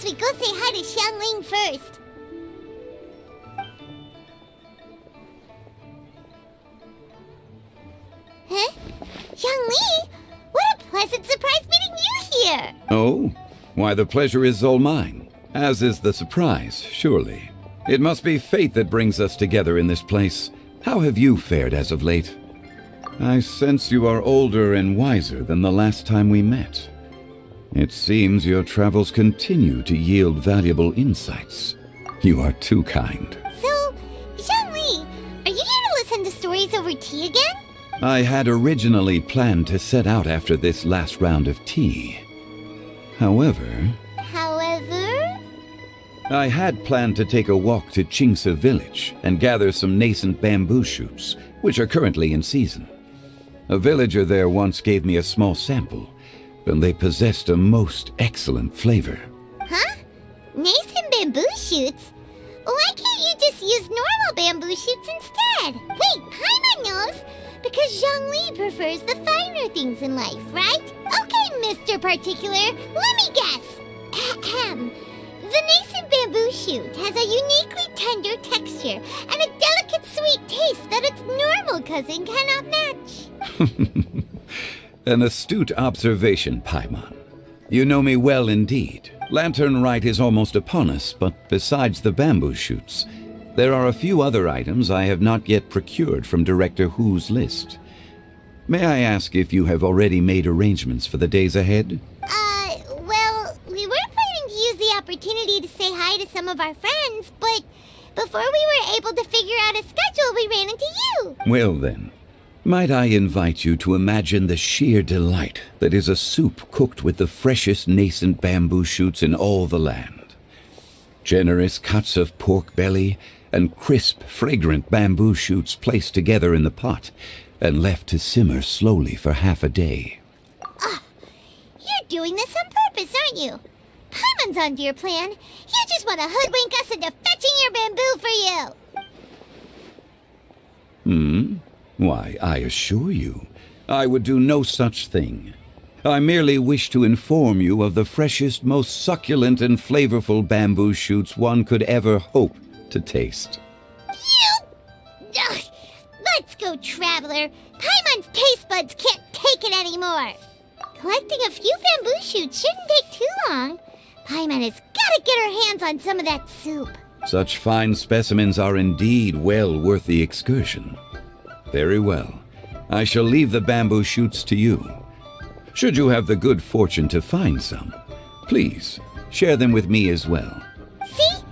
suggest we go say hi to Xiangling first. Huh? Xiangli? What a pleasant surprise meeting you here! Oh? Why, the pleasure is all mine. As is the surprise, surely. It must be fate that brings us together in this place. How have you fared as of late? I sense you are older and wiser than the last time we met. It seems your travels continue to yield valuable insights. You are too kind. So, Xiangli, are you here to listen to stories over tea again? I had originally planned to set out after this last round of tea. However, I had planned to take a walk to Chimes village and gather some nascent bamboo shoots, which are currently in season. A villager there once gave me a small sample, and they possessed a most excellent flavor. Huh? Nascent bamboo shoots? Why can't you just use normal bamboo shoots instead? Wait, Paimon knows! Because Zhongli prefers the finer things in life, right? Okay, Mr. Particular, let me guess. Ahem. The nascent bamboo shoot has a uniquely tender texture and a delicate sweet taste that its normal cousin cannot match. An astute observation, Paimon. You know me well indeed. Lantern Rite is almost upon us, but besides the bamboo shoots, there are a few other items I have not yet procured from Director Hu's list. May I ask if you have already made arrangements for the days ahead? Well, we were planning to use the opportunity to say hi to some of our friends, but before we were able to figure out a schedule, we ran into you. Well then, might I invite you to imagine the sheer delight that is a soup cooked with the freshest nascent bamboo shoots in all the land. Generous cuts of pork belly and crisp, fragrant bamboo shoots placed together in the pot and left to simmer slowly for half a day. You're doing this on purpose, aren't you? Paimon's onto your plan. You just want to hoodwink us into fetching your bamboo for you. Why, I assure you, I would do no such thing. I merely wish to inform you of the freshest, most succulent and flavorful bamboo shoots one could ever hope to taste. Ugh, let's go, Traveler. Paimon's taste buds can't take it anymore. Collecting a few bamboo shoots shouldn't take too long. Paimon has got to get her hands on some of that soup. Such fine specimens are indeed well worth the excursion. Very well. I shall leave the bamboo shoots to you. Should you have the good fortune to find some, please share them with me as well. See?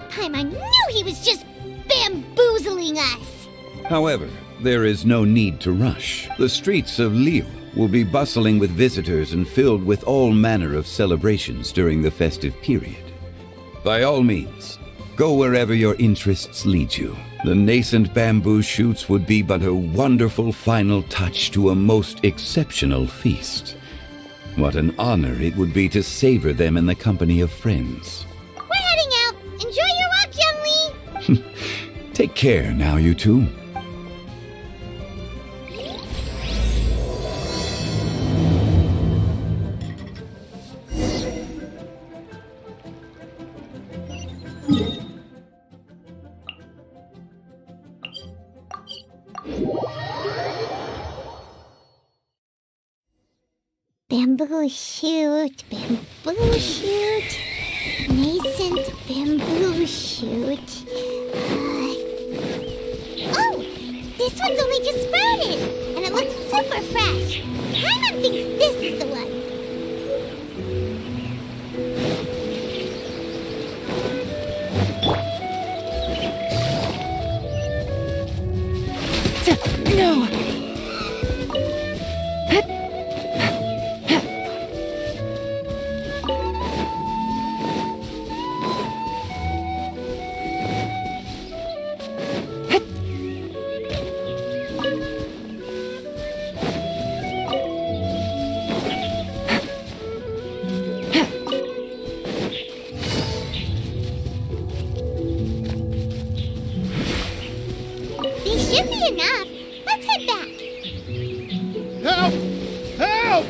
Paimon knew he was just bamboozling us. However, there is no need to rush. The streets of Liu will be bustling with visitors and filled with all manner of celebrations during the festive period. By all means, go wherever your interests lead you. The nascent bamboo shoots would be but a wonderful final touch to a most exceptional feast. What an honor it would be to savor them in the company of friends. We're heading out. Enjoy your walk, young Lee. Take care now, you two. Bamboo shoot, nascent bamboo shoot. Oh, this one's only just sprouted, and it looks super fresh. Paimon thinks this is the one. No! These should be enough. Let's head back. Help! Help!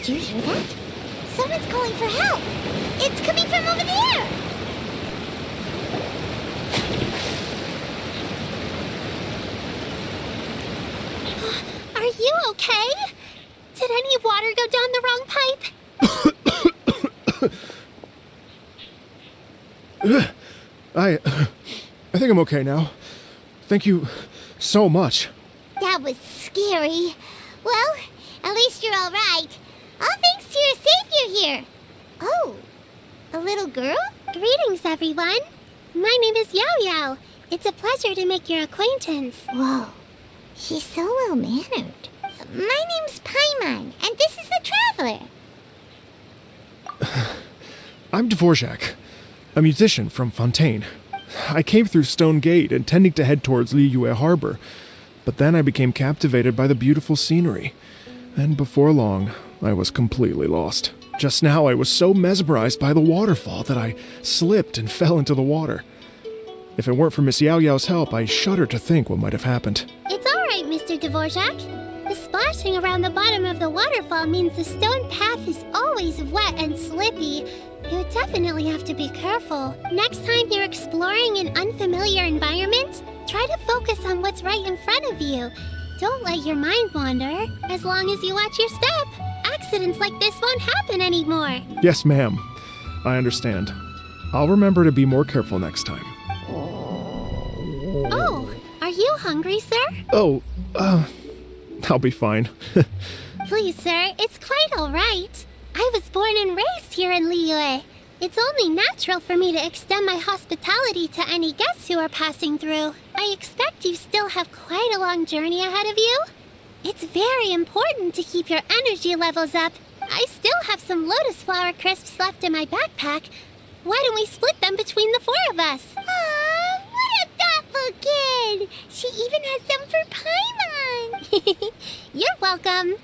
Did you hear that? Someone's calling for help. It's coming from over there. Are you okay? Did any water go down the wrong pipe? I think I'm okay now. Thank you so much. That was scary. Well, at least you're all right. All thanks to your savior here. Oh, a little girl? Greetings, everyone. My name is Yao Yao. It's a pleasure to make your acquaintance. Whoa, she's so well-mannered. My name's Paimon, and this is the Traveler. I'm Dvorak, a musician from Fontaine. I came through Stone Gate, intending to head towards Liyue Harbor, but then I became captivated by the beautiful scenery, and before long, I was completely lost. Just now, I was so mesmerized by the waterfall that I slipped and fell into the water. If it weren't for Miss Yao Yao's help, I shudder to think what might have happened. It's all right, Mr. Dvorak. The splashing around the bottom of the waterfall means the stone path is always wet and slippy. You definitely have to be careful. Next time you're exploring an unfamiliar environment, try to focus on what's right in front of you. Don't let your mind wander. As long as you watch your step, accidents like this won't happen anymore. Yes, ma'am. I understand. I'll remember to be more careful next time. Oh, are you hungry, sir? Oh, I'll be fine. Please, sir, it's quite all right. I was born and raised here in Liyue. It's only natural for me to extend my hospitality to any guests who are passing through. I expect you still have quite a long journey ahead of you. It's very important to keep your energy levels up. I still have some lotus flower crisps left in my backpack. Why don't we split them between the four of us? Aw, what a thoughtful kid! She even has some for Paimon! You're welcome.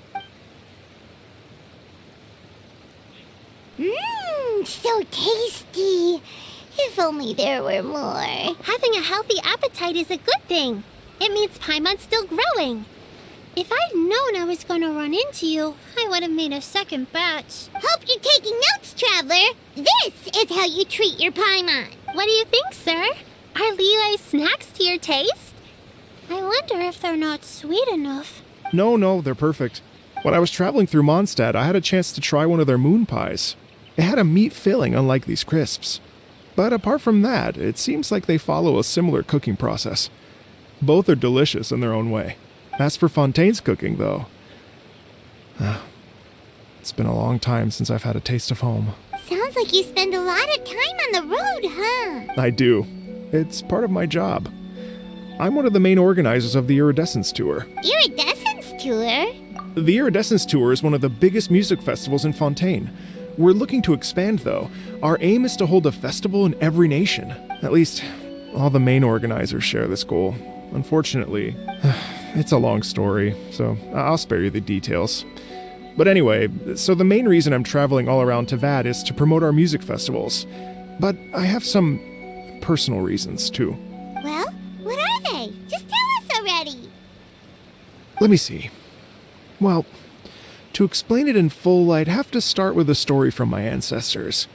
Mmm, so tasty. If only there were more. Having a healthy appetite is a good thing. It means Paimon's still growing. If I'd known I was going to run into you, I would have made a second batch. Hope you're taking notes, Traveler. This is how you treat your Paimon. What do you think, sir? Are Liyue snacks to your taste? I wonder if they're not sweet enough. No, they're perfect. When I was traveling through Mondstadt, I had a chance to try one of their moon pies. It had a meat filling, unlike these crisps. But apart from that, it seems like they follow a similar cooking process. Both are delicious in their own way. As for Fontaine's cooking, though, it's been a long time since I've had a taste of home. Sounds like you spend a lot of time on the road, huh? I do. It's part of my job. I'm one of the main organizers of the Iridescence Tour. Iridescence Tour? The Iridescence Tour is one of the biggest music festivals in Fontaine. We're looking to expand, though. Our aim is to hold a festival in every nation. At least, all the main organizers share this goal. Unfortunately, it's a long story, so I'll spare you the details. But anyway, so the main reason I'm traveling all around Tavad is to promote our music festivals. But I have some personal reasons, too. Well, what are they? Just tell us already. Let me see. Well, to explain it in full, I'd have to start with a story from my ancestors.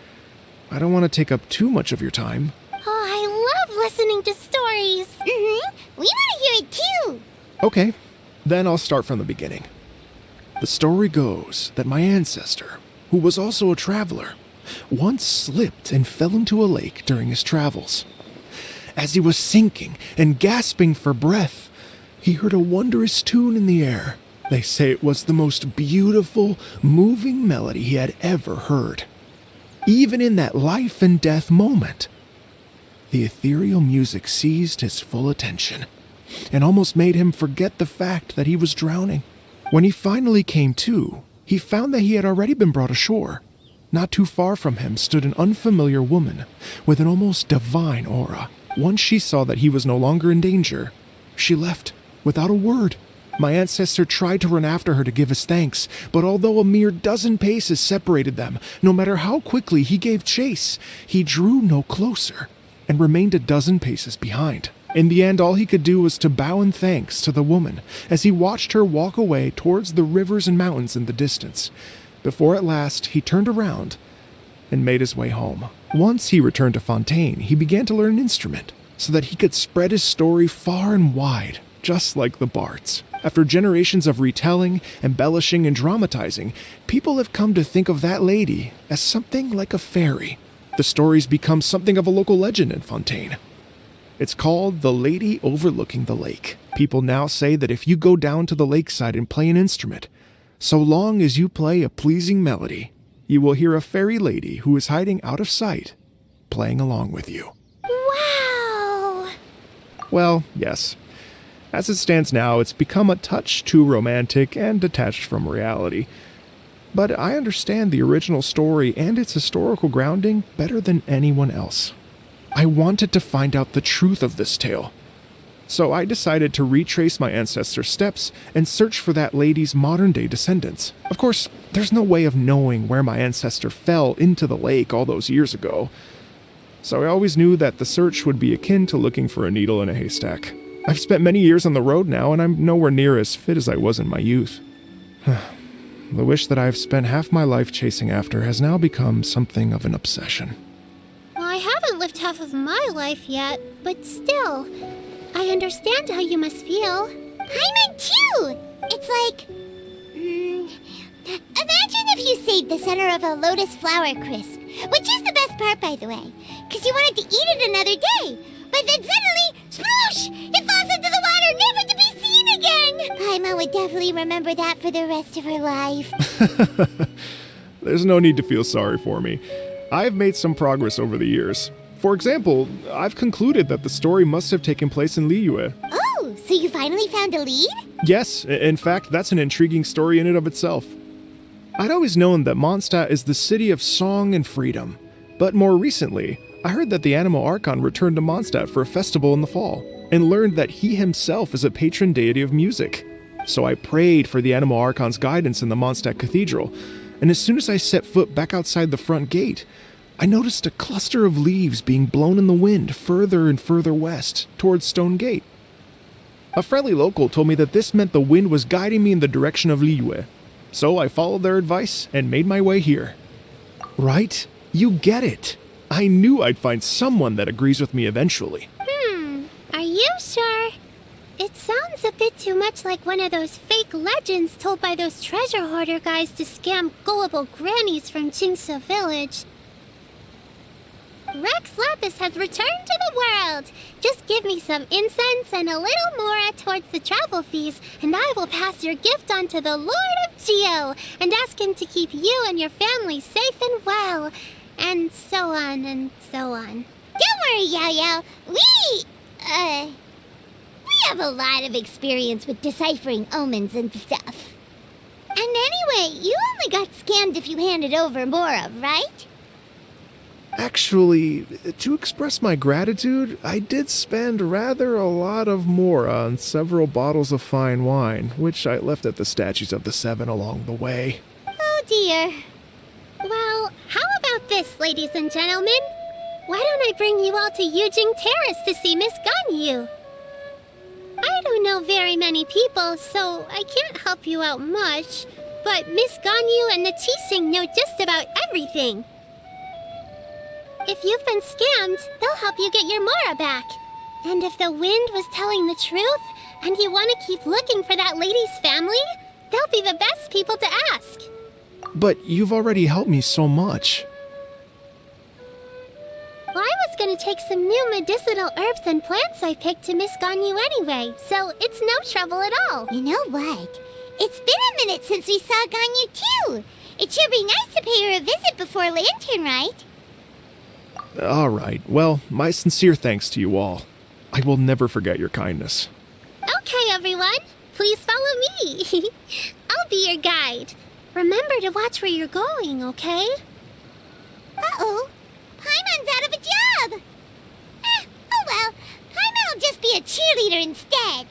I don't want to take up too much of your time. Oh, I love listening to stories. Mm-hmm. We want to hear it too. Okay, then I'll start from the beginning. The story goes that my ancestor, who was also a traveler, once slipped and fell into a lake during his travels. As he was sinking and gasping for breath, he heard a wondrous tune in the air. They say it was the most beautiful, moving melody he had ever heard. Even in that life and death moment, the ethereal music seized his full attention and almost made him forget the fact that he was drowning. When he finally came to, he found that he had already been brought ashore. Not too far from him stood an unfamiliar woman with an almost divine aura. Once she saw that he was no longer in danger, she left without a word. My ancestor tried to run after her to give his thanks, but although a mere dozen paces separated them, no matter how quickly he gave chase, he drew no closer and remained a dozen paces behind. In the end, all he could do was to bow in thanks to the woman as he watched her walk away towards the rivers and mountains in the distance. before at last he turned around and made his way home. Once he returned to Fontaine, he began to learn an instrument so that he could spread his story far and wide, just like the bards. After generations of retelling, embellishing, and dramatizing, people have come to think of that lady as something like a fairy. The story's become something of a local legend in Fontaine. It's called The Lady Overlooking the Lake. People now say that if you go down to the lakeside and play an instrument, so long as you play a pleasing melody, you will hear a fairy lady who is hiding out of sight, playing along with you. Wow! Well, yes. As it stands now, it's become a touch too romantic and detached from reality. But I understand the original story and its historical grounding better than anyone else. I wanted to find out the truth of this tale. So I decided to retrace my ancestors' steps and search for that lady's modern-day descendants. Of course, there's no way of knowing where my ancestor fell into the lake all those years ago. So I always knew that the search would be akin to looking for a needle in a haystack. I've spent many years on the road now, and I'm nowhere near as fit as I was in my youth. The wish that I've spent half my life chasing after has now become something of an obsession. Well, I haven't lived half of my life yet, but still, I understand how you must feel. Paimon too! It's like... imagine if you saved the center of a lotus flower crisp, which is the best part, by the way, because you wanted to eat it another day. But then suddenly, sploosh! It falls into the water, never to be seen again! Paimon would definitely remember that for the rest of her life. There's no need to feel sorry for me. I've made some progress over the years. For example, I've concluded that the story must have taken place in Liyue. Oh, so you finally found a lead? Yes, in fact, that's an intriguing story in and of itself. I'd always known that Mondstadt is the city of song and freedom, but more recently, I heard that the Animal Archon returned to Mondstadt for a festival in the fall, and learned that he himself is a patron deity of music. So I prayed for the Animal Archon's guidance in the Mondstadt Cathedral, and as soon as I set foot back outside the front gate, I noticed a cluster of leaves being blown in the wind further and further west, towards Stone Gate. A friendly local told me that this meant the wind was guiding me in the direction of Liyue, so I followed their advice and made my way here. Right? You get it! I knew I'd find someone that agrees with me eventually. Are you sure? It sounds a bit too much like one of those fake legends told by those treasure hoarder guys to scam gullible grannies from Jingsa Village. Rex Lapis has returned to the world. Just give me some incense and a little more towards the travel fees, and I will pass your gift on to the Lord of Geo and ask him to keep you and your family safe and well. And so on and so on. Don't worry, Yao Yao. We have a lot of experience with deciphering omens and stuff. And anyway, you only got scammed if you handed over Mora, right? Actually, to express my gratitude, I did spend rather a lot of Mora on several bottles of fine wine, which I left at the Statues of the Seven along the way. Oh dear. Well, how about this, ladies and gentlemen? Why don't I bring you all to Yujing Terrace to see Miss Ganyu? I don't know very many people, so I can't help you out much, but Miss Ganyu and the Qixing know just about everything. If you've been scammed, they'll help you get your Mora back. And if the wind was telling the truth, and you want to keep looking for that lady's family, they'll be the best people to ask. But you've already helped me so much. Well, I was going to take some new medicinal herbs and plants I picked to Miss Ganyu anyway, so it's no trouble at all. You know what? It's been a minute since we saw Ganyu too. It should be nice to pay her a visit before Lantern, right? All right. Well, my sincere thanks to you all. I will never forget your kindness. Okay, everyone. Please follow me. I'll be your guide. Remember to watch where you're going, okay? Uh-oh. Paimon's out of a job. Oh well. Paimon will just be a cheerleader instead.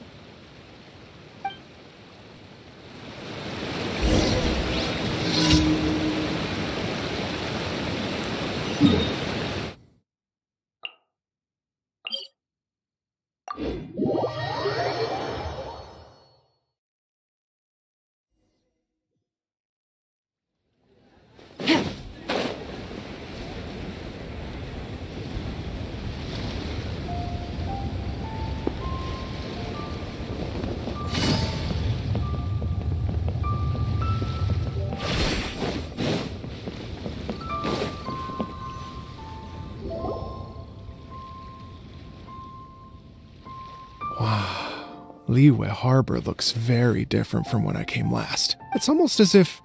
Liyue Harbor looks very different from when I came last. It's almost as if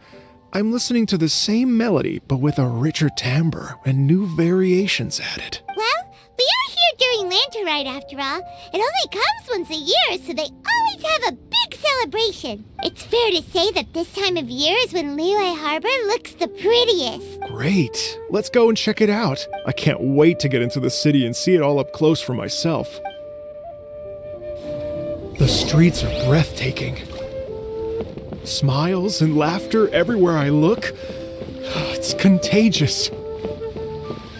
I'm listening to the same melody, but with a richer timbre and new variations added. Well, we are here during Lantern Rite after all. It only comes once a year, so they always have a big celebration. It's fair to say that this time of year is when Liyue Harbor looks the prettiest. Great! Let's go and check it out. I can't wait to get into the city and see it all up close for myself. The streets are breathtaking. Smiles and laughter everywhere I look. It's contagious.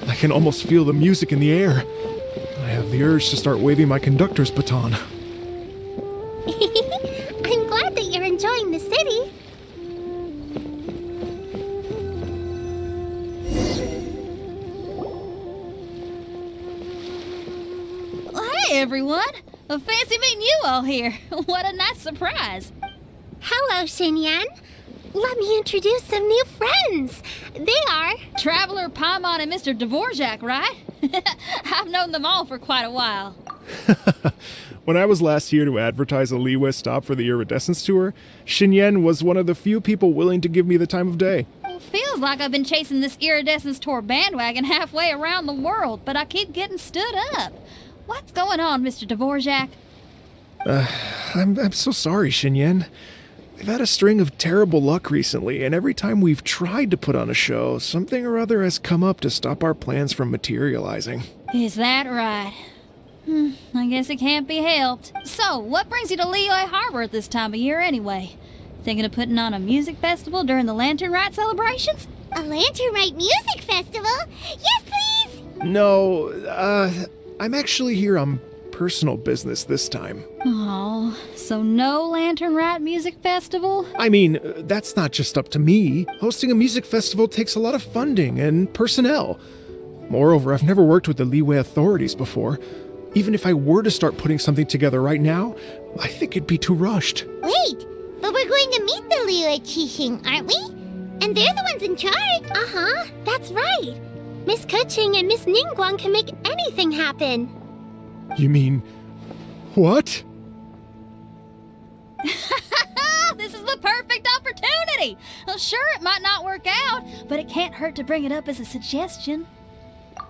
I can almost feel the music in the air. I have the urge to start waving my conductor's baton. I'm glad that you're enjoying the city. Hey everyone! Fancy meeting you all here. What a nice surprise. Hello, Xinyan. Let me introduce some new friends. They are... Traveler, Paimon, and Mr. Dvorak, right? I've known them all for quite a while. When I was last here to advertise a Liyue stop for the Iridescence Tour, Xinyan was one of the few people willing to give me the time of day. Well, feels like I've been chasing this Iridescence Tour bandwagon halfway around the world, but I keep getting stood up. What's going on, Mr. Dvorak? I'm so sorry, Xinyan. We've had a string of terrible luck recently, and every time we've tried to put on a show, something or other has come up to stop our plans from materializing. Is that right? I guess it can't be helped. So, what brings you to Liyue Harbor at this time of year anyway? Thinking of putting on a music festival during the Lantern Rite celebrations? A Lantern Rite music festival? Yes, please! No, I'm actually here on personal business this time. Oh, so no Lantern Rite music festival? I mean, that's not just up to me. Hosting a music festival takes a lot of funding and personnel. Moreover, I've never worked with the Liyue authorities before. Even if I were to start putting something together right now, I think it'd be too rushed. Wait, but we're going to meet the Liyue Qixing, aren't we? And they're the ones in charge. Uh-huh, that's right. Miss Keqing and Miss Ningguang can make anything happen. You mean... what? This is the perfect opportunity! Well, sure, it might not work out, but it can't hurt to bring it up as a suggestion.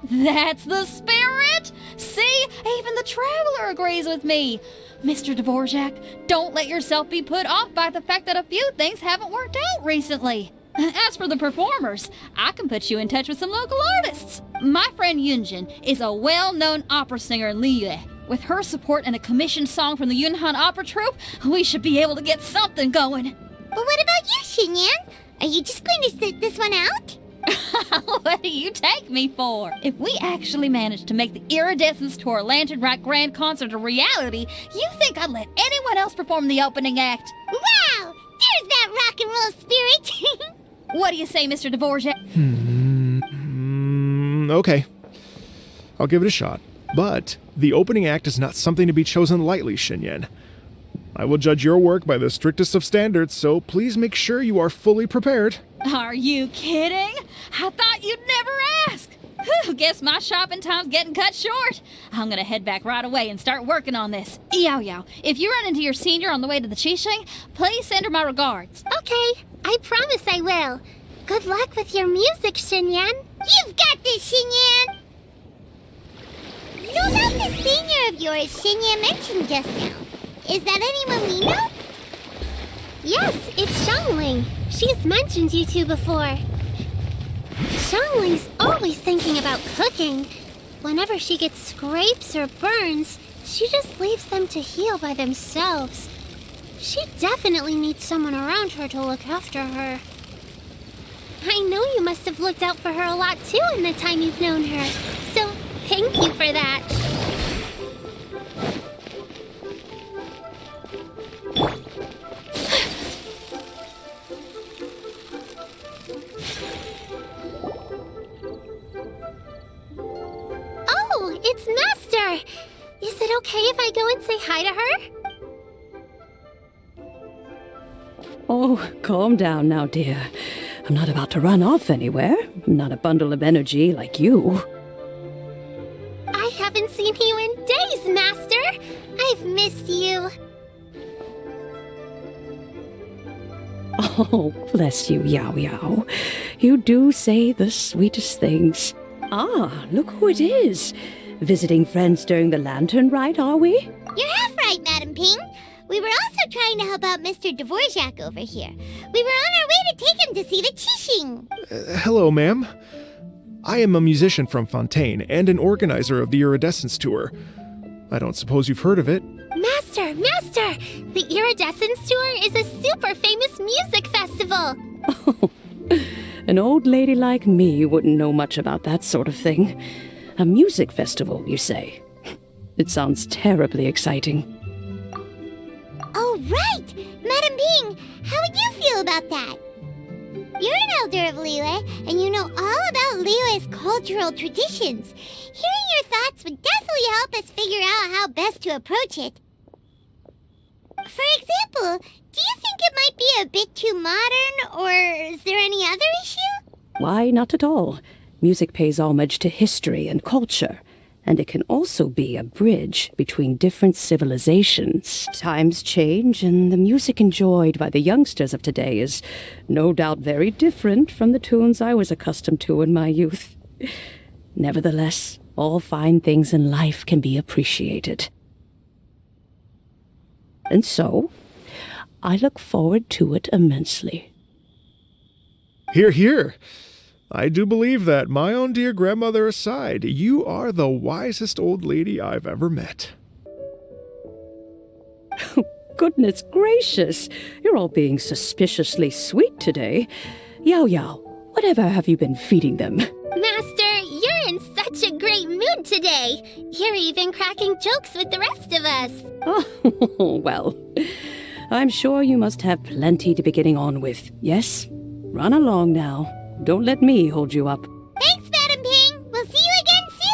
That's the spirit! See, even the Traveler agrees with me. Mr. Dvorak, don't let yourself be put off by the fact that a few things haven't worked out recently. As for the performers, I can put you in touch with some local artists. My friend Yunjin is a well-known opera singer in Liyue. With her support and a commissioned song from the Yunhan Opera Troupe, we should be able to get something going. But what about you, Xinyan? Are you just going to sit this one out? What do you take me for? If we actually manage to make the Iridescence Tour Lantern Rite Grand Concert a reality, you think I'd let anyone else perform the opening act? Wow! There's that rock and roll spirit! What do you say, Mr. Dvorak? Okay. I'll give it a shot. But the opening act is not something to be chosen lightly, Xinyan. I will judge your work by the strictest of standards, so please make sure you are fully prepared. Are you kidding? I thought you'd never ask. Whew, guess my shopping time's getting cut short. I'm gonna head back right away and start working on this. Yao Yao, if you run into your senior on the way to the Qixing, please send her my regards. Okay, I promise I will. Good luck with your music, Xinyan. You've got this, Xinyan! So about the senior of yours Xinyan mentioned just now. Is that anyone we know? Yes, it's Xiangling. She's mentioned you two before. Xiangling's always thinking about cooking. Whenever she gets scrapes or burns, she just leaves them to heal by themselves. She definitely needs someone around her to look after her. I know you must have looked out for her a lot too in the time you've known her. So, thank you for that. Oh, it's Master! Is it okay if I go and say hi to her? Oh, calm down now, dear. I'm not about to run off anywhere. I'm not a bundle of energy like you. I haven't seen you in days, Master! I've missed you. Oh, bless you, Yao Yao. You do say the sweetest things. Ah, look who it is. Visiting friends during the lantern rite, are we? You're half right, Madam Ping. We were also trying to help out Mr. Dvorak over here. We were on our way to take him to see the Qixing. Hello, ma'am. I am a musician from Fontaine and an organizer of the Iridescence Tour. I don't suppose you've heard of it. Master! The Iridescence Tour is a super famous music festival. Oh, an old lady like me wouldn't know much about that sort of thing. A music festival, you say? It sounds terribly exciting. Oh, right! Madam Ping, how would you feel about that? You're an elder of Liyue, and you know all about Liyue's cultural traditions. Hearing your thoughts would definitely help us figure out how best to approach it. For example, do you think it might be a bit too modern, or is there any other issue? Why, not at all. Music pays homage to history and culture, and it can also be a bridge between different civilizations. Times change, and the music enjoyed by the youngsters of today is no doubt very different from the tunes I was accustomed to in my youth. Nevertheless, all fine things in life can be appreciated. And so, I look forward to it immensely. Hear, hear. I do believe that, my own dear grandmother aside, you are the wisest old lady I've ever met. Goodness gracious, you're all being suspiciously sweet today. Yao Yao, whatever have you been feeding them? Master, you're in such a great mood today. You're even cracking jokes with the rest of us. Oh, well, I'm sure you must have plenty to be getting on with. Yes? Run along now. Don't let me hold you up. Thanks, Madam Ping. We'll see you again soon.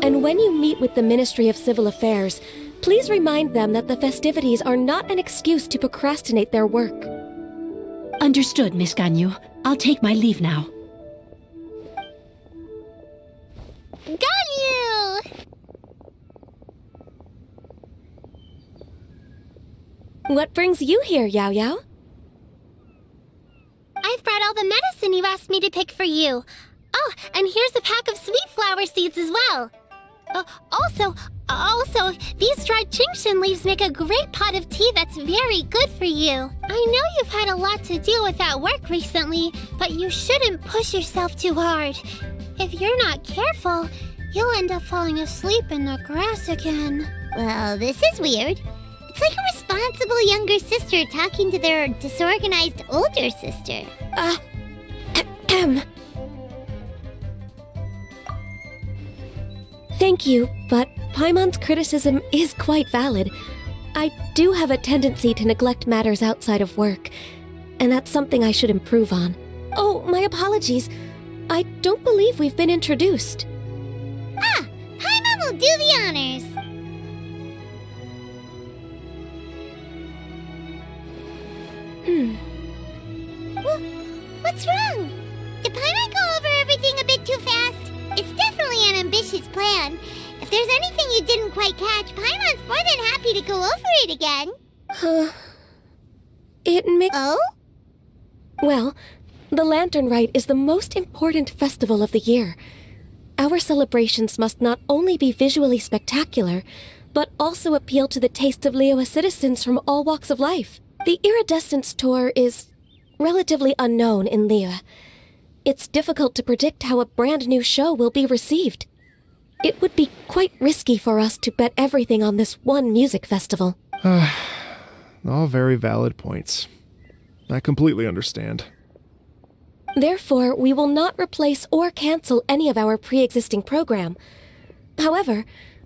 And when you meet with the Ministry of Civil Affairs, please remind them that the festivities are not an excuse to procrastinate their work. Understood, Miss Ganyu. I'll take my leave now. Ganyu! What brings you here, Yao Yao? I've brought all the medicine you asked me to pick for you. Oh, and here's a pack of sweet flower seeds as well. Also, these dried Chingshin leaves make a great pot of tea that's very good for you. I know you've had a lot to do with that work recently, but you shouldn't push yourself too hard. If you're not careful, you'll end up falling asleep in the grass again. Well, this is weird. It's like a responsible younger sister talking to their disorganized older sister. Thank you, but Paimon's criticism is quite valid. I do have a tendency to neglect matters outside of work, and that's something I should improve on. Oh, my apologies. I don't believe we've been introduced. Ah, Paimon will do the honors. What's wrong? Did Paimon go over everything a bit too fast? It's definitely an ambitious plan. If there's anything you didn't quite catch, Paimon's more than happy to go over it again. Oh? Well, the Lantern Rite is the most important festival of the year. Our celebrations must not only be visually spectacular, but also appeal to the tastes of Liyue citizens from all walks of life. The Iridescence Tour is relatively unknown in Liyue. It's difficult to predict how a brand new show will be received. It would be quite risky for us to bet everything on this one music festival. All very valid points. I completely understand. Therefore, we will not replace or cancel any of our pre-existing program. However,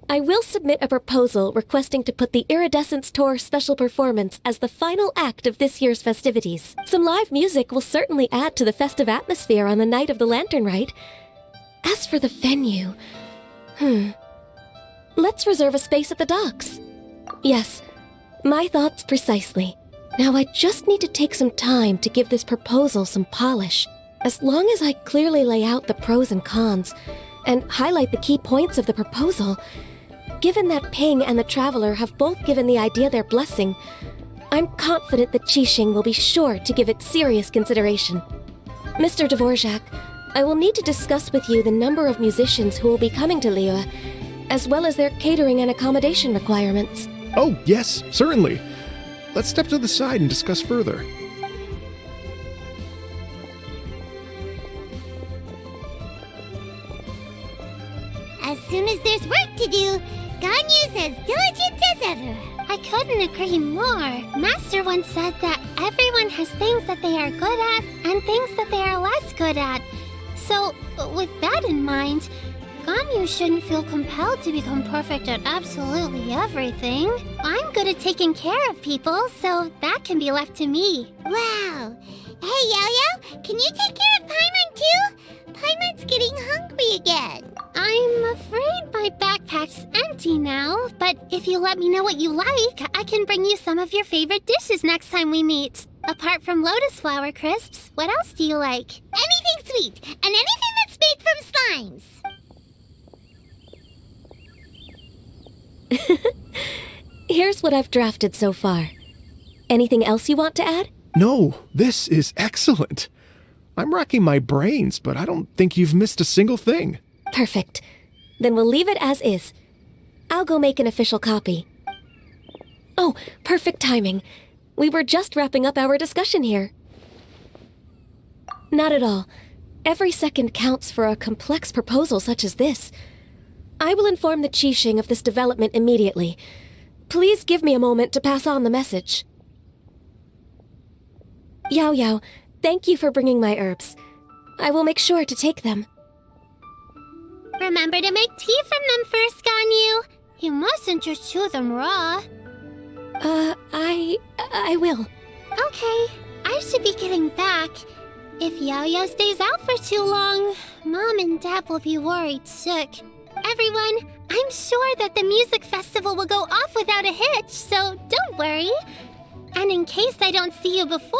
I will submit a proposal requesting to put the Iridescence Tour special performance as the final act of this year's festivities. Some live music will certainly add to the festive atmosphere on the night of the Lantern Rite. As for the venue... Let's reserve a space at the docks. Yes, my thoughts precisely. Now I just need to take some time to give this proposal some polish. As long as I clearly lay out the pros and cons, and highlight the key points of the proposal, given that Ping and the Traveler have both given the idea their blessing, I'm confident that Qixing will be sure to give it serious consideration. Mr. Dvorak, I will need to discuss with you the number of musicians who will be coming to Liyue, as well as their catering and accommodation requirements. Oh, yes, certainly. Let's step to the side and discuss further. As soon as there's work to do, Ganyu's as diligent as ever. I couldn't agree more. Master once said that everyone has things that they are good at and things that they are less good at. So, with that in mind, Ganyu shouldn't feel compelled to become perfect at absolutely everything. I'm good at taking care of people, so that can be left to me. Wow. Hey, Yo-Yo, can you take care of Paimon too? Paimon's getting hungry again. I'm afraid my backpack's empty now, but if you let me know what you like, I can bring you some of your favorite dishes next time we meet. Apart from lotus flower crisps, what else do you like? Anything sweet, and anything that's made from slimes. Here's what I've drafted so far. Anything else you want to add? No, this is excellent. I'm racking my brains, but I don't think you've missed a single thing. Perfect. Then we'll leave it as is. I'll go make an official copy. Oh, perfect timing. We were just wrapping up our discussion here. Not at all. Every second counts for a complex proposal such as this. I will inform the Qixing of this development immediately. Please give me a moment to pass on the message. Yao Yao, thank you for bringing my herbs. I will make sure to take them. Remember to make tea from them first, Ganyu. You mustn't just chew them raw. I will. Okay, I should be getting back. If Yao-Yao stays out for too long, Mom and Dad will be worried sick. Everyone, I'm sure that the music festival will go off without a hitch, so don't worry. And in case I don't see you before,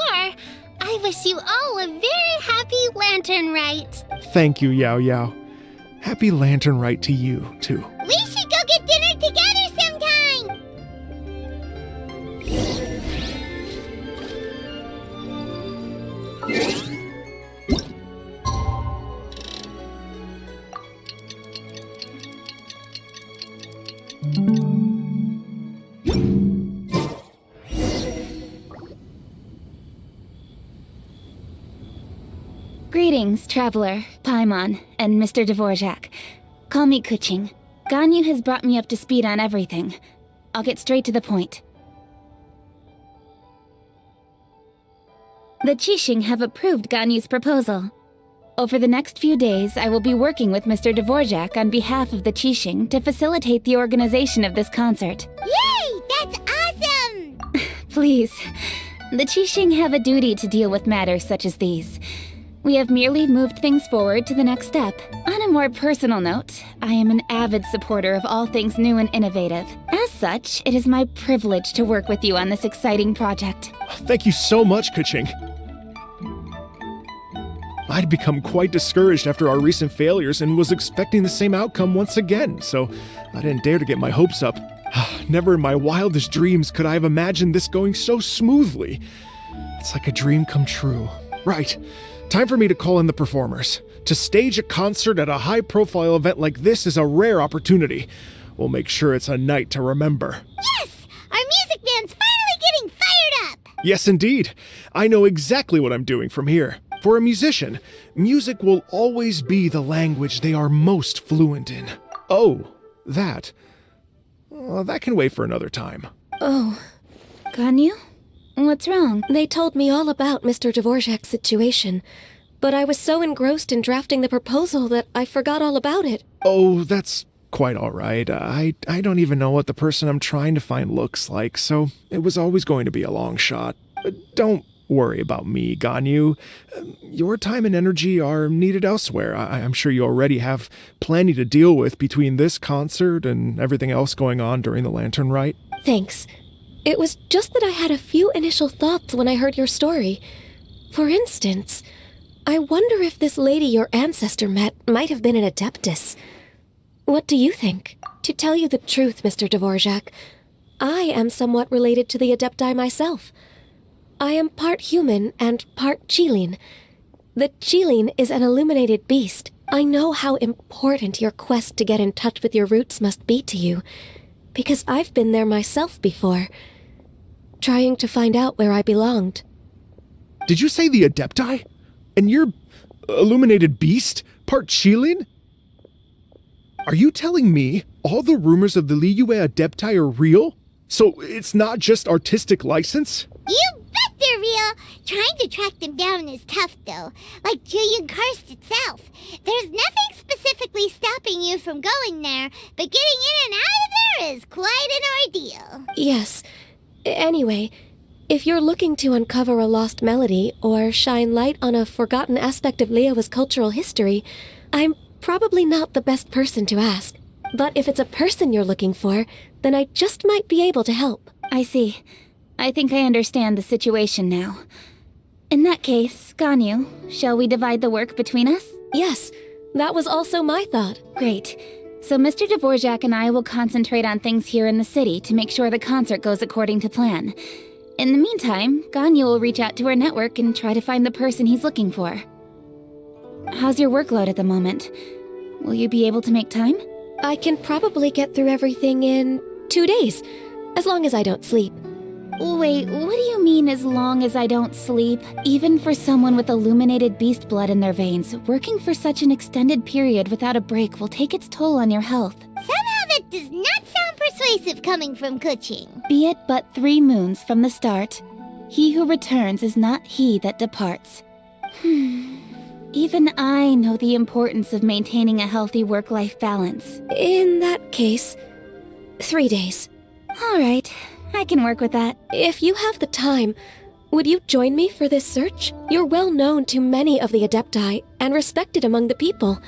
I wish you all a very happy Lantern Rite. Thank you, Yao Yao. Happy Lantern Rite to you, too. We should go get dinner together sometime! Greetings, Traveler, Paimon, and Mr. Dvorak. Call me Kuching. Ganyu has brought me up to speed on everything. I'll get straight to the point. The Qixing have approved Ganyu's proposal. Over the next few days, I will be working with Mr. Dvorak on behalf of the Qixing to facilitate the organization of this concert. Yay! That's awesome! Please, the Qixing have a duty to deal with matters such as these. We have merely moved things forward to the next step. On a more personal note, I am an avid supporter of all things new and innovative. As such, it is my privilege to work with you on this exciting project. Thank you so much, Kuching. I'd become quite discouraged after our recent failures and was expecting the same outcome once again, so I didn't dare to get my hopes up. Never in my wildest dreams could I have imagined this going so smoothly. It's like a dream come true. Right. Time for me to call in the performers. To stage a concert at a high-profile event like this is a rare opportunity. We'll make sure it's a night to remember. Yes! Our music band's finally getting fired up! Yes, indeed. I know exactly what I'm doing from here. For a musician, music will always be the language they are most fluent in. Oh, that. That can wait for another time. Oh. Ganyu? What's wrong? They told me all about Mr. Dvorak's situation, but I was so engrossed in drafting the proposal that I forgot all about it. Oh, that's quite all right. I don't even know what the person I'm trying to find looks like, so it was always going to be a long shot. Don't worry about me, Ganyu. Your time and energy are needed elsewhere. I'm sure you already have plenty to deal with between this concert and everything else going on during the Lantern Rite. Thanks. It was just that I had a few initial thoughts when I heard your story. For instance, I wonder if this lady your ancestor met might have been an Adeptus. What do you think? To tell you the truth, Mr. Dvorak, I am somewhat related to the Adepti myself. I am part human and part Qilin. The Qilin is an illuminated beast. I know how important your quest to get in touch with your roots must be to you, because I've been there myself before, trying to find out where I belonged. Did you say the Adepti? And you're illuminated beast? Part Qilin? Are you telling me all the rumors of the Liyue Adepti are real? So it's not just artistic license? You bet they're real! Trying to track them down is tough, though. Like Julian Karst itself. There's nothing specifically stopping you from going there, but getting in and out of there is quite an ordeal. Yes. Anyway, if you're looking to uncover a lost melody or shine light on a forgotten aspect of Liyue's cultural history, I'm probably not the best person to ask. But if it's a person you're looking for, then I just might be able to help. I see. I think I understand the situation now. In that case, Ganyu, shall we divide the work between us? Yes, that was also my thought. Great. So Mr. Dvorak and I will concentrate on things here in the city to make sure the concert goes according to plan. In the meantime, Ganyu will reach out to her network and try to find the person he's looking for. How's your workload at the moment? Will you be able to make time? I can probably get through everything in 2 days, as long as I don't sleep. Wait, what do you mean as long as I don't sleep? Even for someone with illuminated beast blood in their veins, working for such an extended period without a break will take its toll on your health. Somehow that does not sound persuasive coming from Kuching. Be it but 3 moons from the start, he who returns is not he that departs. Even I know the importance of maintaining a healthy work-life balance. In that case, 3 days. All right, I can work with that. If you have the time, would you join me for this search? You're well known to many of the Adepti and respected among the people.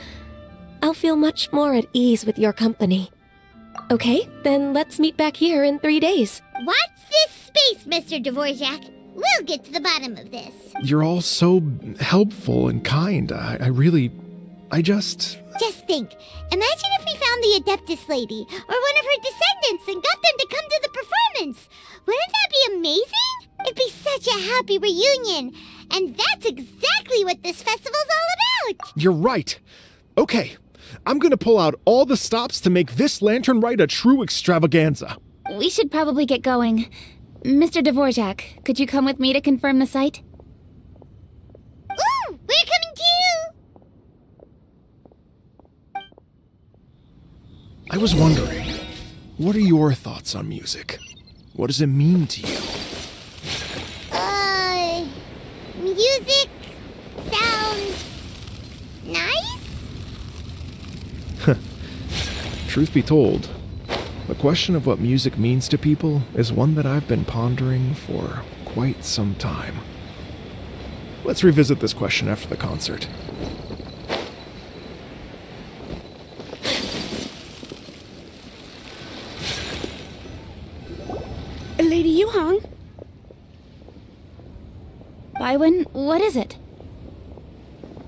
I'll feel much more at ease with your company. Okay, then let's meet back here in 3 days. Watch this space, Mr. Dvorak. We'll get to the bottom of this. You're all so helpful and kind. I just... Just think. Imagine if we found the Adeptus lady, or one of her descendants, and got them to come to the performance. Wouldn't that be amazing? It'd be such a happy reunion. And that's exactly what this festival's all about. You're right. Okay, I'm gonna pull out all the stops to make this Lantern Rite a true extravaganza. We should probably get going. Mr. Dvorak, could you come with me to confirm the site? Ooh, we're coming too! I was wondering, what are your thoughts on music? What does it mean to you? Music sounds nice? Truth be told, the question of what music means to people is one that I've been pondering for quite some time. Let's revisit this question after the concert. Lady Yuhang? Baiwen, what is it?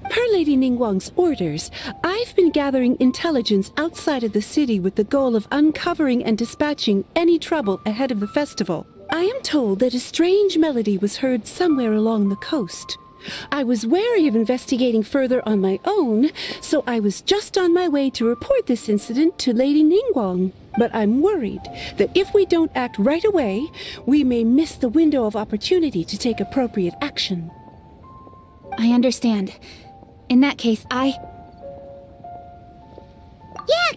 Per Lady Ningguang's orders, I've been gathering intelligence outside of the city with the goal of uncovering and dispatching any trouble ahead of the festival. I am told that a strange melody was heard somewhere along the coast. I was wary of investigating further on my own, so I was just on my way to report this incident to Lady Ningguang. But I'm worried that if we don't act right away, we may miss the window of opportunity to take appropriate action. I understand. In that case, Yeah,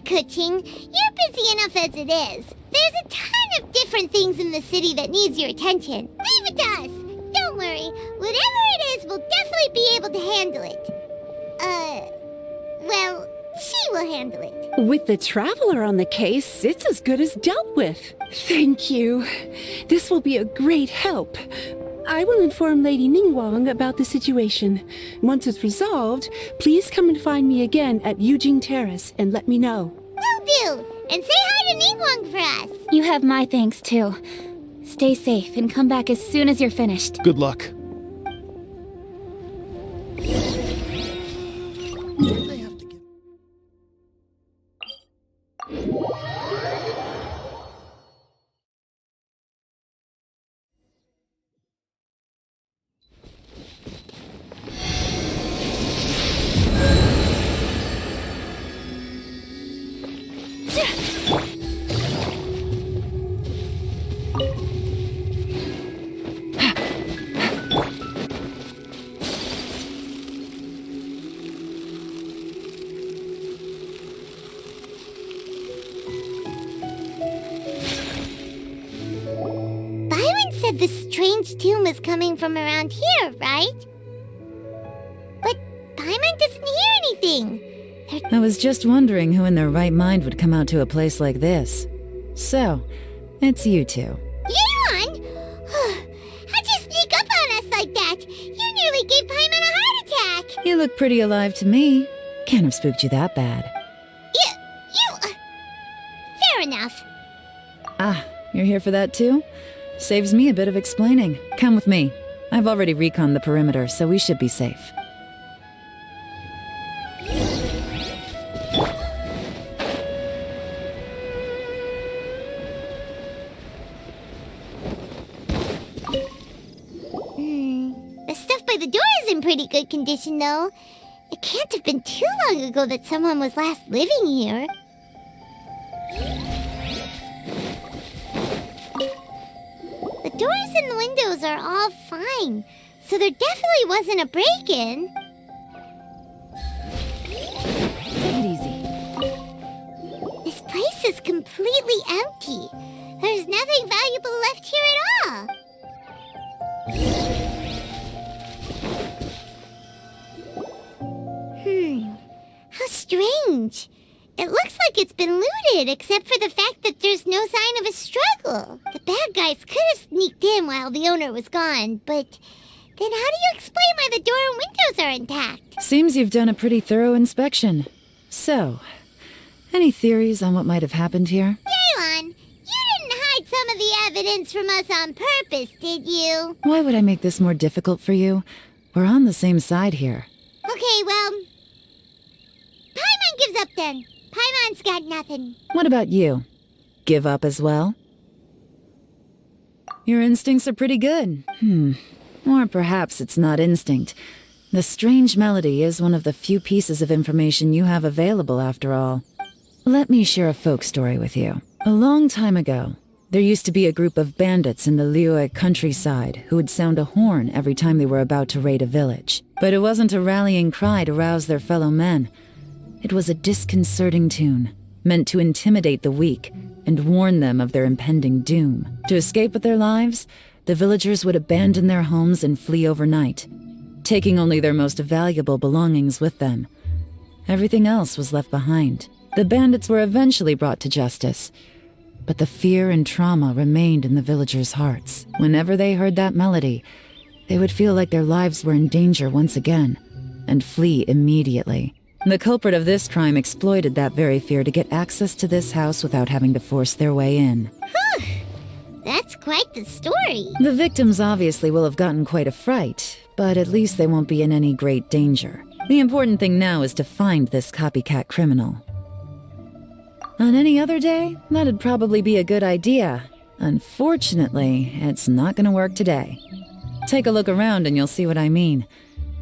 Kuching, you're busy enough as it is. There's a ton of different things in the city that needs your attention. Leave it to us. Don't worry. Whatever it is, we'll definitely be able to handle it. Well, She will handle it. With the Traveler on the case, it's as good as dealt with. Thank you. This will be a great help. I will inform Lady Ningguang about the situation. Once it's resolved, please come and find me again at Yujing Terrace and let me know. Will do. And say hi to Ningguang for us. You have my thanks, too. Stay safe and come back as soon as you're finished. Good luck. This strange tune was coming from around here, right? But Paimon doesn't hear anything. I was just wondering who in their right mind would come out to a place like this. So, it's you two. Yeon! How'd you sneak up on us like that? You nearly gave Paimon a heart attack! You look pretty alive to me. Can't have spooked you that bad. Fair enough. Ah, you're here for that too? Saves me a bit of explaining. Come with me. I've already reconned the perimeter, so we should be safe. The stuff by the door is in pretty good condition, though. It can't have been too long ago that someone was last living here. The doors and the windows are all fine, so there definitely wasn't a break-in. Take it easy. This place is completely empty. There's nothing valuable left here at all. How strange. It looks like it's been looted, except for the fact that there's no sign of a struggle. The bad guys could have sneaked in while the owner was gone, but then how do you explain why the door and windows are intact? Seems you've done a pretty thorough inspection. So, any theories on what might have happened here? Yeon, you didn't hide some of the evidence from us on purpose, did you? Why would I make this more difficult for you? We're on the same side here. Okay, well, Paimon gives up then. Paimon's got nothing. What about you? Give up as well? Your instincts are pretty good. Or perhaps it's not instinct. The strange melody is one of the few pieces of information you have available after all. Let me share a folk story with you. A long time ago, there used to be a group of bandits in the Liyue countryside who would sound a horn every time they were about to raid a village. But it wasn't a rallying cry to rouse their fellow men. It was a disconcerting tune, meant to intimidate the weak and warn them of their impending doom. To escape with their lives, the villagers would abandon their homes and flee overnight, taking only their most valuable belongings with them. Everything else was left behind. The bandits were eventually brought to justice, but the fear and trauma remained in the villagers' hearts. Whenever they heard that melody, they would feel like their lives were in danger once again, and flee immediately. The culprit of this crime exploited that very fear to get access to this house without having to force their way in. That's quite the story. The victims obviously will have gotten quite a fright, but at least they won't be in any great danger. The important thing now is to find this copycat criminal. On any other day, that'd probably be a good idea. Unfortunately, it's not gonna work today. Take a look around and you'll see what I mean.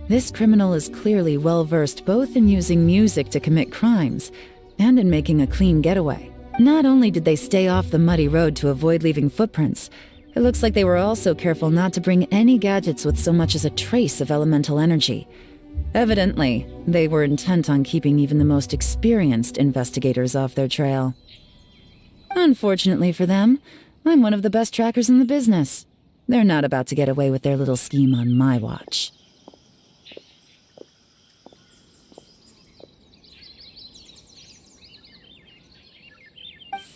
This criminal is clearly well-versed both in using music to commit crimes and in making a clean getaway. Not only did they stay off the muddy road to avoid leaving footprints, it looks like they were also careful not to bring any gadgets with so much as a trace of elemental energy. Evidently, they were intent on keeping even the most experienced investigators off their trail. Unfortunately for them, I'm one of the best trackers in the business. They're not about to get away with their little scheme on my watch.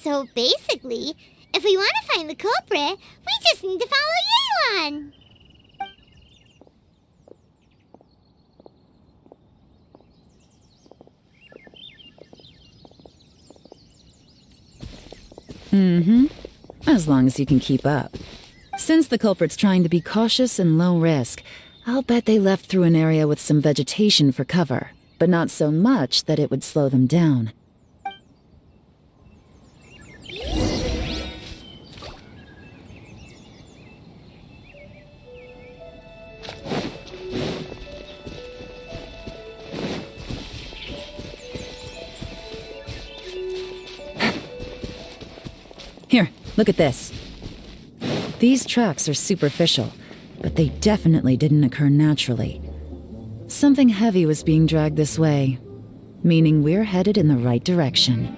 So basically, if we want to find the culprit, we just need to follow Yelan. As long as you can keep up. Since the culprit's trying to be cautious and low risk, I'll bet they left through an area with some vegetation for cover, but not so much that it would slow them down. Here, look at this. These tracks are superficial, but they definitely didn't occur naturally. Something heavy was being dragged this way, meaning we're headed in the right direction.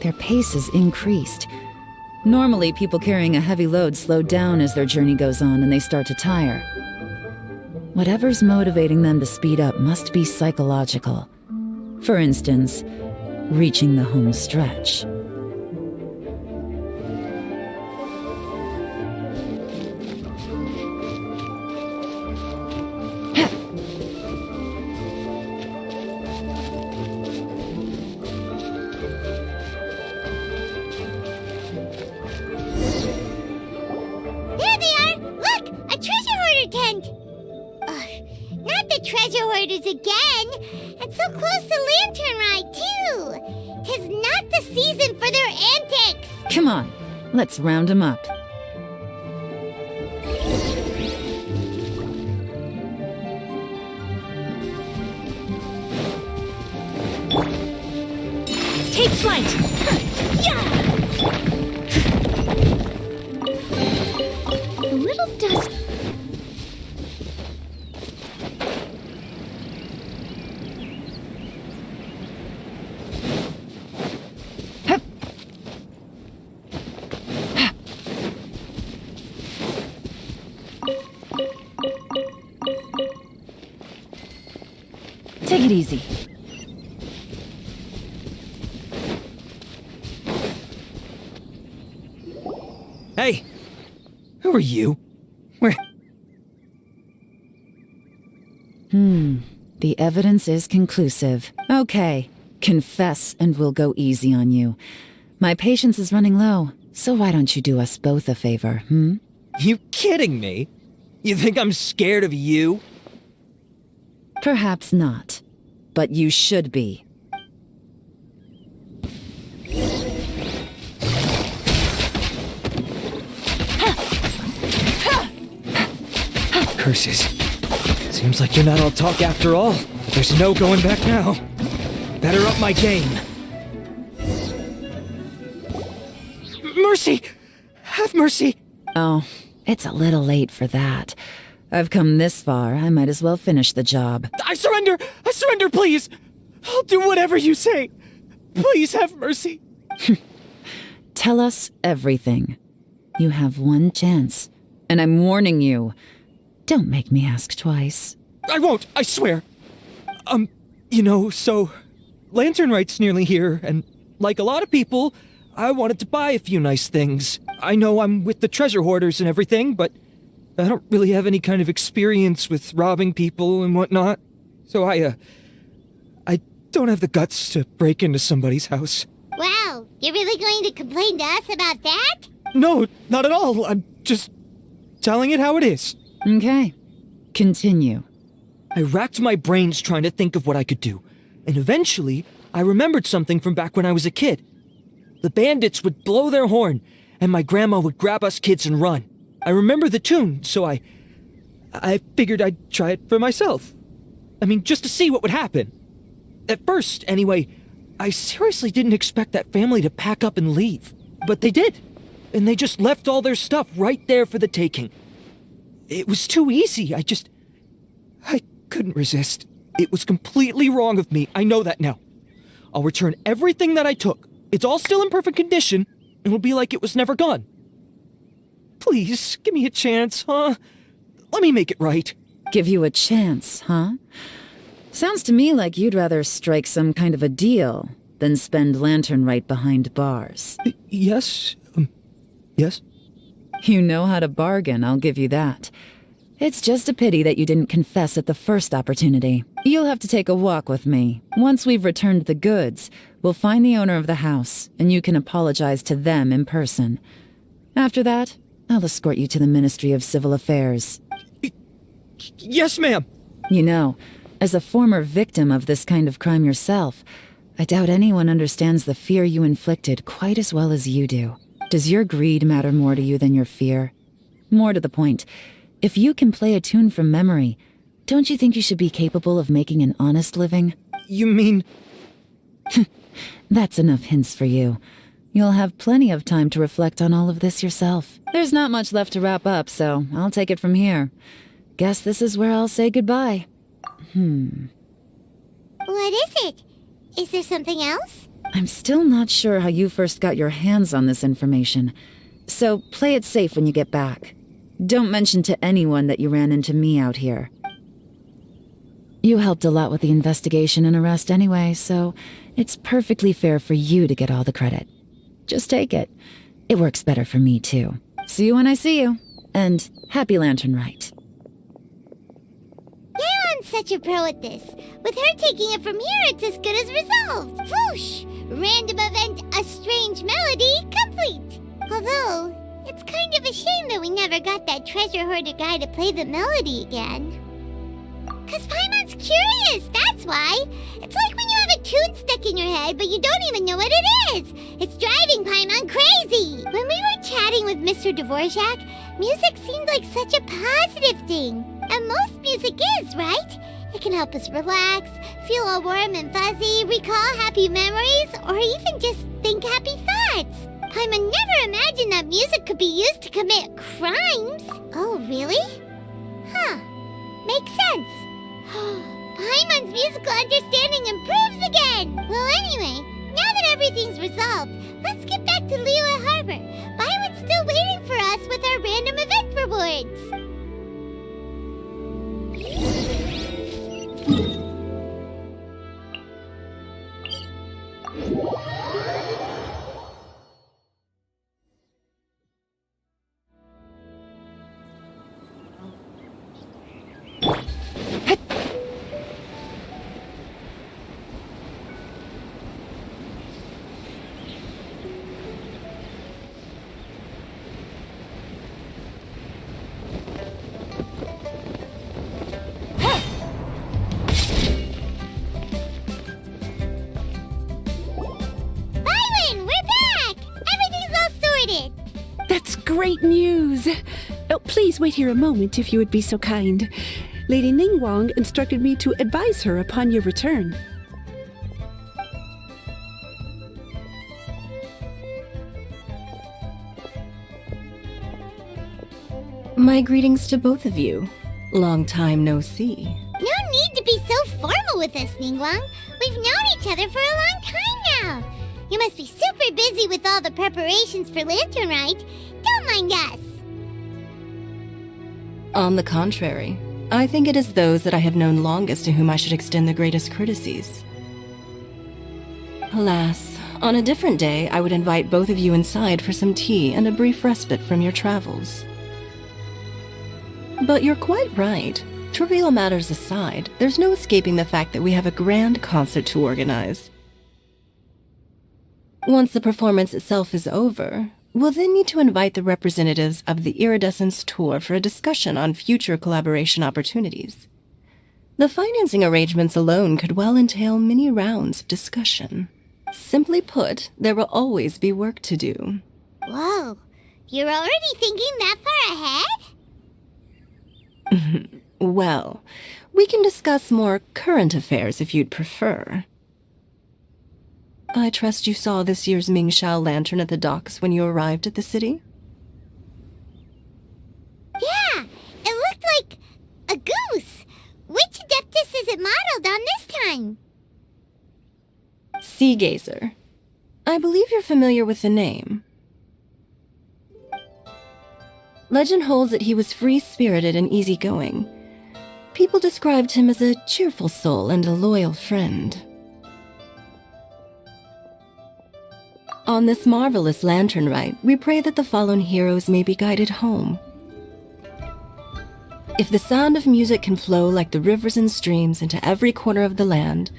Their pace has increased. Normally, people carrying a heavy load slow down as their journey goes on and they start to tire. Whatever's motivating them to speed up must be psychological. For instance, reaching the home stretch. There they are! Look! A treasure hoarder tent! Not the treasure hoarders again! And so close to Lantern Ride, too! 'Tis not the season for their antics! Come on, let's round them up. Take flight! A little dust. Take it easy. Hey! Who are you? Where? The evidence is conclusive. Okay, confess and we'll go easy on you. My patience is running low, so why don't you do us both a favor, You kidding me? You think I'm scared of you? Perhaps not, but you should be. Curses. Seems like you're not all talk after all, but there's no going back now. Better up my game. Mercy! Have mercy! Oh, it's a little late for that. I've come this far, I might as well finish the job. I surrender! I surrender, please! I'll do whatever you say. Please have mercy. Tell us everything. You have one chance, and I'm warning you. Don't make me ask twice. I won't, I swear. So Lantern Rite's nearly here, and like a lot of people, I wanted to buy a few nice things. I know I'm with the treasure hoarders and everything, but I don't really have any kind of experience with robbing people and whatnot. So I don't have the guts to break into somebody's house. Wow, you're really going to complain to us about that? No, not at all. I'm just telling it how it is. Okay, continue. I racked my brains trying to think of what I could do, and eventually I remembered something from back when I was a kid. The bandits would blow their horn, and my grandma would grab us kids and run. I remember the tune, so I figured I'd try it for myself. I mean, just to see what would happen. At first, anyway, I seriously didn't expect that family to pack up and leave. But they did, and they just left all their stuff right there for the taking. It was too easy, I couldn't resist. It was completely wrong of me, I know that now. I'll return everything that I took. It's all still in perfect condition, and it'll be like it was never gone. Please, give me a chance, huh? Let me make it right. Give you a chance, huh? Sounds to me like you'd rather strike some kind of a deal than spend Lantern Rite behind bars. Yes? Yes? You know how to bargain, I'll give you that. It's just a pity that you didn't confess at the first opportunity. You'll have to take a walk with me. Once we've returned the goods, we'll find the owner of the house, and you can apologize to them in person. After that, I'll escort you to the Ministry of Civil Affairs. Yes, ma'am! You know, as a former victim of this kind of crime yourself, I doubt anyone understands the fear you inflicted quite as well as you do. Does your greed matter more to you than your fear? More to the point, if you can play a tune from memory, don't you think you should be capable of making an honest living? You mean... That's enough hints for you. You'll have plenty of time to reflect on all of this yourself. There's not much left to wrap up, so I'll take it from here. Guess this is where I'll say goodbye. What is it? Is there something else? I'm still not sure how you first got your hands on this information, so play it safe when you get back. Don't mention to anyone that you ran into me out here. You helped a lot with the investigation and arrest anyway, so it's perfectly fair for you to get all the credit. Just take it. It works better for me, too. See you when I see you. And happy Lantern Rite. Yaron's such a pro at this. With her taking it from here, it's as good as resolved. Whoosh! Random event, a strange melody, complete. Although, it's kind of a shame that we never got that treasure hoarder guy to play the melody again. 'Cause Paimon's curious, that's why. It's like when you have a tune stuck in your head, but you don't even know what it is. It's driving Paimon crazy. When we were chatting with Mr. Dvorak, music seemed like such a positive thing. And most music is, right? It can help us relax, feel all warm and fuzzy, recall happy memories, or even just think happy thoughts. Paimon never imagined that music could be used to commit crimes. Oh, really? Huh. Makes sense. Paimon's musical understanding improves again! Well, anyway, now that everything's resolved, let's get back to Liyue Harbor. Byron's still waiting for us with our random event rewards. Great news! Oh, please wait here a moment if you would be so kind. Lady Ningguang instructed me to advise her upon your return. My greetings to both of you. Long time no see. No need to be so formal with us, Ningguang. We've known each other for a long time now. You must be super busy with all the preparations for Lantern Rite. Don't mind us. On the contrary, I think it is those that I have known longest to whom I should extend the greatest courtesies. Alas, on a different day, I would invite both of you inside for some tea and a brief respite from your travels. But you're quite right. Trivial matters aside, there's no escaping the fact that we have a grand concert to organize. Once the performance itself is over, we'll then need to invite the representatives of the Iridescence Tour for a discussion on future collaboration opportunities. The financing arrangements alone could well entail many rounds of discussion. Simply put, there will always be work to do. Whoa, you're already thinking that far ahead? Well, we can discuss more current affairs if you'd prefer. I trust you saw this year's Mingxiao lantern at the docks when you arrived at the city? Yeah, it looked like a goose. Which Adeptus is it modeled on this time? Sea Gazer. I believe you're familiar with the name. Legend holds that he was free-spirited and easygoing. People described him as a cheerful soul and a loyal friend. On this marvelous lantern rite, we pray that the fallen heroes may be guided home. If the sound of music can flow like the rivers and streams into every corner of the land,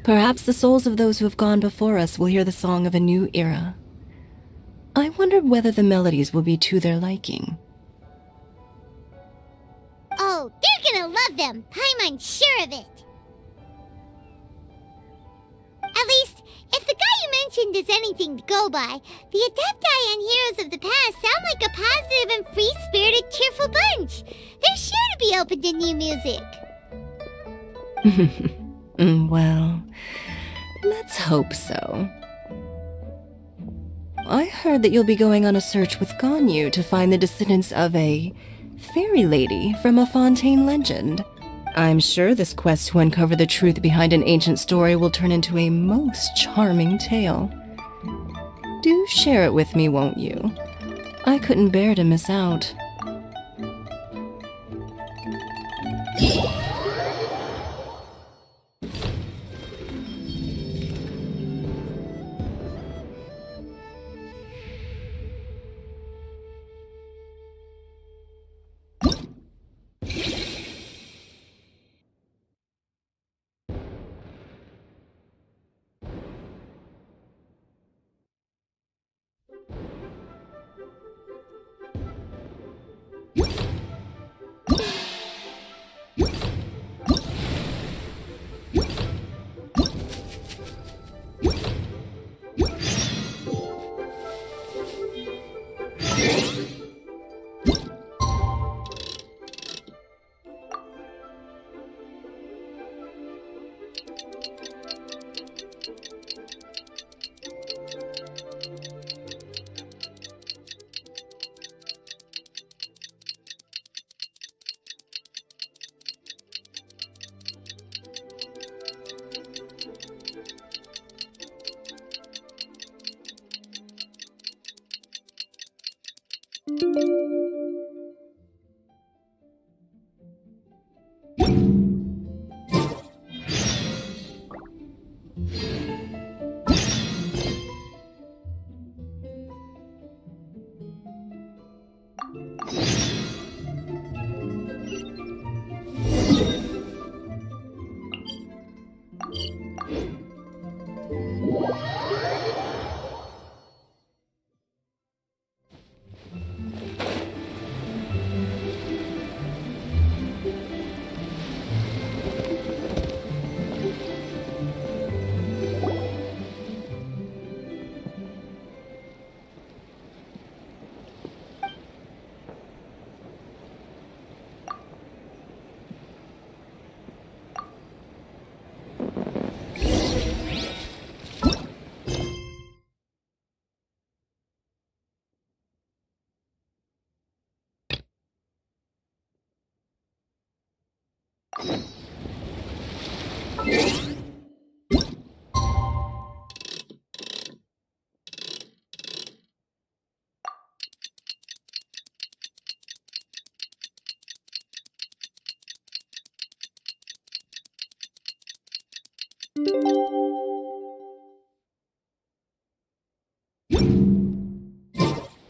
perhaps the souls of those who have gone before us will hear the song of a new era. I wonder whether the melodies will be to their liking. Oh, they're gonna love them. I'm sure of it. At least, if the guy you mentioned is anything to go by, the Adepti and Heroes of the Past sound like a positive and free-spirited, cheerful bunch. They're sure to be open to new music. Well, let's hope so. I heard that you'll be going on a search with Ganyu to find the descendants of a fairy lady from a Fontaine legend. I'm sure this quest to uncover the truth behind an ancient story will turn into a most charming tale. Do share it with me, won't you? I couldn't bear to miss out.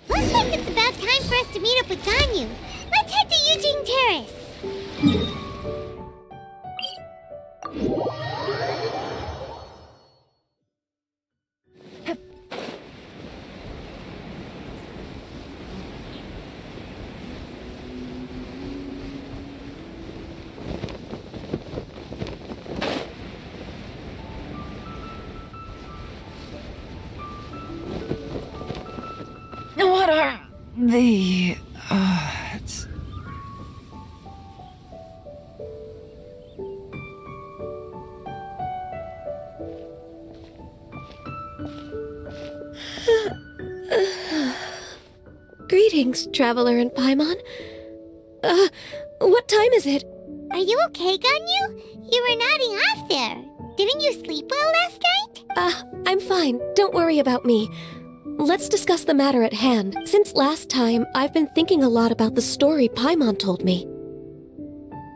Looks like it's about time for us to meet up with Ganyu. Let's head to Yujing Terrace. What are the odds? Greetings, Traveler and Paimon. What time is it? Are you okay, Ganyu? You were nodding off there. Didn't you sleep well last night? I'm fine. Don't worry about me. let's discuss the matter at hand. Since last time, I've been thinking a lot about the story Paimon told me.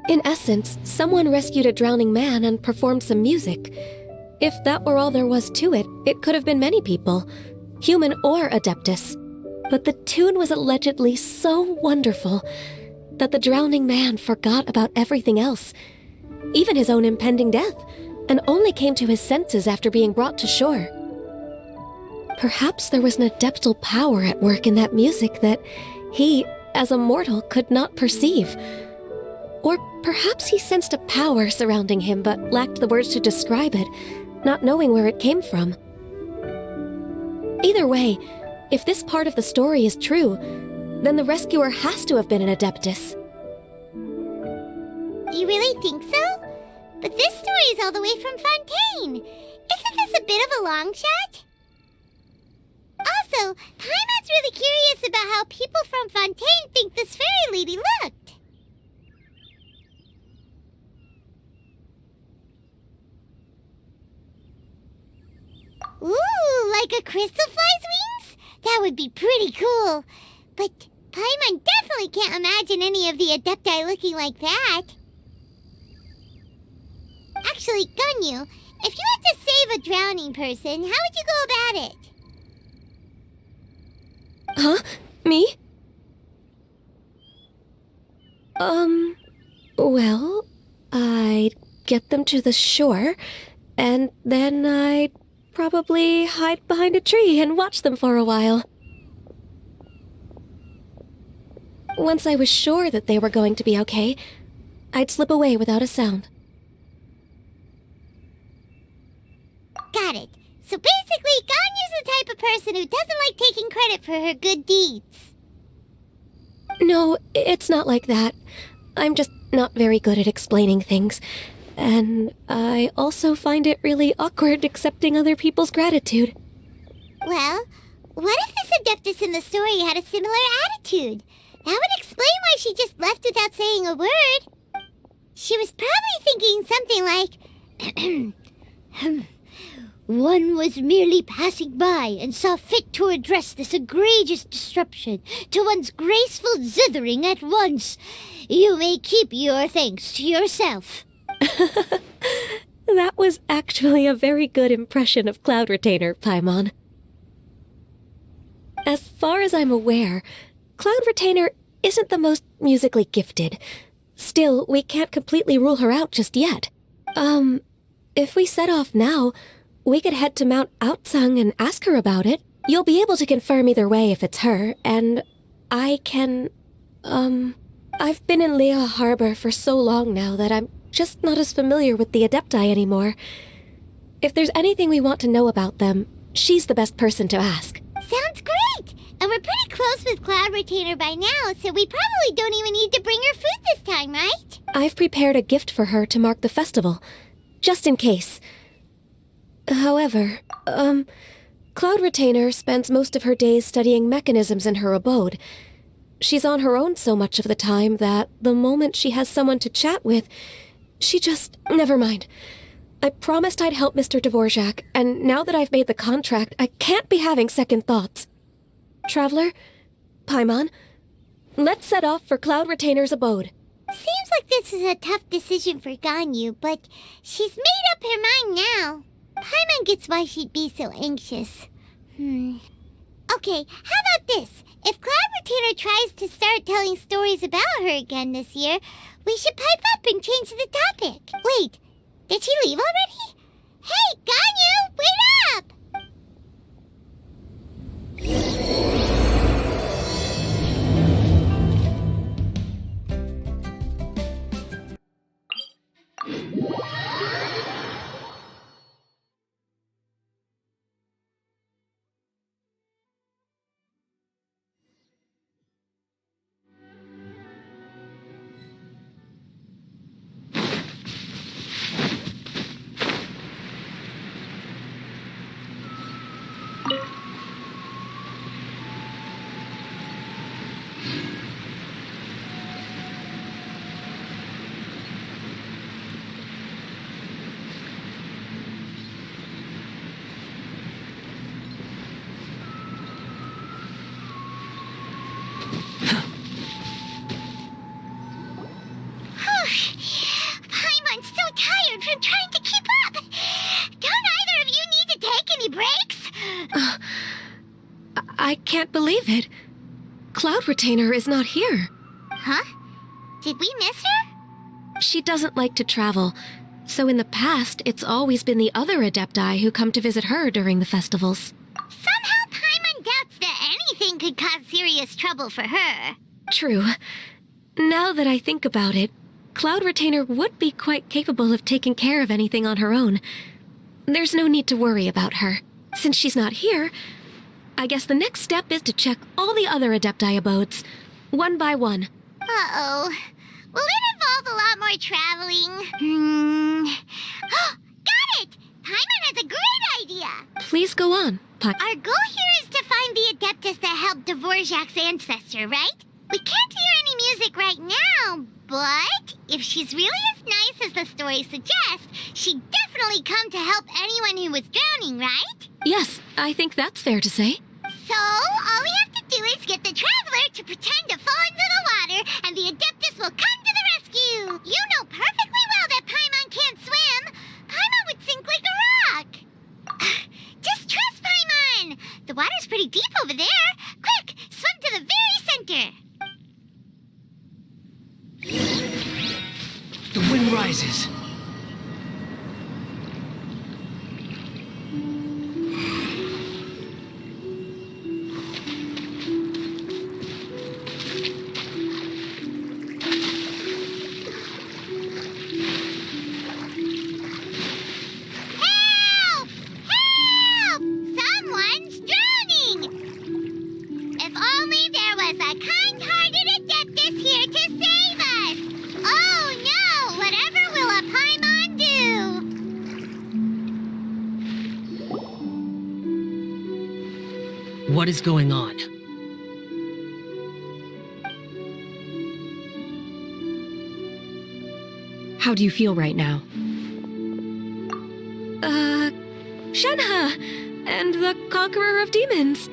In essence, someone rescued a drowning man and performed some music. If that were all there was to it, it could have been many people, human or Adeptus. But the tune was allegedly so wonderful that the drowning man forgot about everything else, even his own impending death, and only came to his senses after being brought to shore. Perhaps there was an adeptal power at work in that music that he, as a mortal, could not perceive. Or perhaps he sensed a power surrounding him but lacked the words to describe it, not knowing where it came from. Either way, if this part of the story is true, then the rescuer has to have been an Adeptus. You really think so? But this story is all the way from Fontaine. Isn't this a bit of a long shot? Also, Paimon's really curious about how people from Fontaine think this fairy lady looked. Ooh, like a crystal fly's wings? That would be pretty cool. But Paimon definitely can't imagine any of the Adepti looking like that. Actually, Ganyu, if you had to save a drowning person, how would you go about it? Huh? Me? Well, I'd get them to the shore, and then I'd probably hide behind a tree and watch them for a while. Once I was sure that they were going to be okay, I'd slip away without a sound. Got it. So basically, Ganyu's the type of person who doesn't like taking credit for her good deeds. No, it's not like that. I'm just not very good at explaining things. And I also find it really awkward accepting other people's gratitude. Well, what if this Adeptus in the story had a similar attitude? That would explain why she just left without saying a word. She was probably thinking something like, one was merely passing by and saw fit to address this egregious disruption to one's graceful zithering at once. You may keep your thanks to yourself. That was actually a very good impression of Cloud Retainer, Paimon. As far as I'm aware, Cloud Retainer isn't the most musically gifted. Still, we can't completely rule her out just yet. If we set off now, we could head to Mount Outsung and ask her about it. You'll be able to confirm either way if it's her, and I can, I've been in Lea Harbor for so long now that I'm just not as familiar with the Adepti anymore. If there's anything we want to know about them, she's the best person to ask. Sounds great! And we're pretty close with Cloud Retainer by now, so we probably don't even need to bring her food this time, right? I've prepared a gift for her to mark the festival, just in case. However, Cloud Retainer spends most of her days studying mechanisms in her abode. She's on her own so much of the time that the moment she has someone to chat with, she just... Never mind. I promised I'd help Mr. Dvorak, and now that I've made the contract, I can't be having second thoughts. Traveler, Paimon, let's set off for Cloud Retainer's abode. Seems like this is a tough decision for Ganyu, but she's made up her mind now. Paimon gets why she'd be so anxious. Okay, how about this? If Cloud Retainer tries to start telling stories about her again this year, we should pipe up and change the topic. Wait, did she leave already? Hey, Ganyu, wait up! I can't believe it. Cloud Retainer is not here. Huh? Did we miss her? She doesn't like to travel, so in the past, it's always been the other Adepti who come to visit her during the festivals. Somehow Paimon doubts that anything could cause serious trouble for her. True. Now that I think about it, Cloud Retainer would be quite capable of taking care of anything on her own. There's no need to worry about her. Since she's not here, I guess the next step is to check all the other Adepti abodes, one by one. Uh-oh. Will it involve a lot more traveling? Got it! Paimon has a great idea! Please go on, Our goal here is to find the Adeptus that helped Dvorak's ancestor, right? We can't hear any music right now, but if she's really as nice as the story suggests, she'd definitely come to help anyone who was drowning, right? Yes, I think that's fair to say. So, all we have to do is get the Traveler to pretend to fall into the water, and the Adeptus will come to the rescue! You know perfectly well that Paimon can't swim! Paimon would sink like a rock! Just trust Paimon! The water's pretty deep over there! Quick, swim to the very center! The wind rises. Help! Help! Someone's drowning! If only there was a kind-hearted Adeptus here to save us! Oh no! Whatever will a Paimon do? What is going on? How do you feel right now? Shenhe! And the Conqueror of Demons!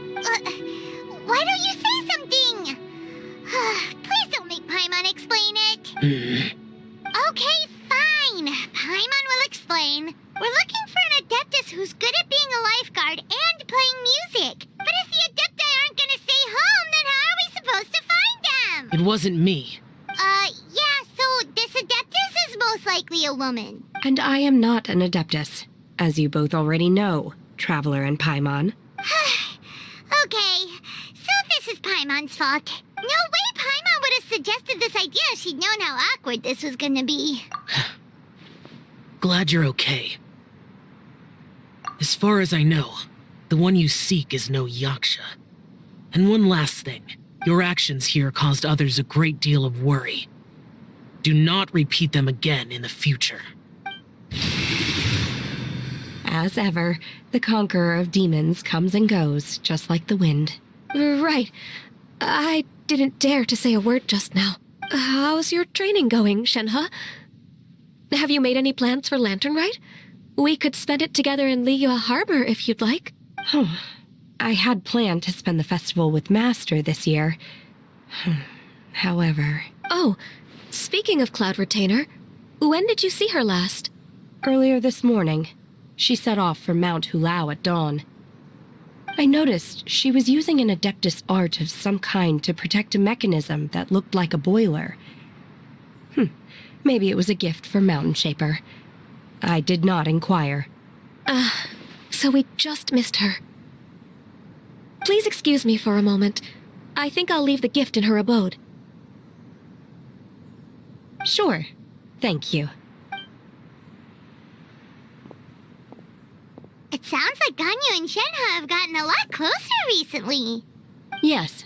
Why don't you say something? Please don't make Paimon explain it. Okay, fine. Paimon will explain. We're looking for an Adeptus who's good at being a lifeguard and playing music. But if the Adepti aren't gonna stay home, then how are we supposed to find them? It wasn't me. Yeah, so this Adeptus is most likely a woman. And I am not an Adeptus, as you both already know, Traveler and Paimon. Okay, so this is Paimon's fault. No way Paimon would have suggested this idea if she'd known how awkward this was gonna be. Glad you're okay. As far as I know, the one you seek is no Yaksha. And one last thing. Your actions here caused others a great deal of worry. Do not repeat them again in the future. As ever, the Conqueror of Demons comes and goes, just like the wind. Right. I didn't dare to say a word just now. How's your training going, Shenhe? Have you made any plans for Lantern Rite? We could spend it together in Liyue Harbor if you'd like. I had planned to spend the festival with Master this year. However... Oh, speaking of Cloud Retainer, when did you see her last? Earlier this morning. She set off for Mount Hulao at dawn. I noticed she was using an Adeptus art of some kind to protect a mechanism that looked like a boiler. Maybe it was a gift for Mountain Shaper. I did not inquire. So we just missed her. Please excuse me for a moment. I think I'll leave the gift in her abode. Sure. Thank you. It sounds like Ganyu and Shenhe have gotten a lot closer recently. Yes.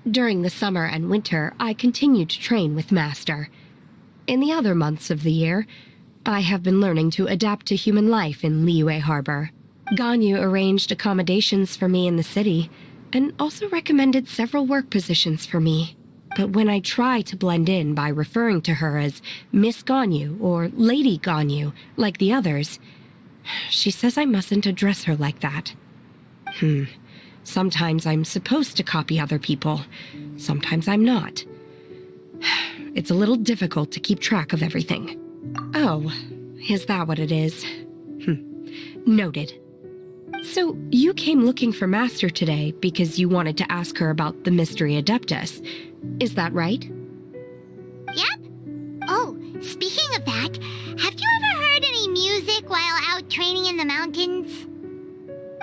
During the summer and winter, I continued to train with Master. In the other months of the year, I have been learning to adapt to human life in Liyue Harbor. Ganyu arranged accommodations for me in the city, and also recommended several work positions for me. But when I try to blend in by referring to her as Miss Ganyu or Lady Ganyu, like the others, she says I mustn't address her like that. Sometimes I'm supposed to copy other people. Sometimes I'm not. It's a little difficult to keep track of everything. Oh, is that what it is? Noted. So, you came looking for Master today because you wanted to ask her about the Mystery Adeptus. Is that right? Yep. Oh, speaking of that, have you ever heard any music while out training in the mountains?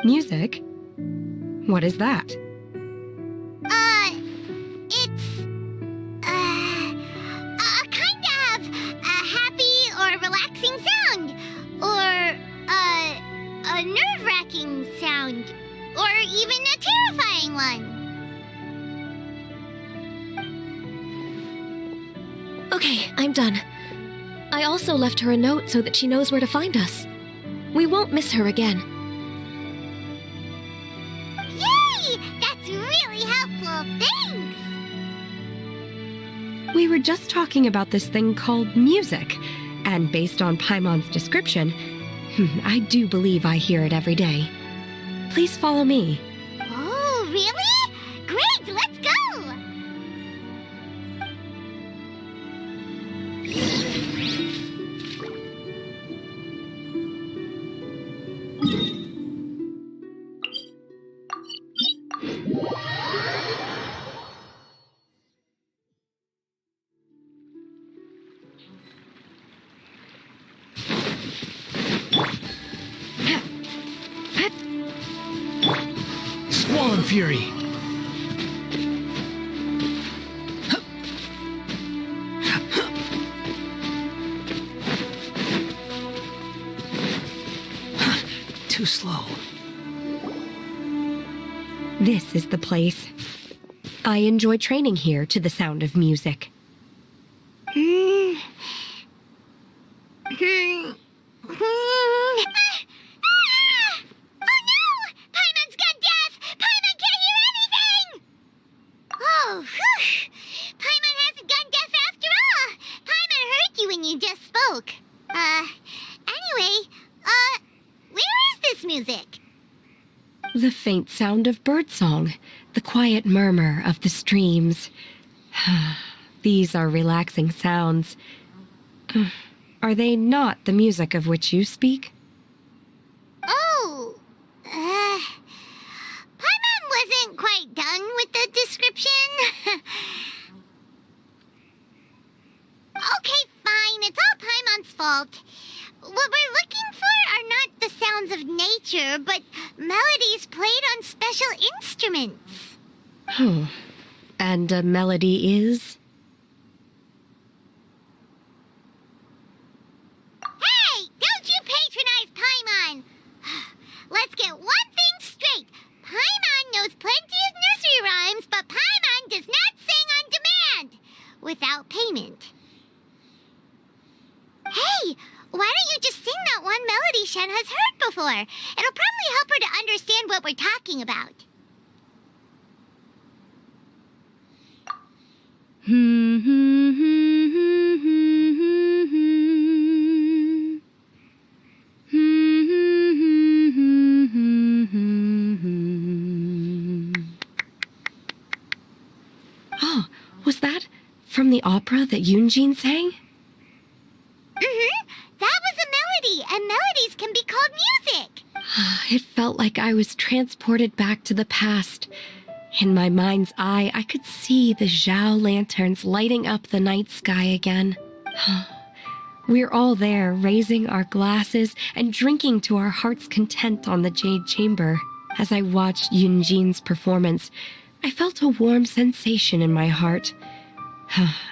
Music? What is that? It's, a kind of a happy or relaxing sound, or, a nerve-wracking sound, or even a terrifying one. Okay, I'm done. I also left her a note so that she knows where to find us. We won't miss her again. Yay! That's really helpful. Thanks! We were just talking about this thing called music, and based on Paimon's description, I do believe I hear it every day. Please follow me. Oh, really? Great, let's go! Swan Fury! Too slow. This is the place. I enjoy training here to the sound of music. Oh no! Paimon's gone deaf! Paimon can't hear anything! Oh, whew! Paimon hasn't gone deaf after all! Paimon heard you when you just spoke. Anyway, where is this music? The faint sound of birdsong, the quiet murmur of the streams. These are relaxing sounds. Are they not the music of which you speak? Oh, Paimon wasn't quite done with the description. Okay, fine, it's all Paimon's fault. What we're looking for are not the sounds of nature, but melodies played on special instruments. And a melody is? Hey, don't you patronize Paimon! Let's get one thing straight. Paimon knows plenty of nursery rhymes, but Paimon does not sing on demand without payment. Hey, why don't you just sing that one melody Shen has heard before? It'll probably help her to understand what we're talking about. Oh, was that from the opera that Yunjin sang? That was a melody, and melodies can be called music. It felt like I was transported back to the past. In my mind's eye, I could see the Zhao lanterns lighting up the night sky again. We're all there, raising our glasses and drinking to our heart's content on the Jade Chamber. As I watched Yunjin's performance, I felt a warm sensation in my heart.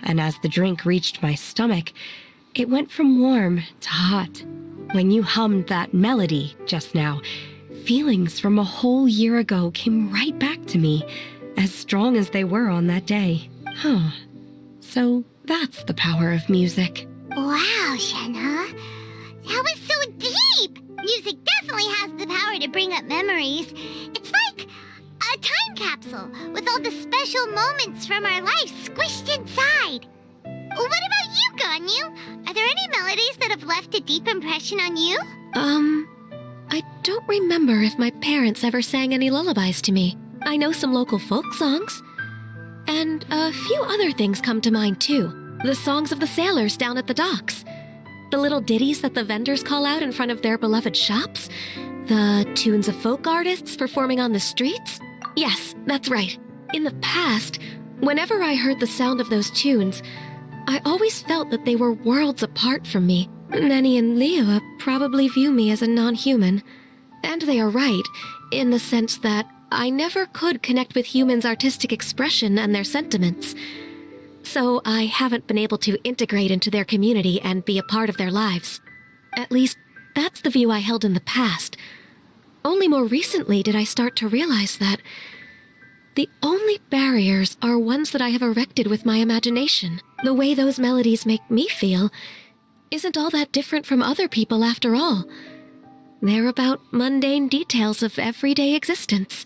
And as the drink reached my stomach, it went from warm to hot. When you hummed that melody just now, feelings from a whole year ago came right back to me, as strong as they were on that day. So that's the power of music. Wow, Shenhe. That was so deep! Music definitely has the power to bring up memories. It's like a time capsule with all the special moments from our life squished inside. What about you, Ganyu? Are there any melodies that have left a deep impression on you? I don't remember if my parents ever sang any lullabies to me. I know some local folk songs. And a few other things come to mind, too. The songs of the sailors down at the docks. The little ditties that the vendors call out in front of their beloved shops. The tunes of folk artists performing on the streets? Yes, that's right. In the past, whenever I heard the sound of those tunes, I always felt that they were worlds apart from me. Nenny and Liyue probably view me as a non-human. And they are right, in the sense that I never could connect with humans' artistic expression and their sentiments. So I haven't been able to integrate into their community and be a part of their lives. At least, that's the view I held in the past. Only more recently did I start to realize that the only barriers are ones that I have erected with my imagination. The way those melodies make me feel isn't all that different from other people after all. They're about mundane details of everyday existence.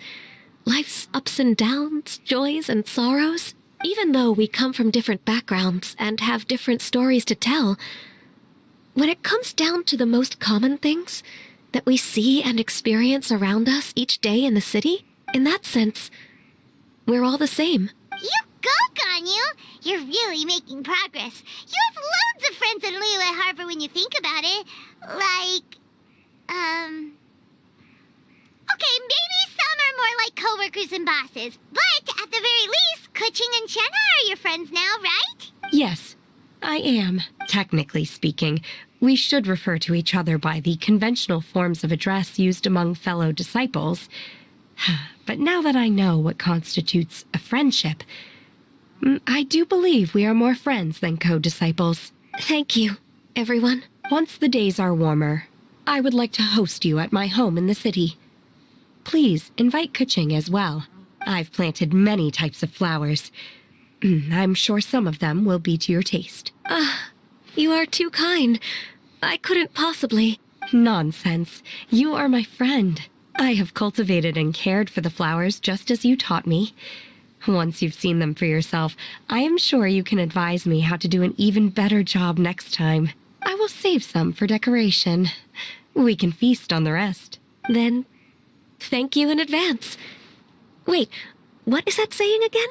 Life's ups and downs, joys and sorrows. Even though we come from different backgrounds and have different stories to tell, when it comes down to the most common things that we see and experience around us each day in the city, in that sense, we're all the same. You go, Ganyu! You're really making progress. You have loads of friends in Liyue Harbor when you think about it. Okay, maybe some are more like coworkers and bosses, but at the very least, Keqing and Shenna are your friends now, right? Yes, I am. Technically speaking, we should refer to each other by the conventional forms of address used among fellow disciples. But now that I know what constitutes a friendship, I do believe we are more friends than co-disciples. Thank you, everyone. Once the days are warmer, I would like to host you at my home in the city. Please invite Keqing as well. I've planted many types of flowers. I'm sure some of them will be to your taste. You are too kind. I couldn't possibly. Nonsense. You are my friend. I have cultivated and cared for the flowers just as you taught me. Once you've seen them for yourself, I am sure you can advise me how to do an even better job next time. I will save some for decoration. We can feast on the rest. Then, thank you in advance. Wait, what is that saying again?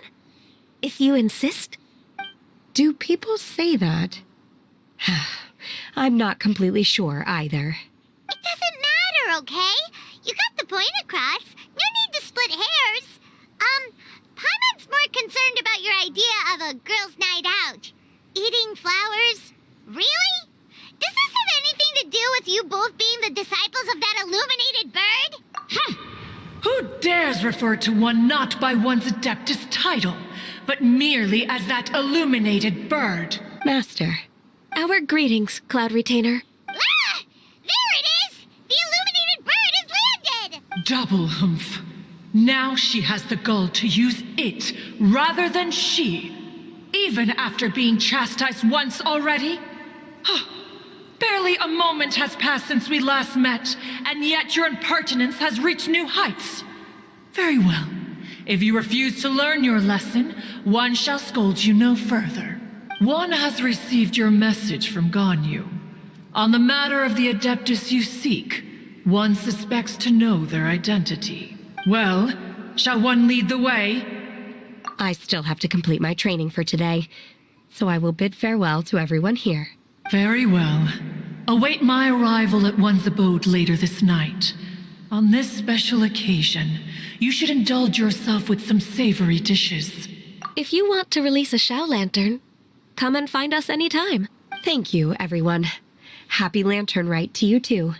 If you insist? Do people say that? I'm not completely sure either. It doesn't matter, okay? You got the point across. No need to split hairs. Paimon's more concerned about your idea of a girls' night out. Eating flowers? Really? Does this have anything to do with you both being the disciples of that illuminated bird? Who dares refer to one not by one's Adeptus title, but merely as that illuminated bird? Master, our greetings, Cloud Retainer. Ah! There it is! The illuminated bird has landed! Double humph. Now she has the gall to use it rather than she, even after being chastised once already. Barely a moment has passed since we last met, and yet your impertinence has reached new heights. Very well. If you refuse to learn your lesson, one shall scold you no further. One has received your message from Ganyu. On the matter of the Adeptus you seek, one suspects to know their identity. Well, shall one lead the way? I still have to complete my training for today, so I will bid farewell to everyone here. Very well. Await my arrival at one's abode later this night. On this special occasion, you should indulge yourself with some savory dishes. If you want to release a Shao Lantern, come and find us anytime. Thank you, everyone. Happy Lantern Rite to you too.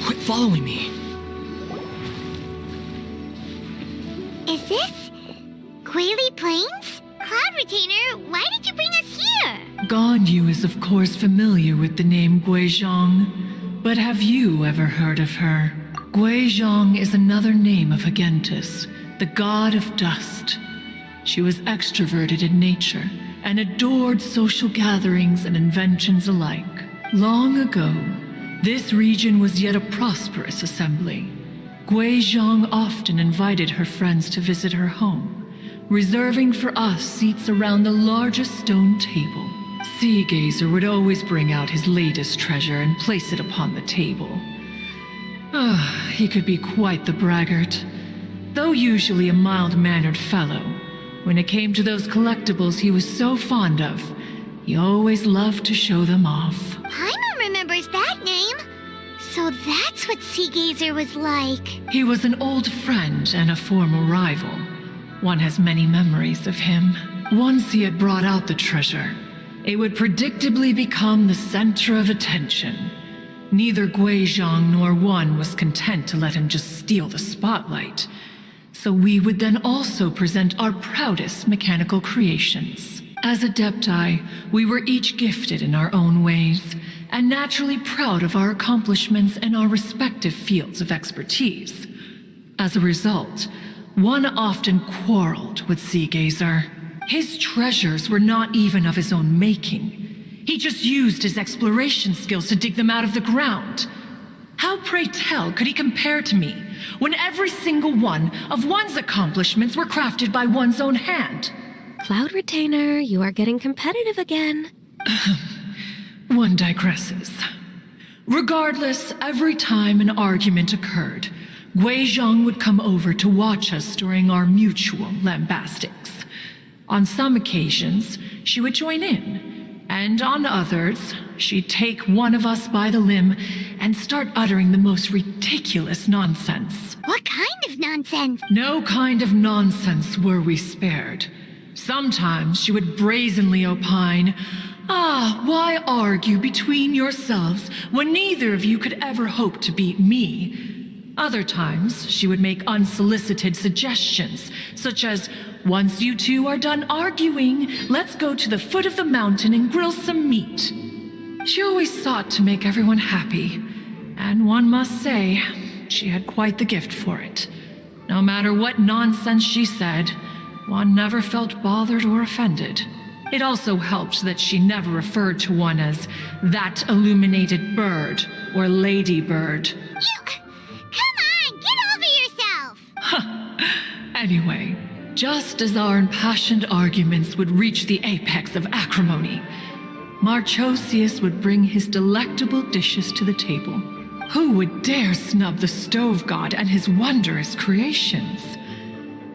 Quit following me. Is this Guili Plains? Cloud Retainer, why did you bring us here? Ganyu is of course familiar with the name Guizhong, but have you ever heard of her? Guizhong is another name of Agentis, the god of dust. She was extroverted in nature and adored social gatherings and inventions alike. Long ago, this region was yet a prosperous assembly. Guizhong often invited her friends to visit her home, reserving for us seats around the largest stone table. Sea Gazer would always bring out his latest treasure and place it upon the table. He could be quite the braggart. Though usually a mild-mannered fellow, when it came to those collectibles he was so fond of, he always loved to show them off. Paimon remembers that name. So that's what Sea Gazer was like. He was an old friend and a former rival. One has many memories of him. Once he had brought out the treasure, it would predictably become the center of attention. Neither Guizhong nor one was content to let him just steal the spotlight. So we would then also present our proudest mechanical creations. As Adepti, we were each gifted in our own ways, and naturally proud of our accomplishments in our respective fields of expertise. As a result, one often quarreled with Sea Gazer. His treasures were not even of his own making. He just used his exploration skills to dig them out of the ground. How, pray tell, could he compare to me, when every single one of one's accomplishments were crafted by one's own hand? Cloud Retainer, you are getting competitive again. One digresses. Regardless, every time an argument occurred, Guizhong would come over to watch us during our mutual lambastics. On some occasions, she would join in, and on others, she'd take one of us by the limb and start uttering the most ridiculous nonsense. What kind of nonsense? No kind of nonsense were we spared. Sometimes she would brazenly opine, why argue between yourselves when neither of you could ever hope to beat me? Other times, she would make unsolicited suggestions, such as, once you two are done arguing, let's go to the foot of the mountain and grill some meat. She always sought to make everyone happy, and one must say, she had quite the gift for it. No matter what nonsense she said, one never felt bothered or offended. It also helped that she never referred to one as that illuminated bird or ladybird. Come on, get over yourself! Anyway, just as our impassioned arguments would reach the apex of acrimony, Marchosius would bring his delectable dishes to the table. Who would dare snub the stove god and his wondrous creations?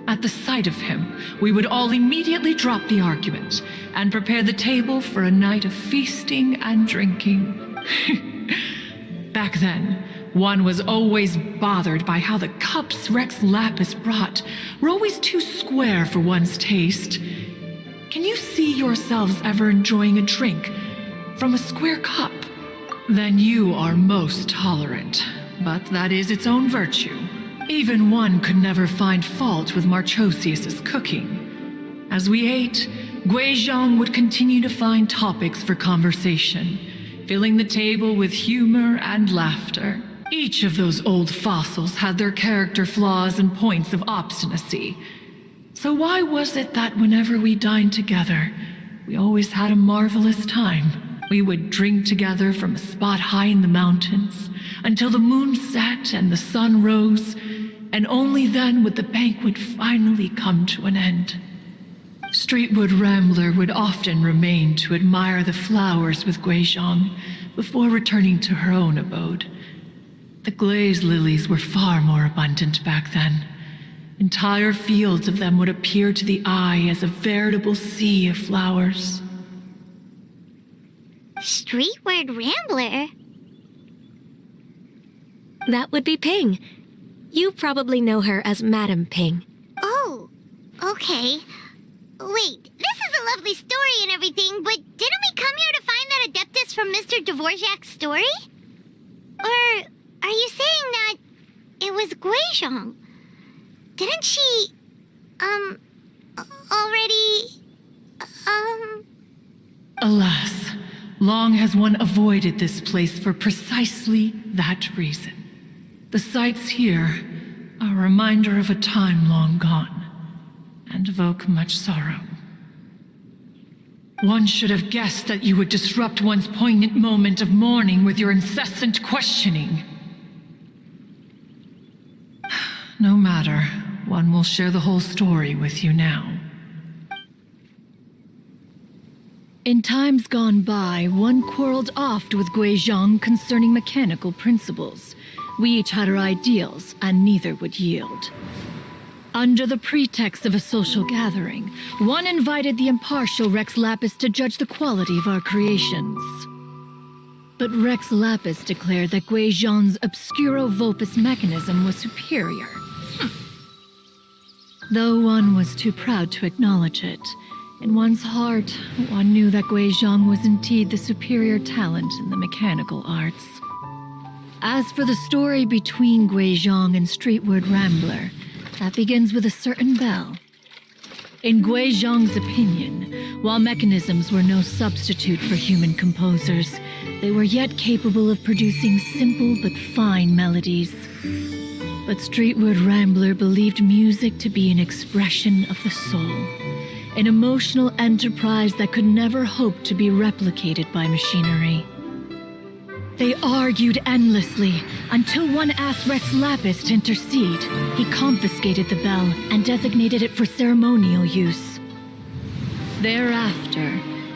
At the sight of him, we would all immediately drop the argument and prepare the table for a night of feasting and drinking. Back then, one was always bothered by how the cups Rex Lapis brought were always too square for one's taste. Can you see yourselves ever enjoying a drink from a square cup? Then you are most tolerant, but that is its own virtue. Even one could never find fault with Marchosius's cooking. As we ate, Guizhong would continue to find topics for conversation, filling the table with humor and laughter. Each of those old fossils had their character flaws and points of obstinacy. So why was it that whenever we dined together, we always had a marvelous time? We would drink together from a spot high in the mountains until the moon set and the sun rose, and only then would the banquet finally come to an end. Streetwood Rambler would often remain to admire the flowers with Guizhong before returning to her own abode. The glaze lilies were far more abundant back then. Entire fields of them would appear to the eye as a veritable sea of flowers. Streetward Rambler? That would be Ping. You probably know her as Madam Ping. Oh, okay. Wait, this is a lovely story and everything, but didn't we come here to find that Adeptus from Mr. Dvorak's story? Or are you saying that it was Guizhong? Didn't she, already, Alas, long has one avoided this place for precisely that reason. The sights here are a reminder of a time long gone, and evoke much sorrow. One should have guessed that you would disrupt one's poignant moment of mourning with your incessant questioning. No matter, one will share the whole story with you now. In times gone by, one quarreled oft with Guizhong concerning mechanical principles. We each had our ideals, and neither would yield. Under the pretext of a social gathering, one invited the impartial Rex Lapis to judge the quality of our creations. But Rex Lapis declared that Guizhong's obscuro vulpus mechanism was superior. Though one was too proud to acknowledge it, in one's heart, one knew that Guizhong was indeed the superior talent in the mechanical arts. As for the story between Guizhong and Streetward Rambler, that begins with a certain bell. In Guizhong's opinion, while mechanisms were no substitute for human composers, they were yet capable of producing simple but fine melodies. But Streetward Rambler believed music to be an expression of the soul, an emotional enterprise that could never hope to be replicated by machinery. They argued endlessly until one asked Rex Lapis to intercede. He confiscated the bell and designated it for ceremonial use. Thereafter,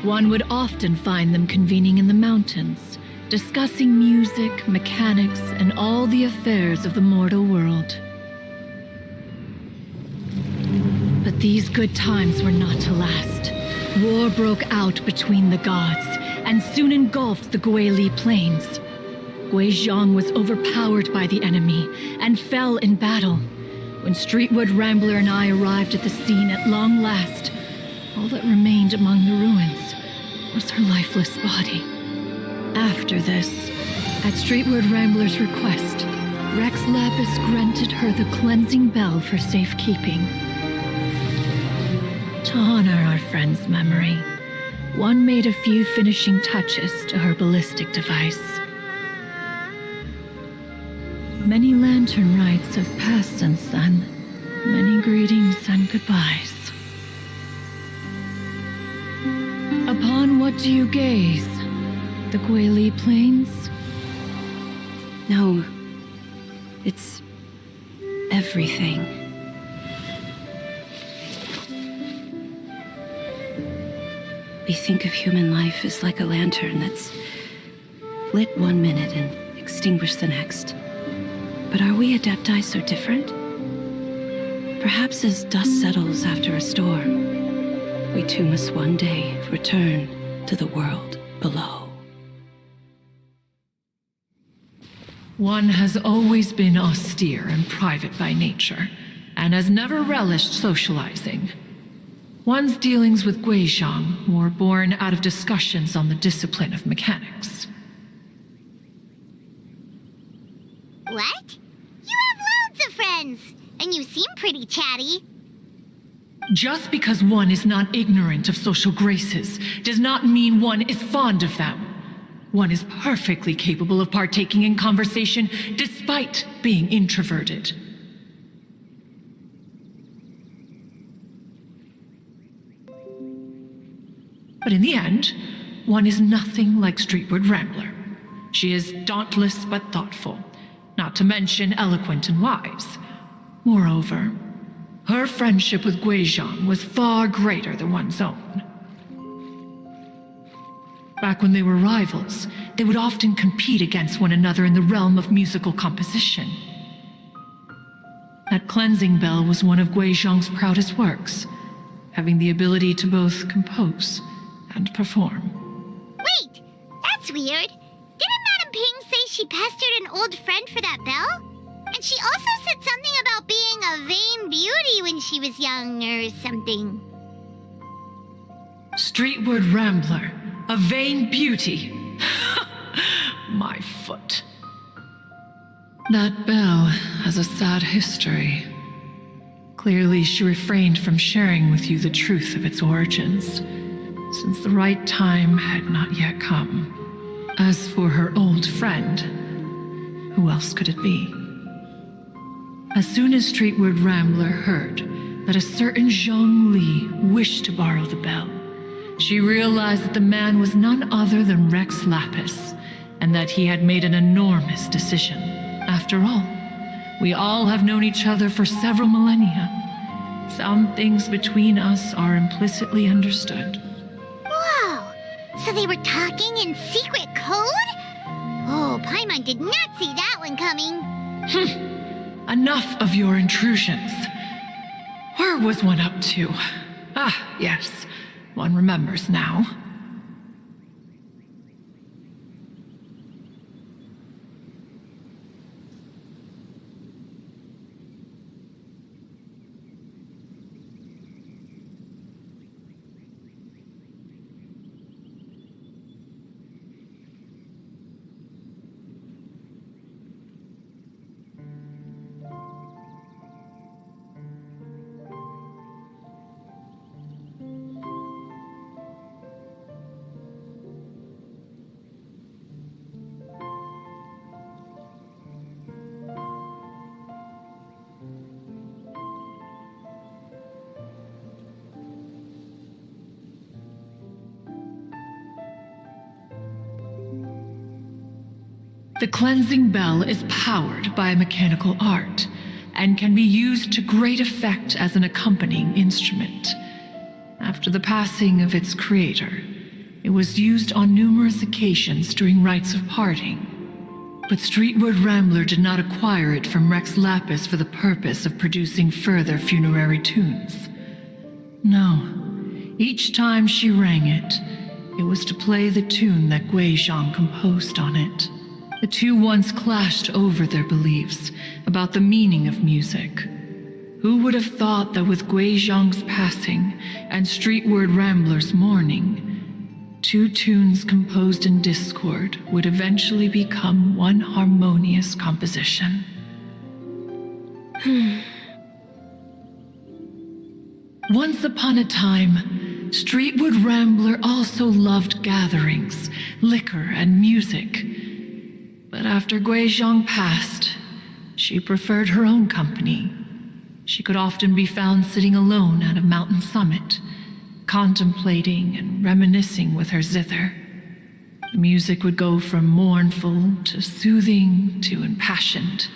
one would often find them convening in the mountains, discussing music, mechanics, and all the affairs of the mortal world. But these good times were not to last. War broke out between the gods, and soon engulfed the Guili Plains. Guizhong was overpowered by the enemy, and fell in battle. When Streetwood Rambler and I arrived at the scene at long last, all that remained among the ruins was her lifeless body. After this, at Streetwood Rambler's request, Rex Lapis granted her the cleansing bell for safekeeping. To honor our friend's memory, one made a few finishing touches to her ballistic device. Many lantern rites have passed since then. Many greetings and goodbyes. Upon what do you gaze? The Guili Plains? No. It's everything. We think of human life as like a lantern that's lit one minute and extinguished the next. But are we Adepti so different? Perhaps as dust settles after a storm, we too must one day return to the world below. One has always been austere and private by nature, and has never relished socializing. One's dealings with Guizhong were born out of discussions on the discipline of mechanics. What? You have loads of friends, and you seem pretty chatty. Just because one is not ignorant of social graces does not mean one is fond of them. One is perfectly capable of partaking in conversation despite being introverted. But in the end, one is nothing like Streetwood Rambler. She is dauntless but thoughtful, not to mention eloquent and wise. Moreover, her friendship with Guizhong was far greater than one's own. Back when they were rivals, they would often compete against one another in the realm of musical composition. That cleansing bell was one of Guizhong's proudest works, having the ability to both compose and perform. Wait, that's weird. Didn't Madame Ping say she pestered an old friend for that bell? And she also said something about being a vain beauty when she was young or something. Streetward Rambler, a vain beauty. My foot. That bell has a sad history. Clearly, she refrained from sharing with you the truth of its origins, since the right time had not yet come. As for her old friend, who else could it be? As soon as Streetward Rambler heard that a certain Zhang Li wished to borrow the bell, she realized that the man was none other than Rex Lapis, and that he had made an enormous decision. After all, we all have known each other for several millennia. Some things between us are implicitly understood. Whoa! So they were talking in secret code? Oh, Paimon did not see that one coming. Enough of your intrusions. Where was one up to? Ah, yes. One remembers now. The cleansing bell is powered by a mechanical art and can be used to great effect as an accompanying instrument. After the passing of its creator, it was used on numerous occasions during rites of parting. But Streetward Rambler did not acquire it from Rex Lapis for the purpose of producing further funerary tunes. No, each time she rang it, it was to play the tune that Guizhong composed on it. The two once clashed over their beliefs about the meaning of music. Who would have thought that with Guizhong's passing and Streetward Rambler's mourning, two tunes composed in discord would eventually become one harmonious composition? Once upon a time, Streetward Rambler also loved gatherings, liquor, and music. But after Guizhong passed, she preferred her own company. She could often be found sitting alone at a mountain summit, contemplating and reminiscing with her zither. The music would go from mournful to soothing to impassioned.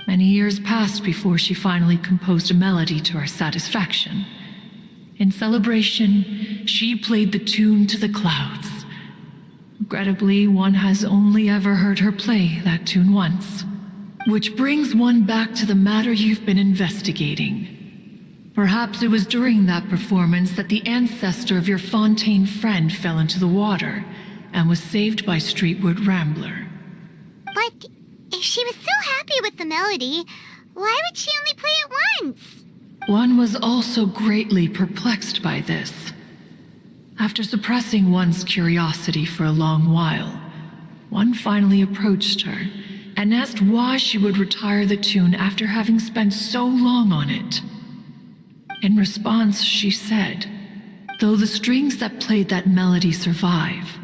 Many years passed before she finally composed a melody to her satisfaction. In celebration, she played the tune to the clouds. Regrettably, one has only ever heard her play that tune once. Which brings one back to the matter you've been investigating. Perhaps it was during that performance that the ancestor of your Fontaine friend fell into the water and was saved by Streetward Rambler. But if she was so happy with the melody, why would she only play it once? One was also greatly perplexed by this. After suppressing one's curiosity for a long while, one finally approached her and asked why she would retire the tune after having spent so long on it. In response, she said, "Though the strings that played that melody survive,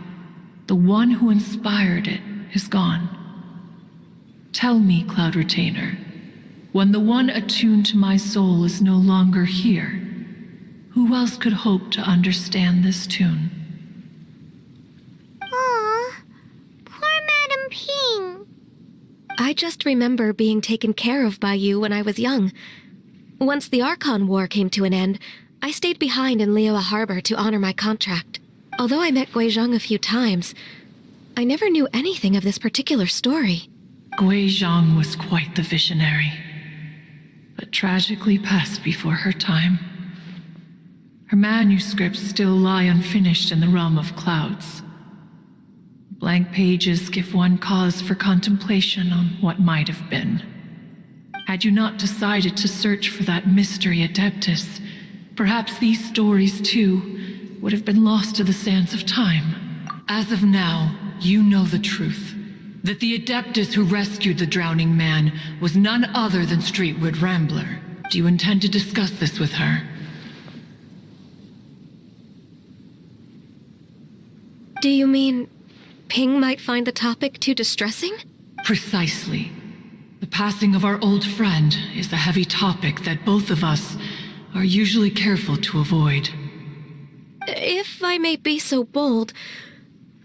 the one who inspired it is gone. Tell me, Cloud Retainer, when the one attuned to my soul is no longer here, who else could hope to understand this tune?" Aw, poor Madame Ping. I just remember being taken care of by you when I was young. Once the Archon War came to an end, I stayed behind in Liyue Harbor to honor my contract. Although I met Guizhong a few times, I never knew anything of this particular story. Guizhong was quite the visionary, but tragically passed before her time. Her manuscripts still lie unfinished in the realm of clouds. Blank pages give one cause for contemplation on what might have been. Had you not decided to search for that mystery Adeptus, perhaps these stories, too, would have been lost to the sands of time. As of now, you know the truth. That the Adeptus who rescued the drowning man was none other than Streetward Rambler. Do you intend to discuss this with her? Do you mean Ping might find the topic too distressing? Precisely. The passing of our old friend is a heavy topic that both of us are usually careful to avoid. If I may be so bold,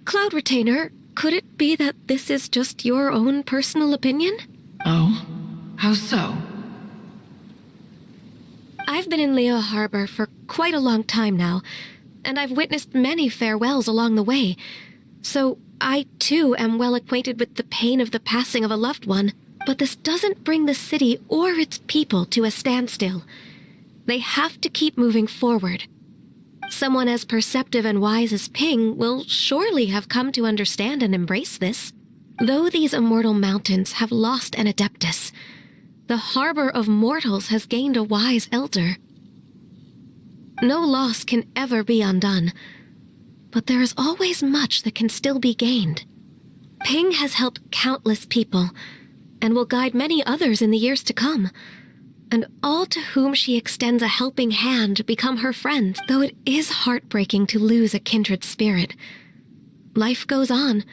Cloud Retainer, could it be that this is just your own personal opinion? Oh? How so? I've been in Leo Harbor for quite a long time now, and I've witnessed many farewells along the way, so I too am well acquainted with the pain of the passing of a loved one, but this doesn't bring the city or its people to a standstill. They have to keep moving forward. Someone as perceptive and wise as Ping will surely have come to understand and embrace this. Though these immortal mountains have lost an adeptus, the harbor of mortals has gained a wise elder. No loss can ever be undone, but there is always much that can still be gained. Ping has helped countless people, and will guide many others in the years to come, and all to whom she extends a helping hand become her friends, though it is heartbreaking to lose a kindred spirit. Life goes on,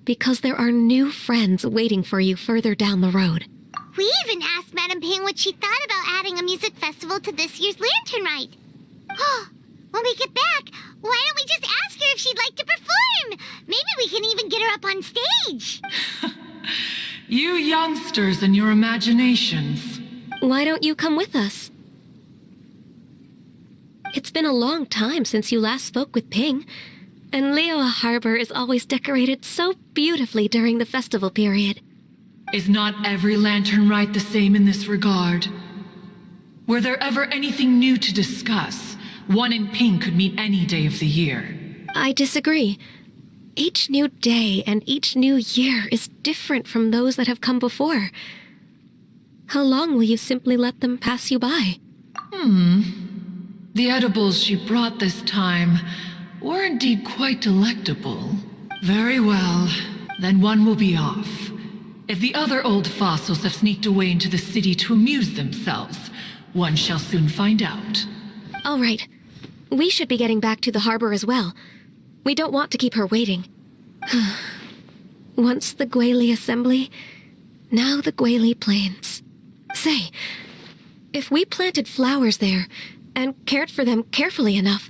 because there are new friends waiting for you further down the road. We even asked Madame Ping what she thought about adding a music festival to this year's Lantern Rite. When we get back, why don't we just ask her if she'd like to perform? Maybe we can even get her up on stage. You youngsters and your imaginations. Why don't you come with us? It's been a long time since you last spoke with Ping, and Leo Harbor is always decorated so beautifully during the festival period. Is not every Lantern Rite the same in this regard? Were there ever anything new to discuss, one in Ping could meet any day of the year? I disagree. Each new day and each new year is different from those that have come before. How long will you simply let them pass you by? The edibles she brought this time were indeed quite delectable. Very well, then one will be off. If the other old fossils have sneaked away into the city to amuse themselves, one shall soon find out. All right. We should be getting back to the harbor as well. We don't want to keep her waiting. Once the Guili Assembly, now the Guili Plains. Say, if we planted flowers there and cared for them carefully enough,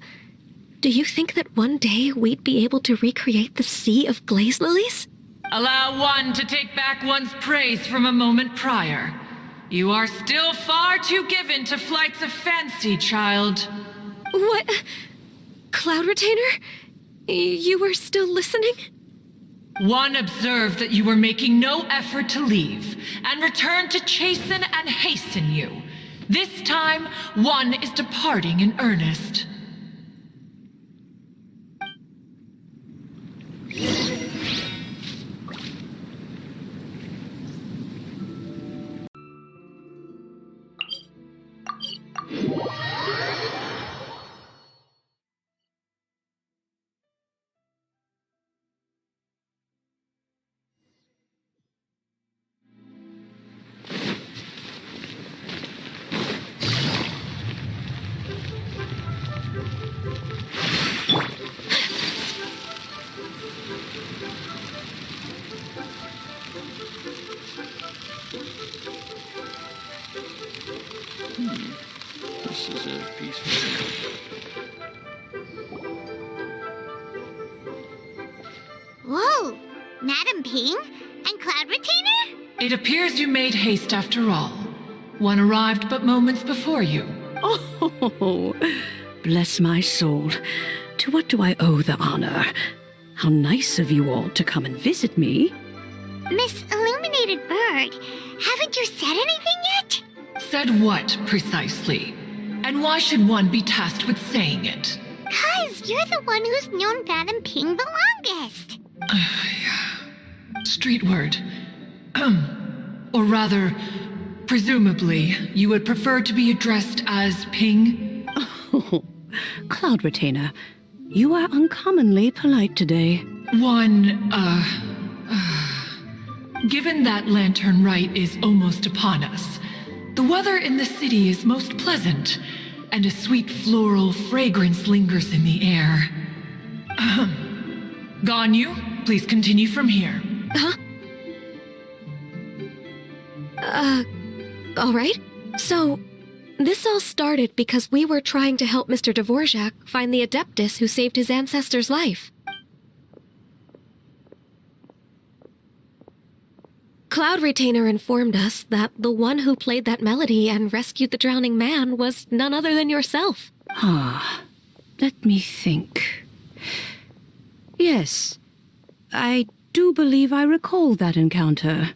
do you think that one day we'd be able to recreate the sea of glaze lilies? Allow one to take back one's praise from a moment prior. You are still far too given to flights of fancy, child. What? Cloud Retainer? You were still listening? One observed that you were making no effort to leave, and returned to chasten and hasten you. This time, one is departing in earnest. This is a peaceful. Whoa! Madame Ping? And Cloud Retainer? It appears you made haste after all. One arrived but moments before you. Oh, bless my soul. To what do I owe the honor? How nice of you all to come and visit me. Miss Illuminated Bird, haven't you said anything yet? Said what, precisely? And why should one be tasked with saying it? 'Cause you're the one who's known Madame Ping the longest. Street word. Or rather, presumably, you would prefer to be addressed as Ping? Oh, Cloud Retainer, you are uncommonly polite today. Given that Lantern Rite is almost upon us, the weather in the city is most pleasant, and a sweet floral fragrance lingers in the air. Ganyu, please continue from here. Huh? Alright. So, this all started because we were trying to help Mr. Dvorak find the Adeptus who saved his ancestor's life. Cloud Retainer informed us that the one who played that melody and rescued the drowning man was none other than yourself. Let me think. Yes, I do believe I recall that encounter.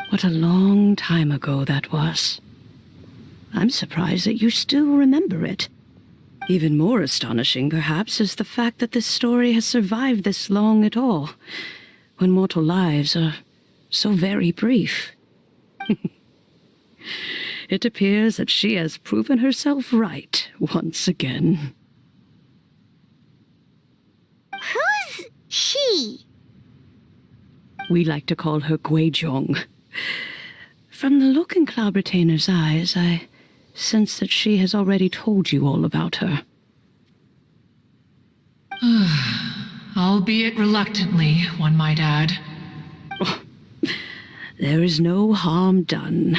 What a long time ago that was. I'm surprised that you still remember it. Even more astonishing, perhaps, is the fact that this story has survived this long at all, when mortal lives are so very brief. It appears that she has proven herself right once again. Who's she? We like to call her Guizhong. From the look in Cloud Retainer's eyes, I sense that she has already told you all about her. Albeit reluctantly, one might add. Oh, there is no harm done.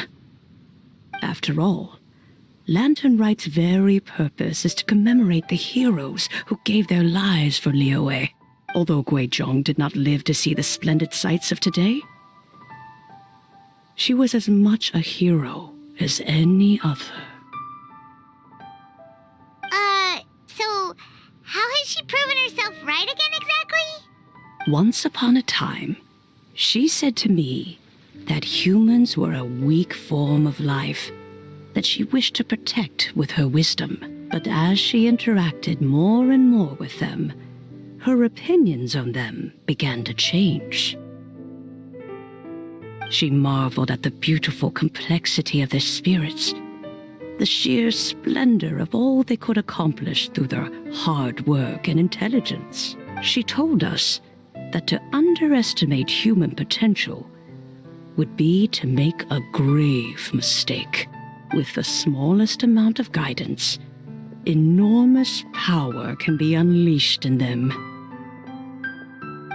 After all, Lantern Rite's very purpose is to commemorate the heroes who gave their lives for Liyue. Although Guizhong did not live to see the splendid sights of today, she was as much a hero as any other. So how has she proven herself right again exactly? Once upon a time, she said to me that humans were a weak form of life that she wished to protect with her wisdom. But as she interacted more and more with them, her opinions on them began to change. She marveled at the beautiful complexity of their spirits, the sheer splendor of all they could accomplish through their hard work and intelligence. She told us that to underestimate human potential would be to make a grave mistake. With the smallest amount of guidance, enormous power can be unleashed in them.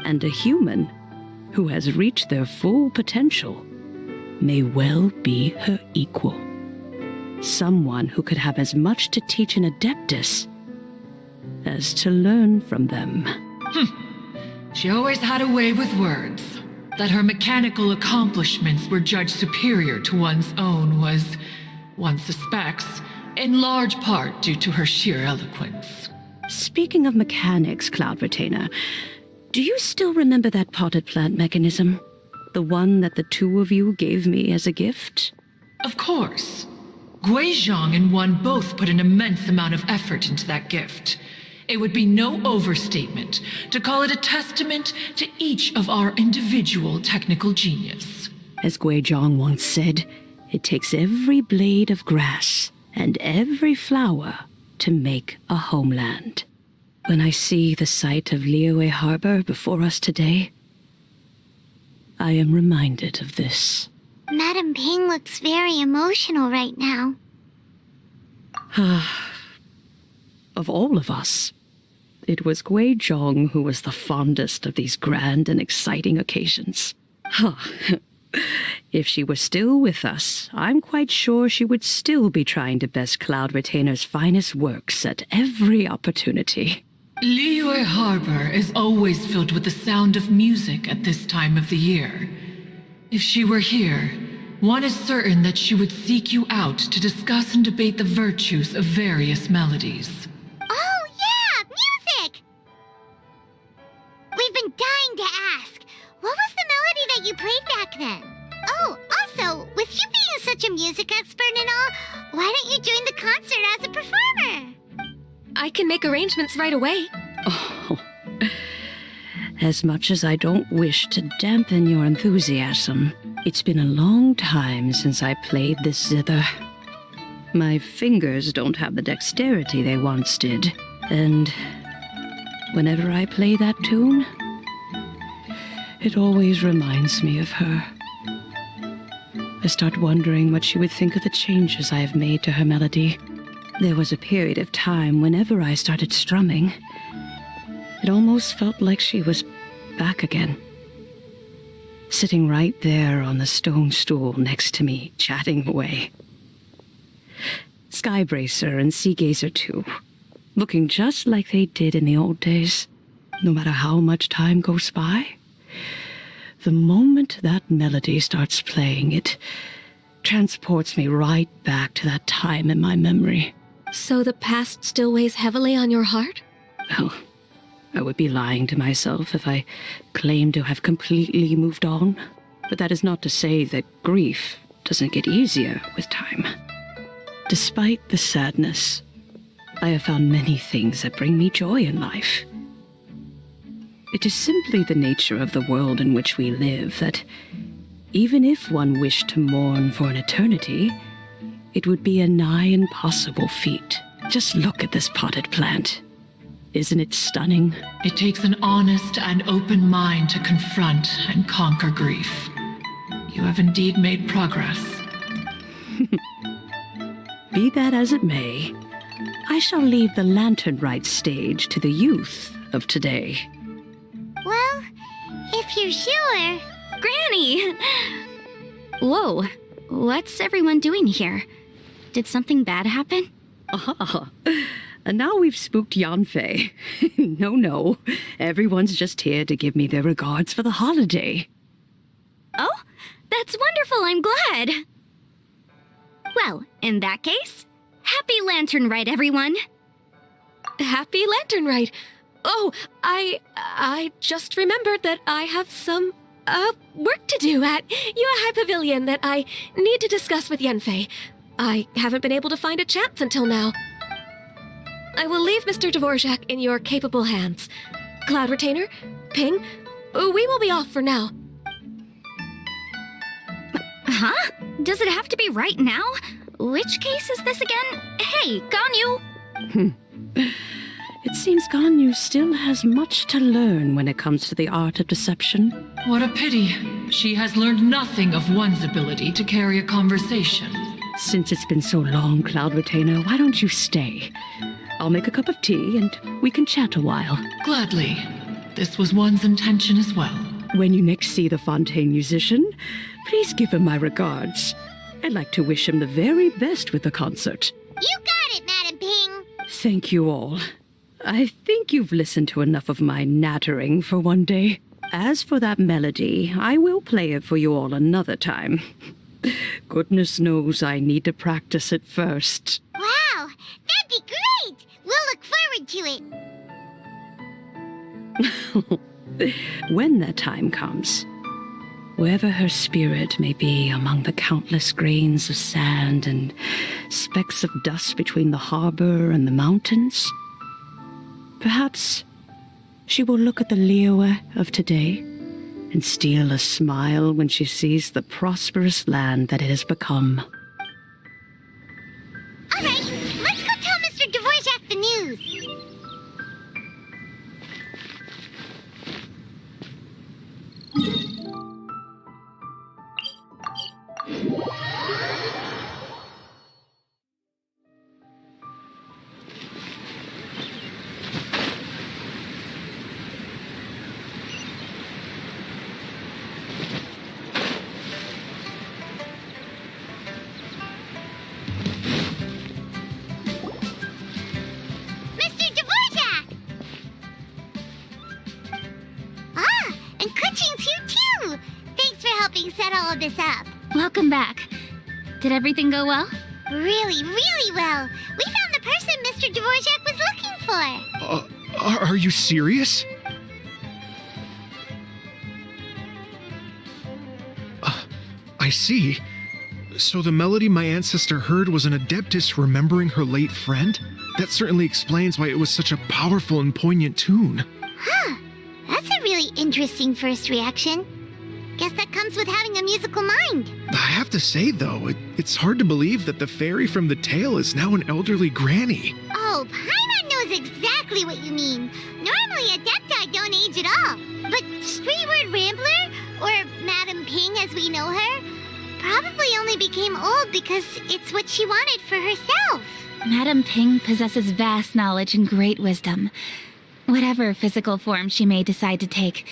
And a human who has reached their full potential may well be her equal. Someone who could have as much to teach an Adeptus as to learn from them. She always had a way with words. That her mechanical accomplishments were judged superior to one's own was, one suspects, in large part due to her sheer eloquence. Speaking of mechanics, Cloud Retainer, do you still remember that potted plant mechanism? The one that the two of you gave me as a gift? Of course. Guizhong and one both put an immense amount of effort into that gift. It would be no overstatement to call it a testament to each of our individual technical genius. As Guizhong once said, it takes every blade of grass and every flower to make a homeland. When I see the sight of Liyue Harbor before us today, I am reminded of this. Madame Ping looks very emotional right now. Of all of us, it was Guizhong who was the fondest of these grand and exciting occasions. If she were still with us, I'm quite sure she would still be trying to best Cloud Retainer's finest works at every opportunity. Liyue Harbor is always filled with the sound of music at this time of the year. If she were here, one is certain that she would seek you out to discuss and debate the virtues of various melodies. Oh, yeah! Music! We've been dying to ask. What was the melody that you played back then? Oh, also, with you being such a music expert and all, why don't you join the concert as a performer? I can make arrangements right away. Oh, as much as I don't wish to dampen your enthusiasm, it's been a long time since I played this zither. My fingers don't have the dexterity they once did, and whenever I play that tune, it always reminds me of her. I start wondering what she would think of the changes I have made to her melody. There was a period of time whenever I started strumming, it almost felt like she was back again. sitting right there on the stone stool next to me, chatting away. Skybracer and Seagazer too, looking just like they did in the old days. No matter how much time goes by, the moment that melody starts playing, it transports me right back to that time in my memory. So the past still weighs heavily on your heart? Well, I would be lying to myself if I claimed to have completely moved on. But that is not to say that grief doesn't get easier with time. Despite the sadness, I have found many things that bring me joy in life. It is simply the nature of the world in which we live that even if one wished to mourn for an eternity, it would be a nigh impossible feat. Just look at this potted plant. Isn't it stunning? It takes an honest and open mind to confront and conquer grief. You have indeed made progress. Be that as it may, I shall leave the Lantern Rite stage to the youth of today. Well, if you're sure. Granny! Whoa, what's everyone doing here? Did something bad happen? Ah, and now we've spooked Yanfei. No, everyone's just here to give me their regards for the holiday. Oh, that's wonderful, I'm glad. Well, in that case, happy Lantern Rite, everyone. Happy Lantern Rite. Oh, I just remembered that I have some, work to do at Yuehai Pavilion that I need to discuss with Yanfei. I haven't been able to find a chance until now. I will leave Mr. Dvorak in your capable hands. Cloud Retainer, Ping, we will be off for now. Huh? Does it have to be right now? Which case is this again? Hey, Ganyu! It seems Ganyu still has much to learn when it comes to the art of deception. What a pity. She has learned nothing of one's ability to carry a conversation. Since it's been so long, Cloud Retainer, why don't you stay? I'll make a cup of tea and we can chat a while. Gladly. This was one's intention as well. When you next see the Fontaine musician, please give him my regards. I'd like to wish him the very best with the concert. You got it, Madam Ping. Thank you all. I think you've listened to enough of my nattering for one day. As for that melody, I will play it for you all another time. Goodness knows I need to practice it first. Wow, that'd be great! We'll look forward to it. When that time comes, wherever her spirit may be among the countless grains of sand and specks of dust between the harbor and the mountains, perhaps she will look at the Liyue of today and steal a smile when she sees the prosperous land that it has become. All right, let's go tell Mr. Dvorak the news. Set all of this up. Welcome back. Did everything go well? Really, really well. We found the person Mr. Dvorak was looking for. Are you serious? I see. So the melody my ancestor heard was an adeptus remembering her late friend? That certainly explains why it was such a powerful and poignant tune. Huh. That's a really interesting first reaction. Guess that comes with having a musical mind. I have to say, though, it's hard to believe that the fairy from the tale is now an elderly granny. Oh, Paimon knows exactly what you mean. Normally, Adepti don't age at all. But Streetward Rambler, or Madam Ping as we know her, probably only became old because it's what she wanted for herself. Madam Ping possesses vast knowledge and great wisdom. Whatever physical form she may decide to take,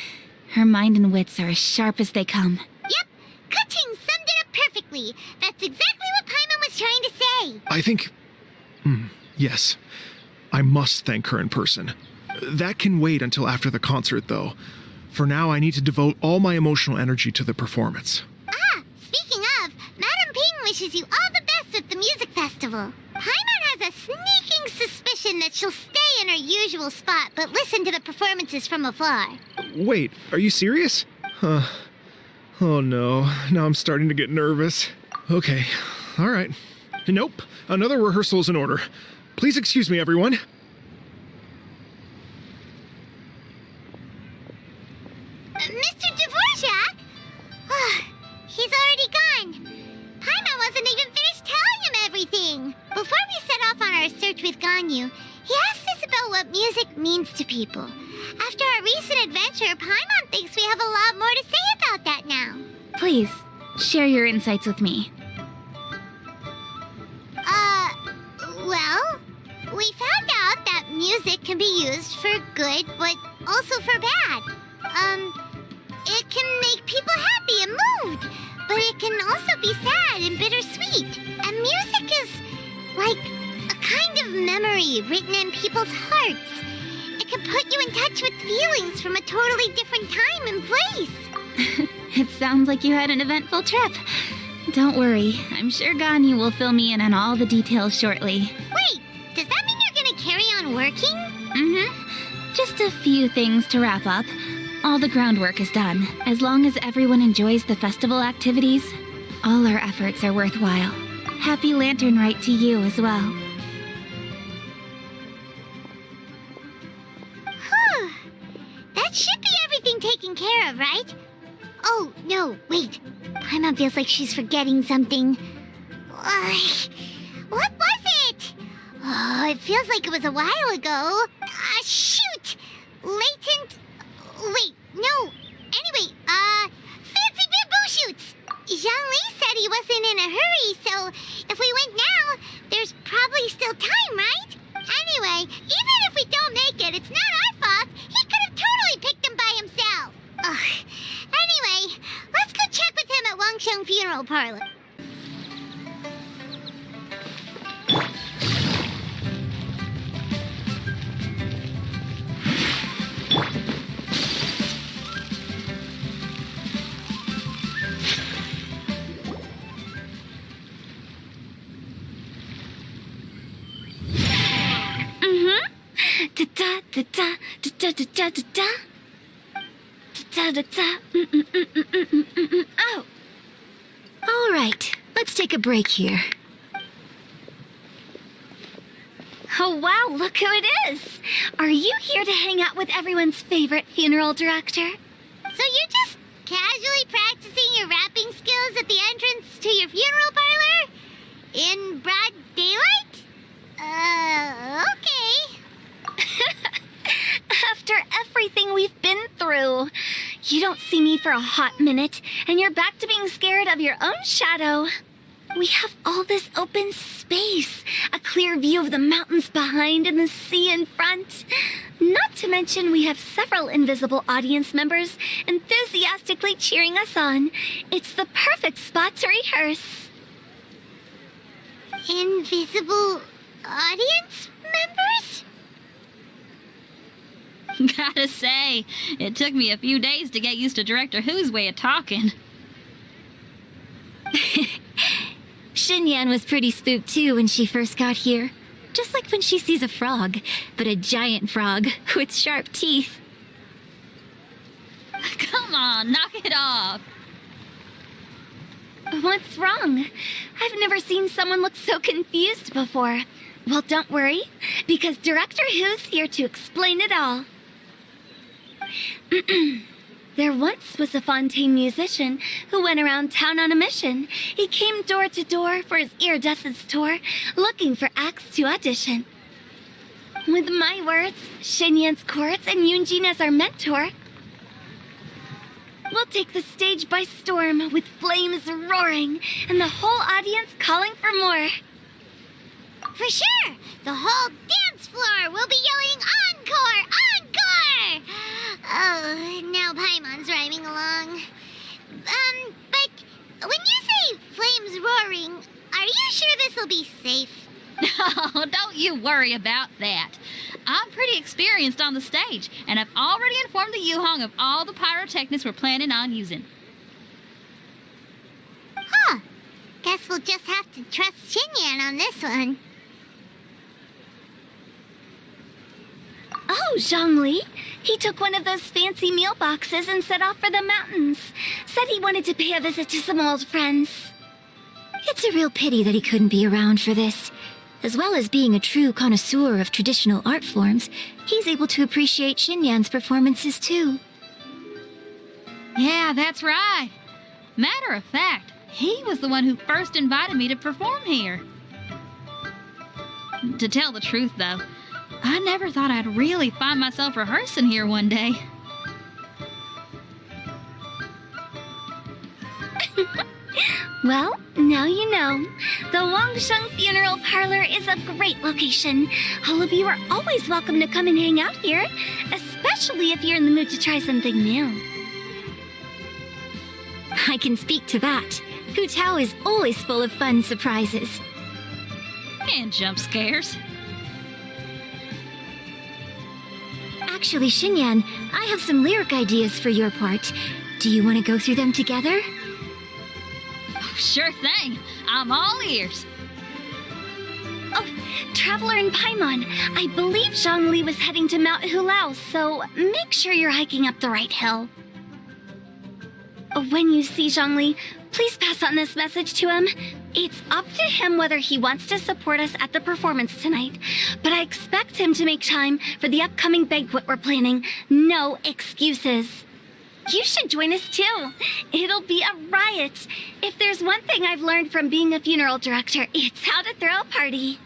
Her mind and wits are as sharp as they come. Yep, Ka-Ching summed it up perfectly. That's exactly what Paimon was trying to say. I think... yes. I must thank her in person. That can wait until after the concert, though. For now, I need to devote all my emotional energy to the performance. Ah, speaking of, Madame Ping wishes you all the best at the music festival. Paimon has a sneaking suspicion that she'll stay in her usual spot, but listen to the performances from afar. Wait, are you serious? Oh no, now I'm starting to get nervous. Okay, alright. Nope, another rehearsal is in order. Please excuse me, everyone. Mr. Dvorak? He's already gone. Paimon wasn't even finished telling him everything. Before we set off on our search with Ganyu, he asked us about what music means to people. After our recent adventure, Paimon thinks we have a lot more to say about that now. Please, share your insights with me. Well, we found out that music can be used for good, but also for bad. It can make people happy and moved, but it can also be sad and bittersweet. And music is like a kind of memory written in people's hearts. It can put you in touch with feelings from a totally different time and place. It sounds like you had an eventful trip. Don't worry, I'm sure Ganyu will fill me in on all the details shortly. Wait, does that mean you're gonna carry on working? Mm-hmm. Just a few things to wrap up. All the groundwork is done. As long as everyone enjoys the festival activities, all our efforts are worthwhile. Happy Lantern Rite to you as well. Whew. That should be everything taken care of, right? Oh, no, wait. Paimon feels like she's forgetting something. What was it? Oh, it feels like it was a while ago. Shoot! Latent... Wait, no. Anyway, fancy bamboo shoots! Zhongli said he wasn't in a hurry, so if we went now, there's probably still time, right? Anyway, even if we don't make it, it's not our fault. He could have totally picked them by himself. Ugh. Anyway, let's go check with him at Wangsheng Funeral Parlor. Oh! Alright, let's take a break here. Oh wow, look who it is! Are you here to hang out with everyone's favorite funeral director? So you're just casually practicing your rapping skills at the entrance to your funeral parlor? In broad daylight? Okay. After everything we've been through, you don't see me for a hot minute, and you're back to being scared of your own shadow. We have all this open space, a clear view of the mountains behind and the sea in front. Not to mention we have several invisible audience members enthusiastically cheering us on. It's the perfect spot to rehearse. Invisible audience members? Gotta say, it took me a few days to get used to Director Who's way of talking. Xinyan was pretty spooked too when she first got here. Just like when she sees a frog, but a giant frog with sharp teeth. Come on, knock it off. What's wrong? I've never seen someone look so confused before. Well, don't worry, because Director Who's here to explain it all. There once was a Fontaine musician who went around town on a mission. He came door to door for his iridescence tour, looking for acts to audition. With my words, Xinyan's chords, and Yunjin as our mentor, we'll take the stage by storm with flames roaring and the whole audience calling for more. For sure! The whole dance floor will be yelling encore! Encore! Oh, now Paimon Paimon's rhyming along. But when you say flames roaring, are you sure this'll be safe? Oh, don't you worry about that. I'm pretty experienced on the stage, and I've already informed the Guizhong of all the pyrotechnics we're planning on using. Huh. Guess we'll just have to trust Xinyan on this one. Oh, Zhongli. He took one of those fancy meal boxes and set off for the mountains. Said he wanted to pay a visit to some old friends. It's a real pity that he couldn't be around for this. As well as being a true connoisseur of traditional art forms, he's able to appreciate Xinyan's performances too. Yeah, that's right. Matter of fact, he was the one who first invited me to perform here. To tell the truth, though, I never thought I'd really find myself rehearsing here one day. Well, now you know. The Wangsheng Funeral Parlor is a great location. All of you are always welcome to come and hang out here, especially if you're in the mood to try something new. I can speak to that. Hu Tao is always full of fun surprises. And jump scares. Actually, Xinyan, I have some lyric ideas for your part. Do you want to go through them together? Sure thing. I'm all ears. Oh, Traveler and Paimon, I believe Zhongli was heading to Mount Hulao, so make sure you're hiking up the right hill. When you see Zhongli, please pass on this message to him. It's up to him whether he wants to support us at the performance tonight, but I expect him to make time for the upcoming banquet we're planning. No excuses. You should join us too. It'll be a riot. If there's one thing I've learned from being a funeral director, it's how to throw a party.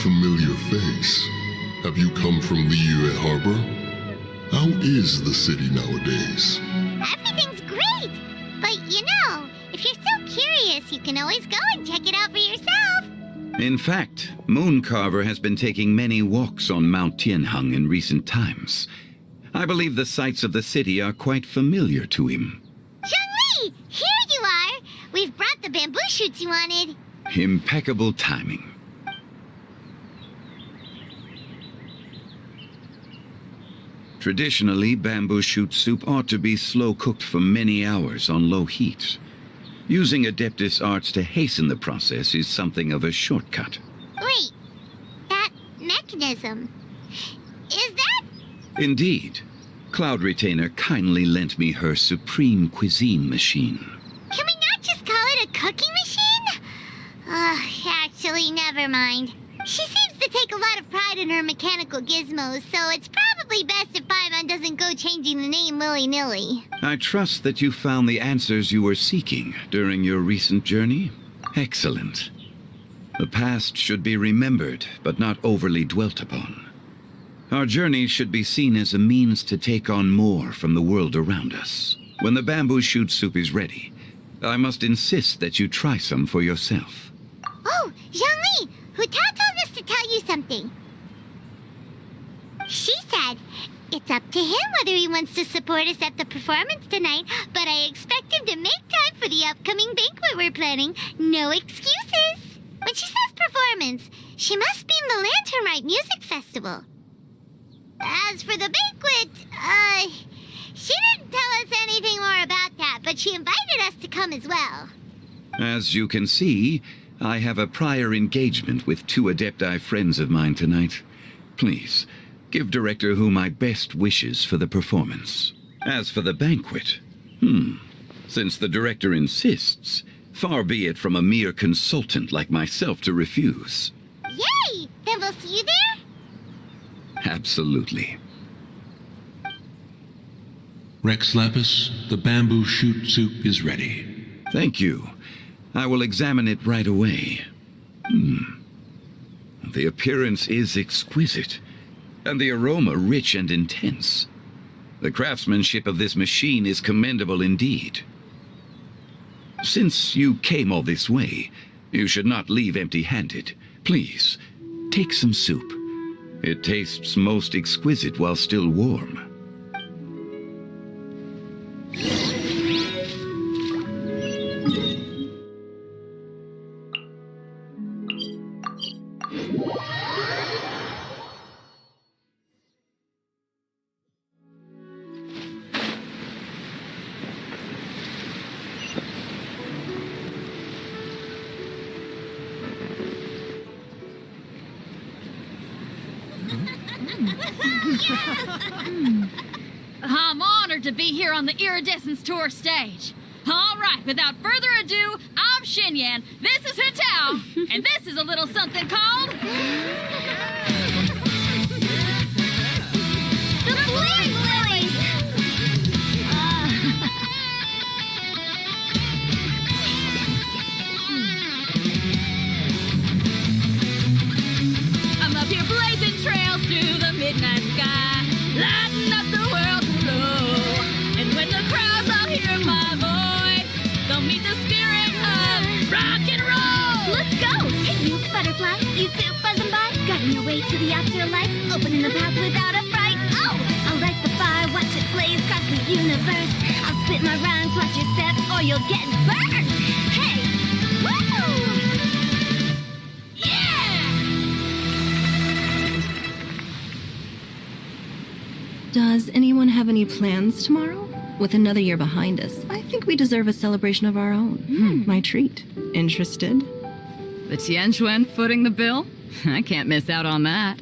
Familiar face. Have you come from Liyue Harbor? How is the city nowadays? Everything's great! But if you're so curious, you can always go and check it out for yourself. In fact, Mooncarver has been taking many walks on Mount Tianheng in recent times. I believe the sights of the city are quite familiar to him. Zhongli! Here you are! We've brought the bamboo shoots you wanted. Impeccable timing. Traditionally, bamboo shoot soup ought to be slow-cooked for many hours on low heat. Using Adeptus arts to hasten the process is something of a shortcut. Wait, that mechanism, is that? Indeed. Cloud Retainer kindly lent me her supreme cuisine machine. Can we not just call it a cooking machine? Actually, never mind. She seems to take a lot of pride in her mechanical gizmos, so it's probably best if Paimon doesn't go changing the name willy-nilly. I trust that you found the answers you were seeking during your recent journey. Excellent. The past should be remembered, but not overly dwelt upon. Our journey should be seen as a means to take on more from the world around us. When the bamboo shoot soup is ready, I must insist that you try some for yourself. Oh, Zhongli! Hu Tao told us to tell you something. She said, it's up to him whether he wants to support us at the performance tonight, but I expect him to make time for the upcoming banquet we're planning. No excuses. When she says performance, she must mean the Lantern Rite Music Festival. As for the banquet, she didn't tell us anything more about that, but she invited us to come as well. As you can see, I have a prior engagement with 2 Adepti friends of mine tonight. Please, give Director Hu my best wishes for the performance. As for the banquet, since the Director insists, Far be it from a mere consultant like myself to refuse. Yay! Then we'll see you there? Absolutely. Rex Lapis, the bamboo shoot soup is ready. Thank you. I will examine it right away. The appearance is exquisite, and the aroma rich and intense. The craftsmanship of this machine is commendable indeed. Since you came all this way, you should not leave empty-handed. Please, take some soup. It tastes most exquisite while still warm. I'm honored to be here on the Iridescence Tour stage. All right, without further ado, I'm Xinyan, this is Hitao, and this is a little something called... The Blaze Lilies! I'm up here blazing trails through the midnight sky, lighting up the world below. And when the crowds all hear my voice, they'll meet the spirit of rock and roll. Let's go! Hey, you butterfly, you too buzzing by, guiding your way to the afterlife, opening the path without a fright. Oh, I'll light the fire, watch it blaze across the universe. I'll spit my rhymes, watch your step, or you'll get burned. Hey, woo! Does anyone have any plans tomorrow? With another year behind us, I think we deserve a celebration of our own. My treat. Interested? The Tianquan footing the bill? I can't miss out on that.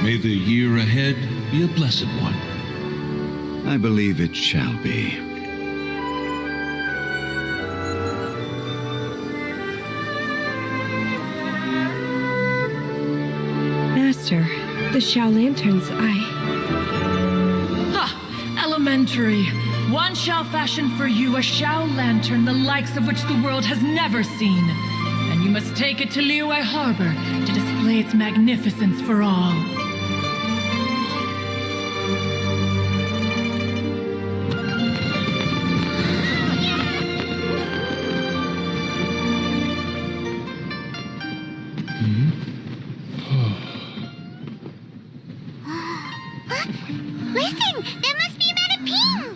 May the year ahead be a blessed one. I believe it shall be. Master, the Xiao Lanterns, Ha! Elementary. One shall fashion for you a Xiao Lantern the likes of which the world has never seen. And you must take it to Liyue Harbor to display its magnificence for all. Listen! That must be Madame Ping!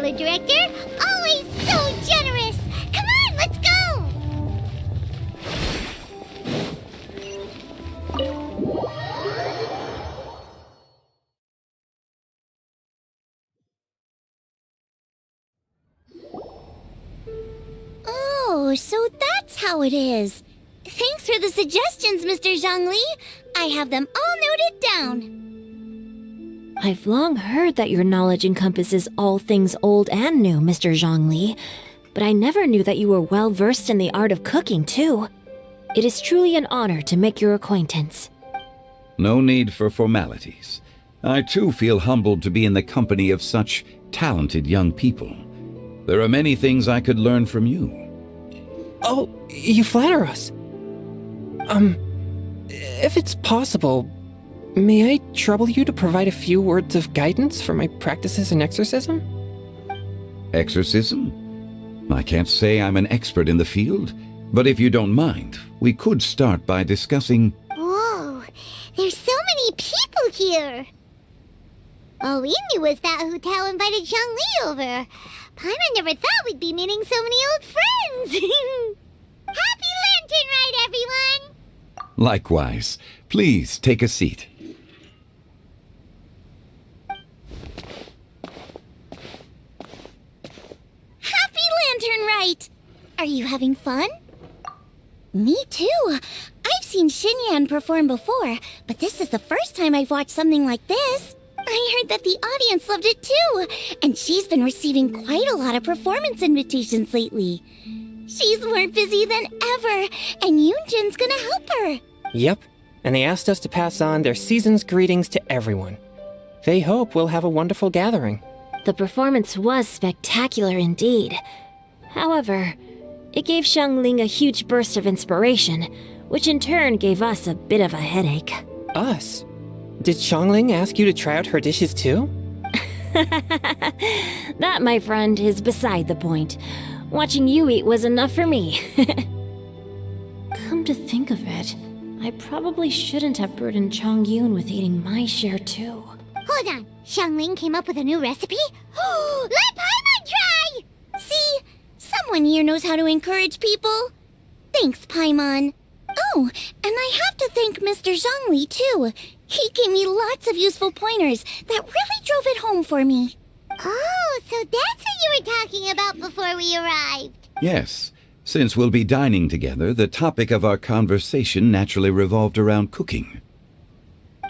storyteller director. Always so generous. Come on, let's go. Oh, so that's how it is. Thanks for the suggestions, Mr. Zhongli. I have them all noted down. I've long heard that your knowledge encompasses all things old and new, Mr. Zhongli, but I never knew that you were well versed in the art of cooking, too. It is truly an honor to make your acquaintance. No need for formalities. I too feel humbled to be in the company of such talented young people. There are many things I could learn from you. Oh, you flatter us. If it's possible, may I trouble you to provide a few words of guidance for my practices in exorcism? Exorcism? I can't say I'm an expert in the field, but if you don't mind, we could start by discussing... Whoa, there's so many people here. All we knew was that Hu Tao invited Zhongli over. Paimon never thought we'd be meeting so many old friends. Happy Lantern Rite, everyone! Likewise. Please take a seat. Happy Lantern Rite! Are you having fun? Me too. I've seen Xinyan perform before, but this is the first time I've watched something like this. I heard that the audience loved it too, and she's been receiving quite a lot of performance invitations lately. She's more busy than ever, and Yoonjin's gonna help her. Yep, and they asked us to pass on their season's greetings to everyone. They hope we'll have a wonderful gathering. The performance was spectacular indeed. However, it gave Xiangling a huge burst of inspiration, which in turn gave us a bit of a headache. Us? Did Xiangling ask you to try out her dishes too? That, my friend, is beside the point. Watching you eat was enough for me. Come to think of it, I probably shouldn't have burdened Chongyun with eating my share too. Hold on, Xiangling came up with a new recipe? Let Paimon try! See, someone here knows how to encourage people. Thanks, Paimon. Oh, and I have to thank Mr. Zhongli too. He gave me lots of useful pointers that really drove it home for me. Oh, so that's what you were talking about before we arrived. Yes. Since we'll be dining together, the topic of our conversation naturally revolved around cooking.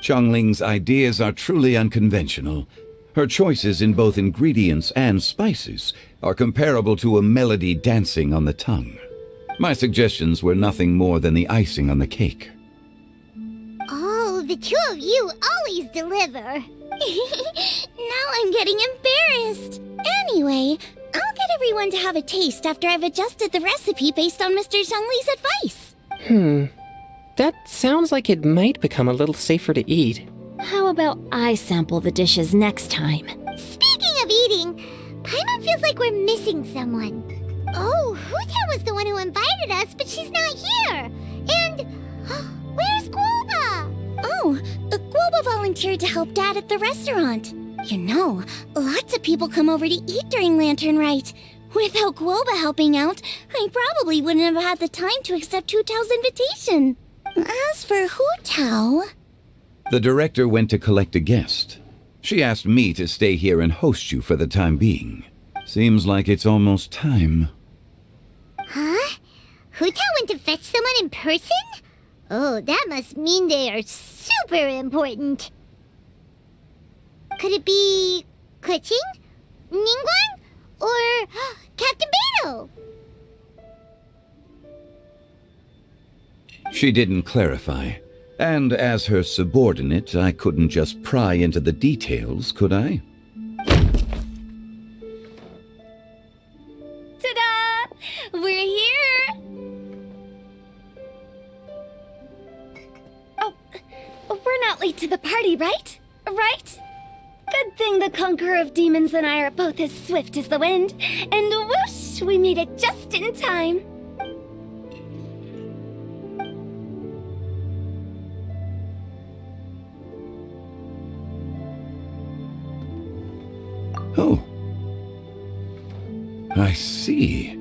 Xiangling's ideas are truly unconventional. Her choices in both ingredients and spices are comparable to a melody dancing on the tongue. My suggestions were nothing more than the icing on the cake. Oh, the two of you always deliver. Now I'm getting embarrassed. Anyway, I'll get everyone to have a taste after I've adjusted the recipe based on Mr. Zhongli's advice. That sounds like it might become a little safer to eat. How about I sample the dishes next time? Speaking of eating, Paimon feels like we're missing someone. Oh, Huta was the one who invited us, but she's not here. And where's Guoba? Oh, Guoba volunteered to help Dad at the restaurant. You know, lots of people come over to eat during Lantern Rite. Without Guoba helping out, I probably wouldn't have had the time to accept Hu Tao's invitation. As for Hu Tao... The director went to collect a guest. She asked me to stay here and host you for the time being. Seems like it's almost time. Huh? Hu Tao went to fetch someone in person? Oh, that must mean they are super important. Could it be Keqing? Ningguang? Or Captain Beto? She didn't clarify. And as her subordinate, I couldn't just pry into the details, could I? Ta-da! We're here! Oh, we're not late to the party, right? Right? Good thing the Conqueror of Demons and I are both as swift as the wind. And whoosh, we made it just in time. Oh, see.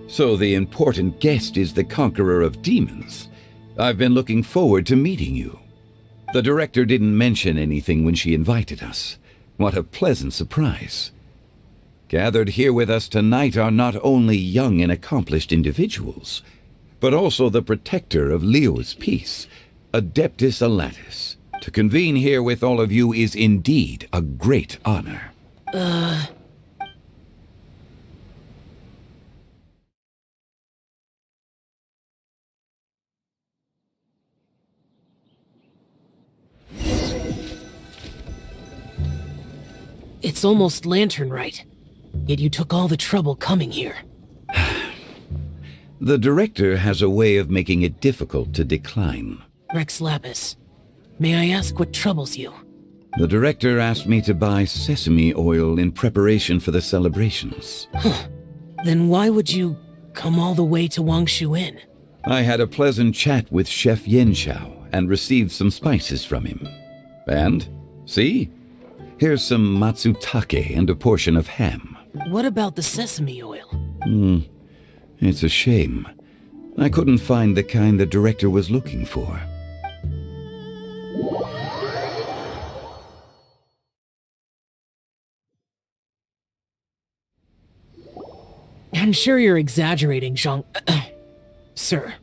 So the important guest is the Conqueror of Demons. I've been looking forward to meeting you. The director didn't mention anything when she invited us. What a pleasant surprise. Gathered here with us tonight are not only young and accomplished individuals, but also the protector of Leo's peace, Adeptus Alatus. To convene here with all of you is indeed a great honor. It's almost Lantern Rite, yet you took all the trouble coming here. The director has a way of making it difficult to decline. Rex Lapis, may I ask what troubles you? The director asked me to buy sesame oil in preparation for the celebrations. Then why would you come all the way to Wangshu Inn? I had a pleasant chat with Chef Yenshao and received some spices from him. And, see? Here's some matsutake and a portion of ham. What about the sesame oil? It's a shame. I couldn't find the kind the director was looking for. I'm sure you're exaggerating, Zhang... Sir.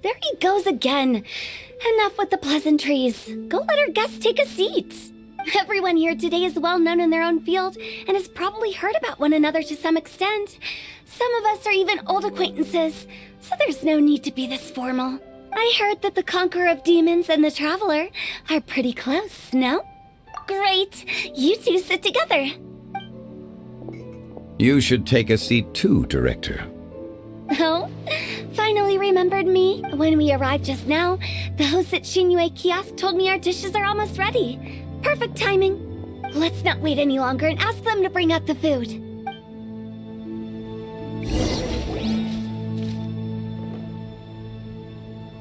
There he goes again. Enough with the pleasantries. Go let our guests take a seat. Everyone here today is well known in their own field and has probably heard about one another to some extent. Some of us are even old acquaintances, so there's no need to be this formal. I heard that the Conqueror of Demons and the Traveler are pretty close, no? Great. You two sit together. You should take a seat too, Director. Oh? Finally remembered me? When we arrived just now, the host at Shinue Kiosk told me our dishes are almost ready. Perfect timing. Let's not wait any longer and ask them to bring out the food.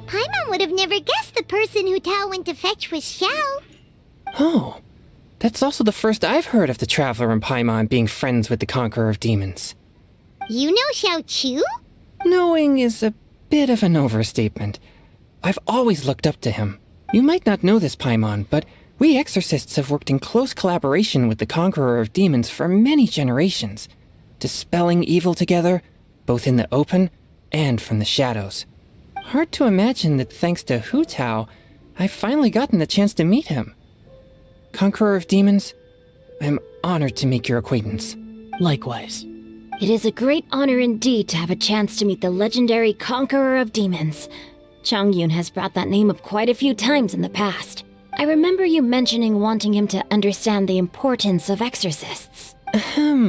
Paimon would have never guessed the person who Tao went to fetch was Xiao. Oh, that's also the first I've heard of the Traveler and Paimon being friends with the Conqueror of Demons. You know Xiao Chu? Knowing is a bit of an overstatement. I've always looked up to him. You might not know this, Paimon, but we exorcists have worked in close collaboration with the Conqueror of Demons for many generations, dispelling evil together, both in the open and from the shadows. Hard to imagine that thanks to Hu Tao, I've finally gotten the chance to meet him. Conqueror of Demons, I'm honored to make your acquaintance. Likewise. It is a great honor indeed to have a chance to meet the legendary Conqueror of Demons. Changyun has brought that name up quite a few times in the past. I remember you mentioning wanting him to understand the importance of exorcists. We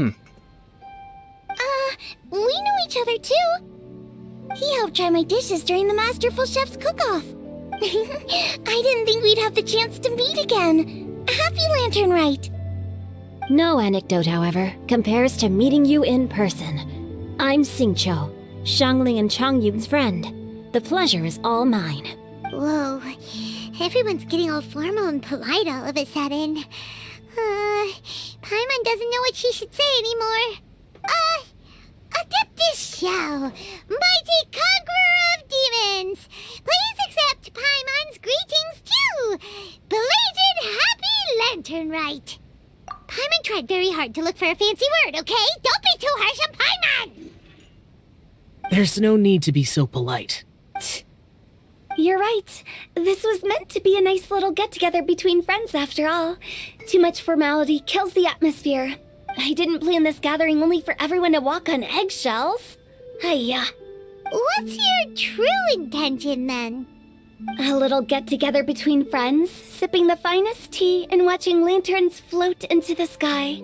know each other too. He helped try my dishes during the Masterful Chef's cook-off. I didn't think we'd have the chance to meet again. Happy Lantern Rite. No anecdote, however, compares to meeting you in person. I'm Xingqiu, Shangling and Changyun's friend. The pleasure is all mine. Whoa, everyone's getting all formal and polite all of a sudden. Paimon doesn't know what she should say anymore. Adeptus Xiao, mighty Conqueror of Demons, please accept Paimon's greetings too. Belated Happy Lantern Rite. Paimon tried very hard to look for a fancy word, okay? Don't be too harsh on Paimon! There's no need to be so polite. You're right. This was meant to be a nice little get-together between friends after all. Too much formality kills the atmosphere. I didn't plan this gathering only for everyone to walk on eggshells. Hiya. What's your true intention then? A little get-together between friends, sipping the finest tea and watching lanterns float into the sky,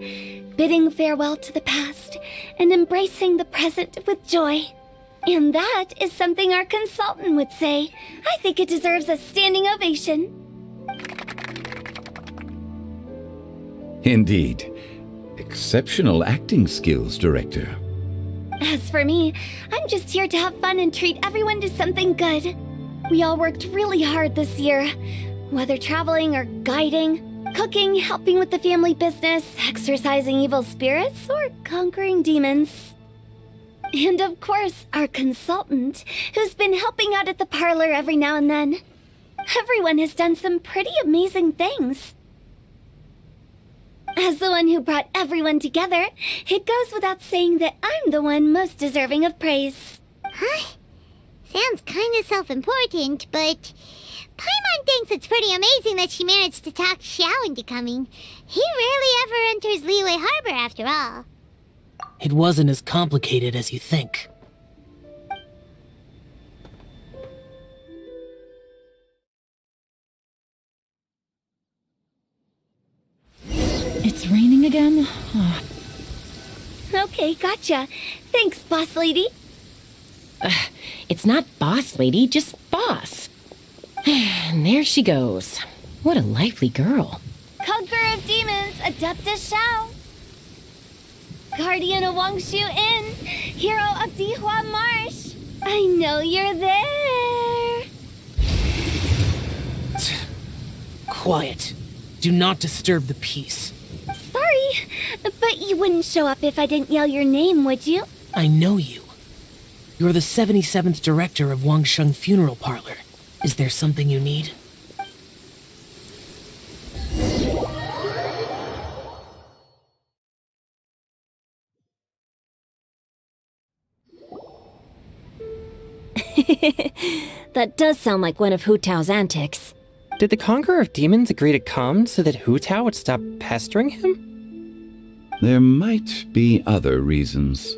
bidding farewell to the past and embracing the present with joy. And that is something our consultant would say. I think it deserves a standing ovation. Indeed. Exceptional acting skills, Director. As for me, I'm just here to have fun and treat everyone to something good. We all worked really hard this year, whether traveling or guiding. Cooking, helping with the family business, exorcising evil spirits, or conquering demons. And of course, our consultant, who's been helping out at the parlor every now and then. Everyone has done some pretty amazing things. As the one who brought everyone together, it goes without saying that I'm the one most deserving of praise. Huh? Sounds kinda self-important, but Paimon thinks it's pretty amazing that she managed to talk Xiao into coming. He rarely ever enters Liyue Harbor after all. It wasn't as complicated as you think. It's raining again? Oh. Okay, gotcha. Thanks, boss lady. It's not boss lady, just boss. And there she goes. What a lively girl. Conqueror of demons, Adeptus Xiao. Guardian of Wangshu Inn, hero of Dihua Marsh. I know you're there. Quiet. Do not disturb the peace. Sorry, but you wouldn't show up if I didn't yell your name, would you? I know you. You're the 77th director of Wangsheng Funeral Parlor. Is there something you need? That does sound like one of Hu Tao's antics. Did the Conqueror of Demons agree to come so that Hu Tao would stop pestering him? There might be other reasons.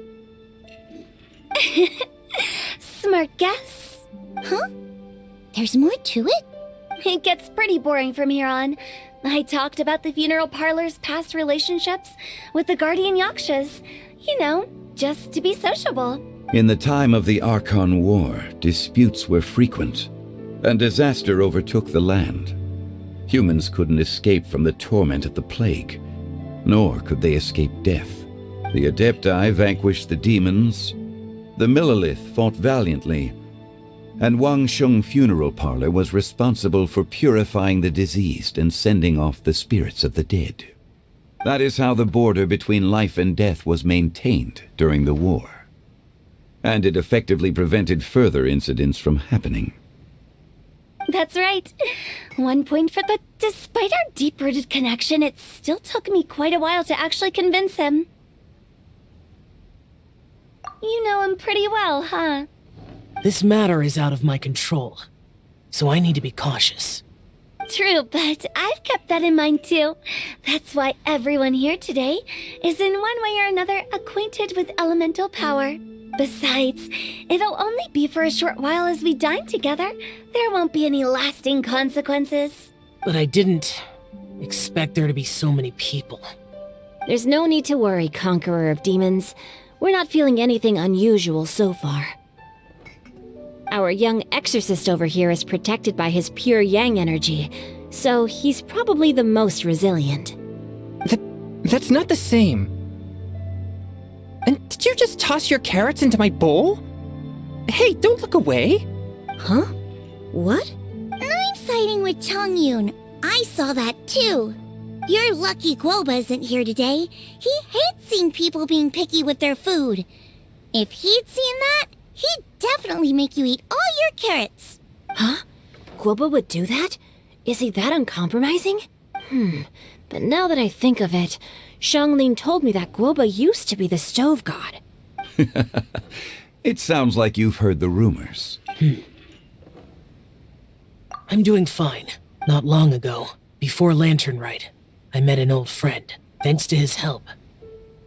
Smart guess. Huh? There's more to it? It gets pretty boring from here on. I talked about the funeral parlor's past relationships with the guardian yakshas. You know, just to be sociable. In the time of the Archon War, disputes were frequent, and disaster overtook the land. Humans couldn't escape from the torment of the plague, nor could they escape death. The Adepti vanquished the demons, the Millelith fought valiantly, and Wangsheng Funeral Parlor was responsible for purifying the diseased and sending off the spirits of the dead. That is how the border between life and death was maintained during the war. And it effectively prevented further incidents from happening. That's right. 1 point for but despite our deep-rooted connection, it still took me quite a while to actually convince him. You know him pretty well, huh? This matter is out of my control, so I need to be cautious. True, but I've kept that in mind too. That's why everyone here today is in one way or another acquainted with elemental power. Besides, it'll only be for a short while as we dine together. There won't be any lasting consequences. But I didn't expect there to be so many people. There's no need to worry, Conqueror of Demons. We're not feeling anything unusual so far. Our young exorcist over here is protected by his pure yang energy, so he's probably the most resilient. That's not the same. And did you just toss your carrots into my bowl? Hey, don't look away. Huh? What? I'm siding with Chongyun. I saw that too. You're lucky Guoba isn't here today. He hates seeing people being picky with their food. If he'd seen that, he'd definitely make you eat all your carrots. Huh? Guoba would do that? Is he that uncompromising? But now that I think of it, Xianglin told me that Guoba used to be the stove god. It sounds like you've heard the rumors. I'm doing fine. Not long ago, before Lantern Rite, I met an old friend. Thanks to his help,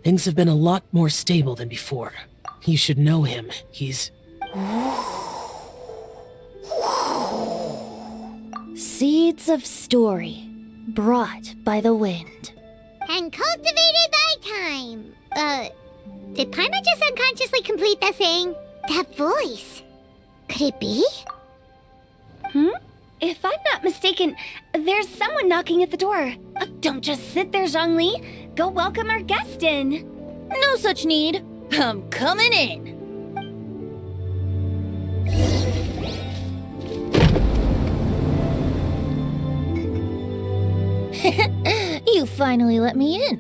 things have been a lot more stable than before. You should know him. He's... Seeds of story, brought by the wind. And cultivated by time. Did Paimon just unconsciously complete that saying? That voice. Could it be? If I'm not mistaken, there's someone knocking at the door. Don't just sit there, Zhongli. Go welcome our guest in. No such need. I'm coming in. You finally let me in.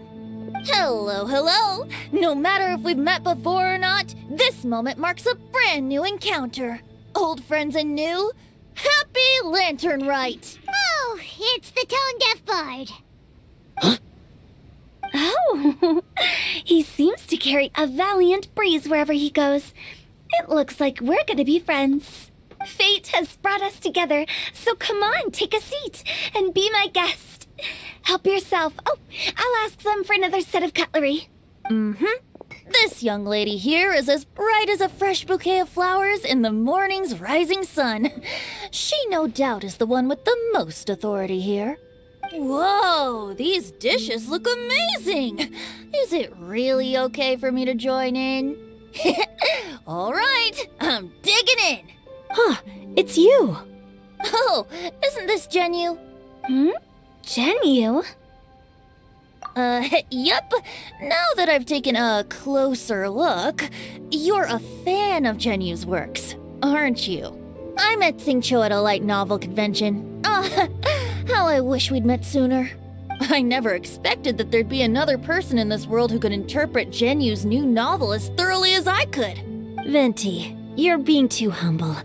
Hello, hello! No matter if we've met before or not, this moment marks a brand new encounter. Old friends and new, happy Lantern Rite! Oh, it's the tone-deaf bard. Oh, he seems to carry a valiant breeze wherever he goes. It looks like we're gonna be friends. Fate has brought us together, so come on, take a seat and be my guest. Help yourself. Oh, I'll ask them for another set of cutlery. This young lady here is as bright as a fresh bouquet of flowers in the morning's rising sun. She no doubt is the one with the most authority here. Whoa, these dishes look amazing! Is it really okay for me to join in? All right, I'm digging in. Huh, it's you. Oh, isn't this Genu? Genu? Yep. Now that I've taken a closer look, you're a fan of Genu's works, aren't you? I met Xingqiu at a light novel convention. How I wish we'd met sooner. I never expected that there'd be another person in this world who could interpret Genu's new novel as thoroughly as I could. Venti, you're being too humble.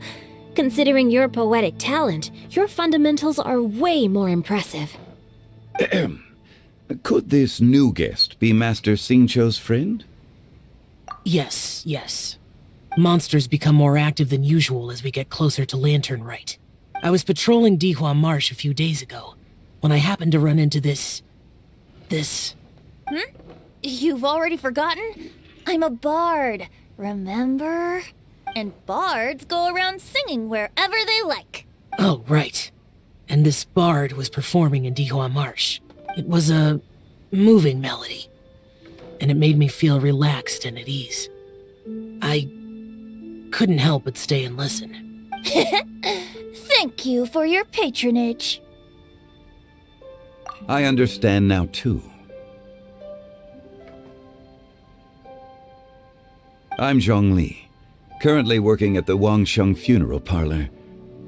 Considering your poetic talent, your fundamentals are way more impressive. Could this new guest be Master Xingqiu's friend? Yes. Monsters become more active than usual as we get closer to Lantern Rite. I was patrolling Dihua Marsh a few days ago, when I happened to run into this... You've already forgotten? I'm a bard, remember? And bards go around singing wherever they like. Oh, right. And this bard was performing in Dihua Marsh. It was a moving melody, and it made me feel relaxed and at ease. I couldn't help but stay and listen. Thank you for your patronage. I understand now, too. I'm Zhongli, currently working at the Wangsheng Funeral Parlor.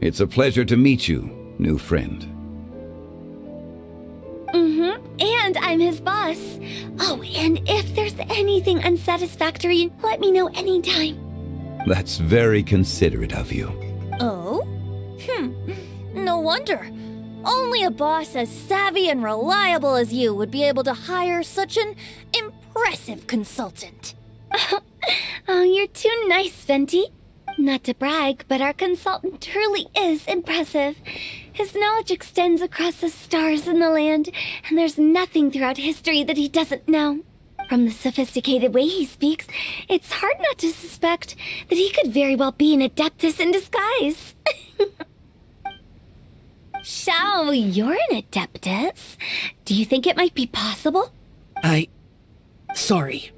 It's a pleasure to meet you, new friend. And I'm his boss. Oh, and if there's anything unsatisfactory, let me know anytime. That's very considerate of you. Oh? No wonder. Only a boss as savvy and reliable as you would be able to hire such an impressive consultant. Oh, you're too nice, Venti. Not to brag, but our consultant truly is impressive. His knowledge extends across the stars and the land, and there's nothing throughout history that he doesn't know. From the sophisticated way he speaks, it's hard not to suspect that he could very well be an adeptus in disguise. Shao, you're an adeptus. Do you think it might be possible? Sorry.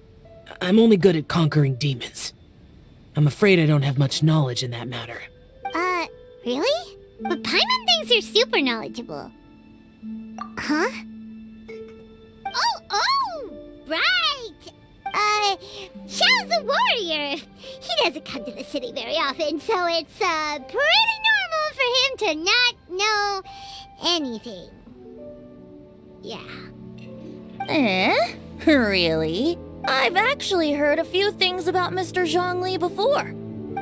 I'm only good at conquering demons. I'm afraid I don't have much knowledge in that matter. Really? But Paimon thinks you're super knowledgeable. Huh? Oh, right! Xiao's a warrior. He doesn't come to the city very often, so it's, pretty normal for him to not know anything. Yeah. Really? I've actually heard a few things about Mr. Zhongli before.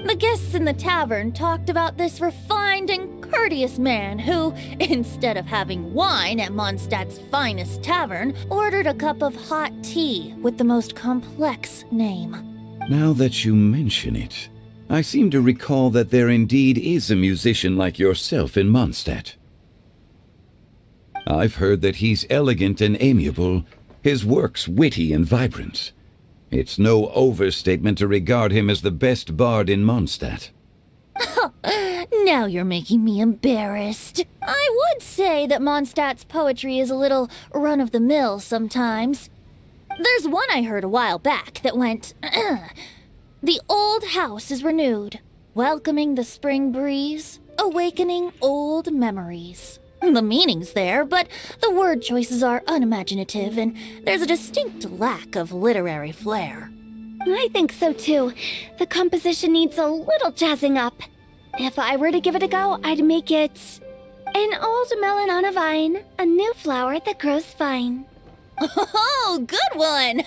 The guests in the tavern talked about this refined and courteous man who, instead of having wine at Mondstadt's finest tavern, ordered a cup of hot tea with the most complex name. Now that you mention it, I seem to recall that there indeed is a musician like yourself in Mondstadt. I've heard that he's elegant and amiable, his works witty and vibrant. It's no overstatement to regard him as the best bard in Mondstadt. Now you're making me embarrassed. I would say that Mondstadt's poetry is a little run-of-the-mill sometimes. There's one I heard a while back that went, The old house is renewed, welcoming the spring breeze, awakening old memories. The meaning's there, but the word choices are unimaginative, and there's a distinct lack of literary flair. I think so too. The composition needs a little jazzing up. If I were to give it a go, I'd make it an old melon on a vine, a new flower that grows fine. Oh, good one!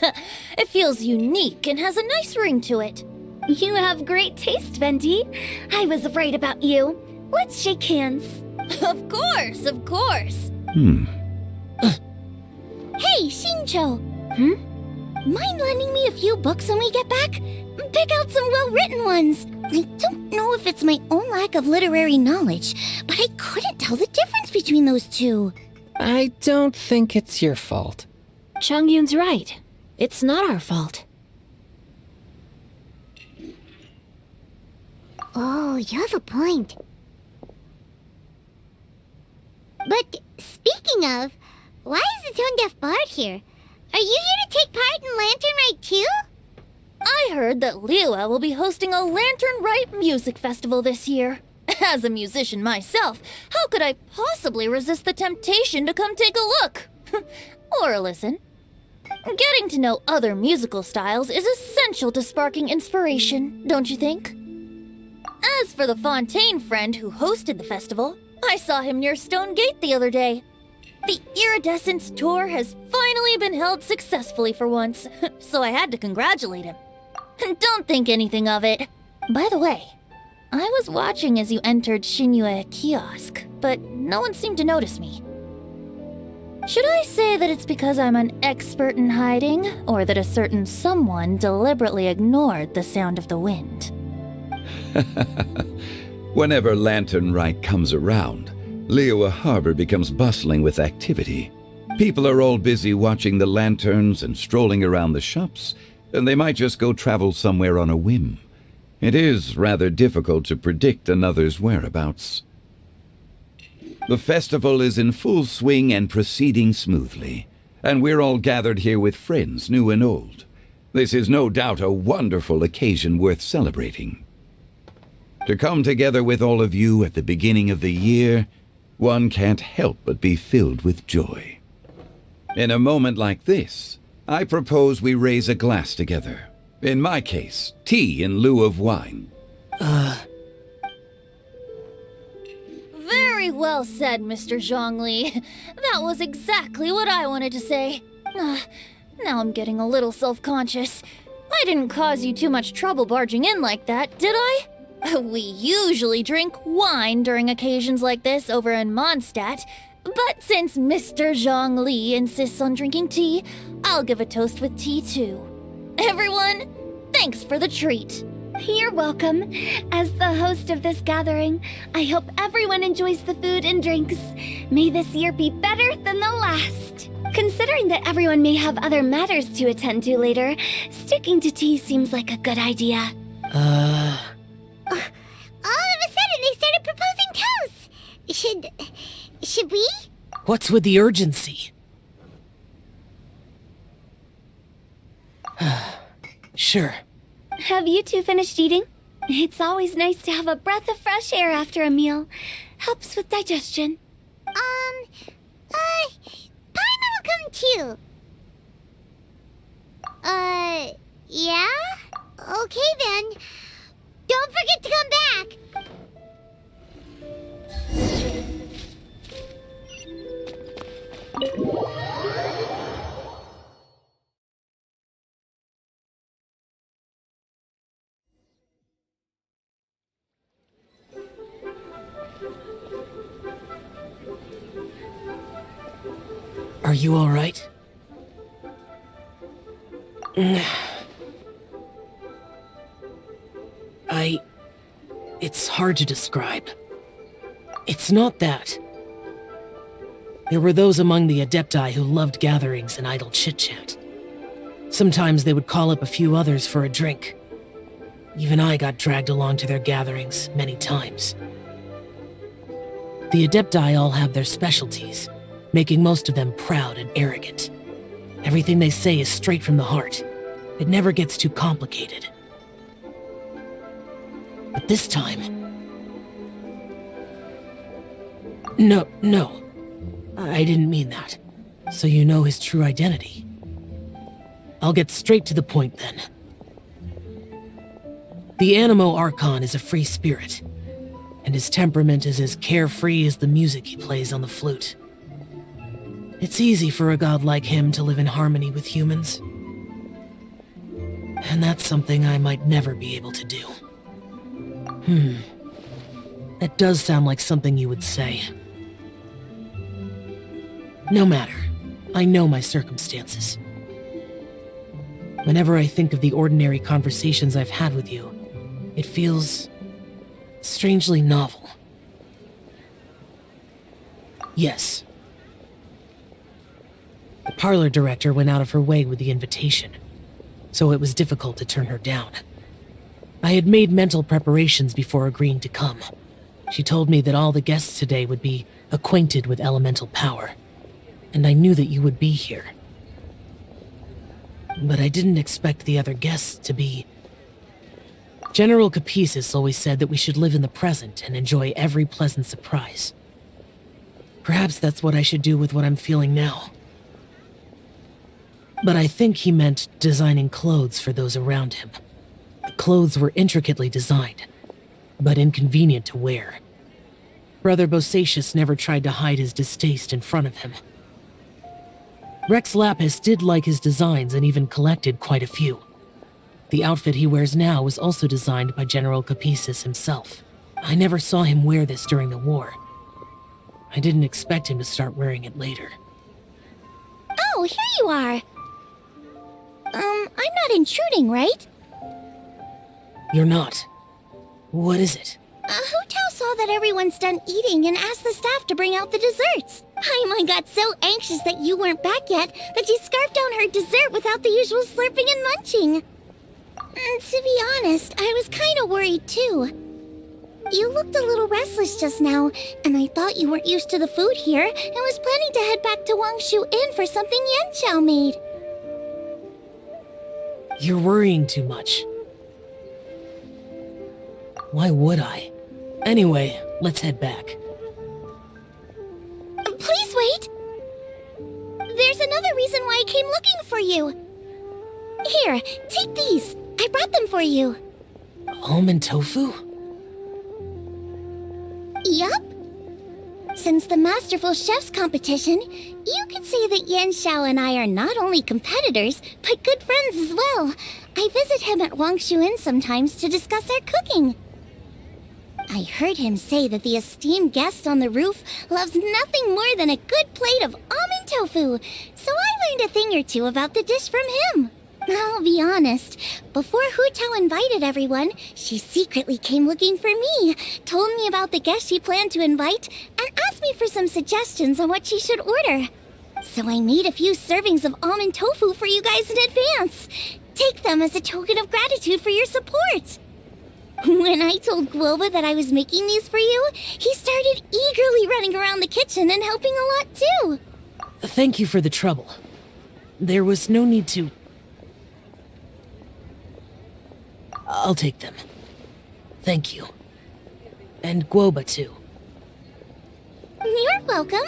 It feels unique and has a nice ring to it. You have great taste, Venti. I was right about you. Let's shake hands. Of course, of course. Hey, Shincho! Mind lending me a few books when we get back? Pick out some well-written ones. I don't know if it's my own lack of literary knowledge, but I couldn't tell the difference between those two. I don't think it's your fault. Chongyun's right. It's not our fault. Oh, you have a point. But speaking of, why is the tone-deaf bard here? Are you here to take part in Lantern Rite too? I heard that Liwa will be hosting a Lantern Rite music festival this year. As a musician myself, how could I possibly resist the temptation to come take a look? Or listen. Getting to know other musical styles is essential to sparking inspiration, don't you think? As for the Fontaine friend who hosted the festival, I saw him near Stone Gate the other day. The Iridescence tour has finally been held successfully for once, so I had to congratulate him. Don't think anything of it. By the way, I was watching as you entered Shinyue Kiosk, but no one seemed to notice me. Should I say that it's because I'm an expert in hiding, or that a certain someone deliberately ignored the sound of the wind? Whenever Lantern Rite comes around, Liyue Harbor becomes bustling with activity. People are all busy watching the lanterns and strolling around the shops, and they might just go travel somewhere on a whim. It is rather difficult to predict another's whereabouts. The festival is in full swing and proceeding smoothly, and we're all gathered here with friends, new and old. This is no doubt a wonderful occasion worth celebrating. To come together with all of you at the beginning of the year, one can't help but be filled with joy. In a moment like this, I propose we raise a glass together. In my case, tea in lieu of wine. Very well said, Mr. Zhongli. That was exactly what I wanted to say. Now I'm getting a little self-conscious. I didn't cause you too much trouble barging in like that, did I? We usually drink wine during occasions like this over in Mondstadt, but since Mr. Zhongli insists on drinking tea, I'll give a toast with tea too. Everyone, thanks for the treat. You're welcome. As the host of this gathering, I hope everyone enjoys the food and drinks. May this year be better than the last. Considering that everyone may have other matters to attend to later, sticking to tea seems like a good idea. All of a sudden, they started proposing toasts. Should we? What's with the urgency? Sure. Have you two finished eating? It's always nice to have a breath of fresh air after a meal. Helps with digestion. Paimon will come too. Yeah? Okay then. Don't forget to come back. Are you all right? It's hard to describe. It's not that. There were those among the Adepti who loved gatherings and idle chit-chat. Sometimes they would call up a few others for a drink. Even I got dragged along to their gatherings many times. The Adepti all have their specialties, making most of them proud and arrogant. Everything they say is straight from the heart. It never gets too complicated. But this time... No. I didn't mean that. So you know his true identity. I'll get straight to the point then. The Animo Archon is a free spirit, and his temperament is as carefree as the music he plays on the flute. It's easy for a god like him to live in harmony with humans. And that's something I might never be able to do. That does sound like something you would say. No matter. I know my circumstances. Whenever I think of the ordinary conversations I've had with you, it feels strangely novel. Yes. The parlor director went out of her way with the invitation, so it was difficult to turn her down. I had made mental preparations before agreeing to come. She told me that all the guests today would be acquainted with elemental power, and I knew that you would be here. But I didn't expect the other guests to be... General Capisis always said that we should live in the present and enjoy every pleasant surprise. Perhaps that's what I should do with what I'm feeling now. But I think he meant designing clothes for those around him. The clothes were intricately designed, but inconvenient to wear. Brother Bosacius never tried to hide his distaste in front of him. Rex Lapis did like his designs and even collected quite a few. The outfit he wears now was also designed by General Capisis himself. I never saw him wear this during the war. I didn't expect him to start wearing it later. Oh, here you are. I'm not intruding, right? You're not. What is it? Hu Tao saw that everyone's done eating and asked the staff to bring out the desserts. Paimon got so anxious that you weren't back yet that she scarfed down her dessert without the usual slurping and munching. To be honest, I was kind of worried too. You looked a little restless just now, and I thought you weren't used to the food here and was planning to head back to Wangshu Inn for something Yanxiao made. You're worrying too much. Why would I? Anyway, let's head back. Please wait! There's another reason why I came looking for you. Here, take these. I brought them for you. Almond tofu? Yup. Since the Masterful Chef's competition, you could say that Yanxiao and I are not only competitors, but good friends as well. I visit him at Wangshu Inn sometimes to discuss our cooking. I heard him say that the esteemed guest on the roof loves nothing more than a good plate of almond tofu, so I learned a thing or two about the dish from him. I'll be honest, before Hu Tao invited everyone, she secretly came looking for me, told me about the guests she planned to invite, and asked me for some suggestions on what she should order. So I made a few servings of almond tofu for you guys in advance. Take them as a token of gratitude for your support. When I told Guoba that I was making these for you, he started eagerly running around the kitchen and helping a lot too. Thank you for the trouble. There was no need to... I'll take them. Thank you. And Guoba too. You're welcome.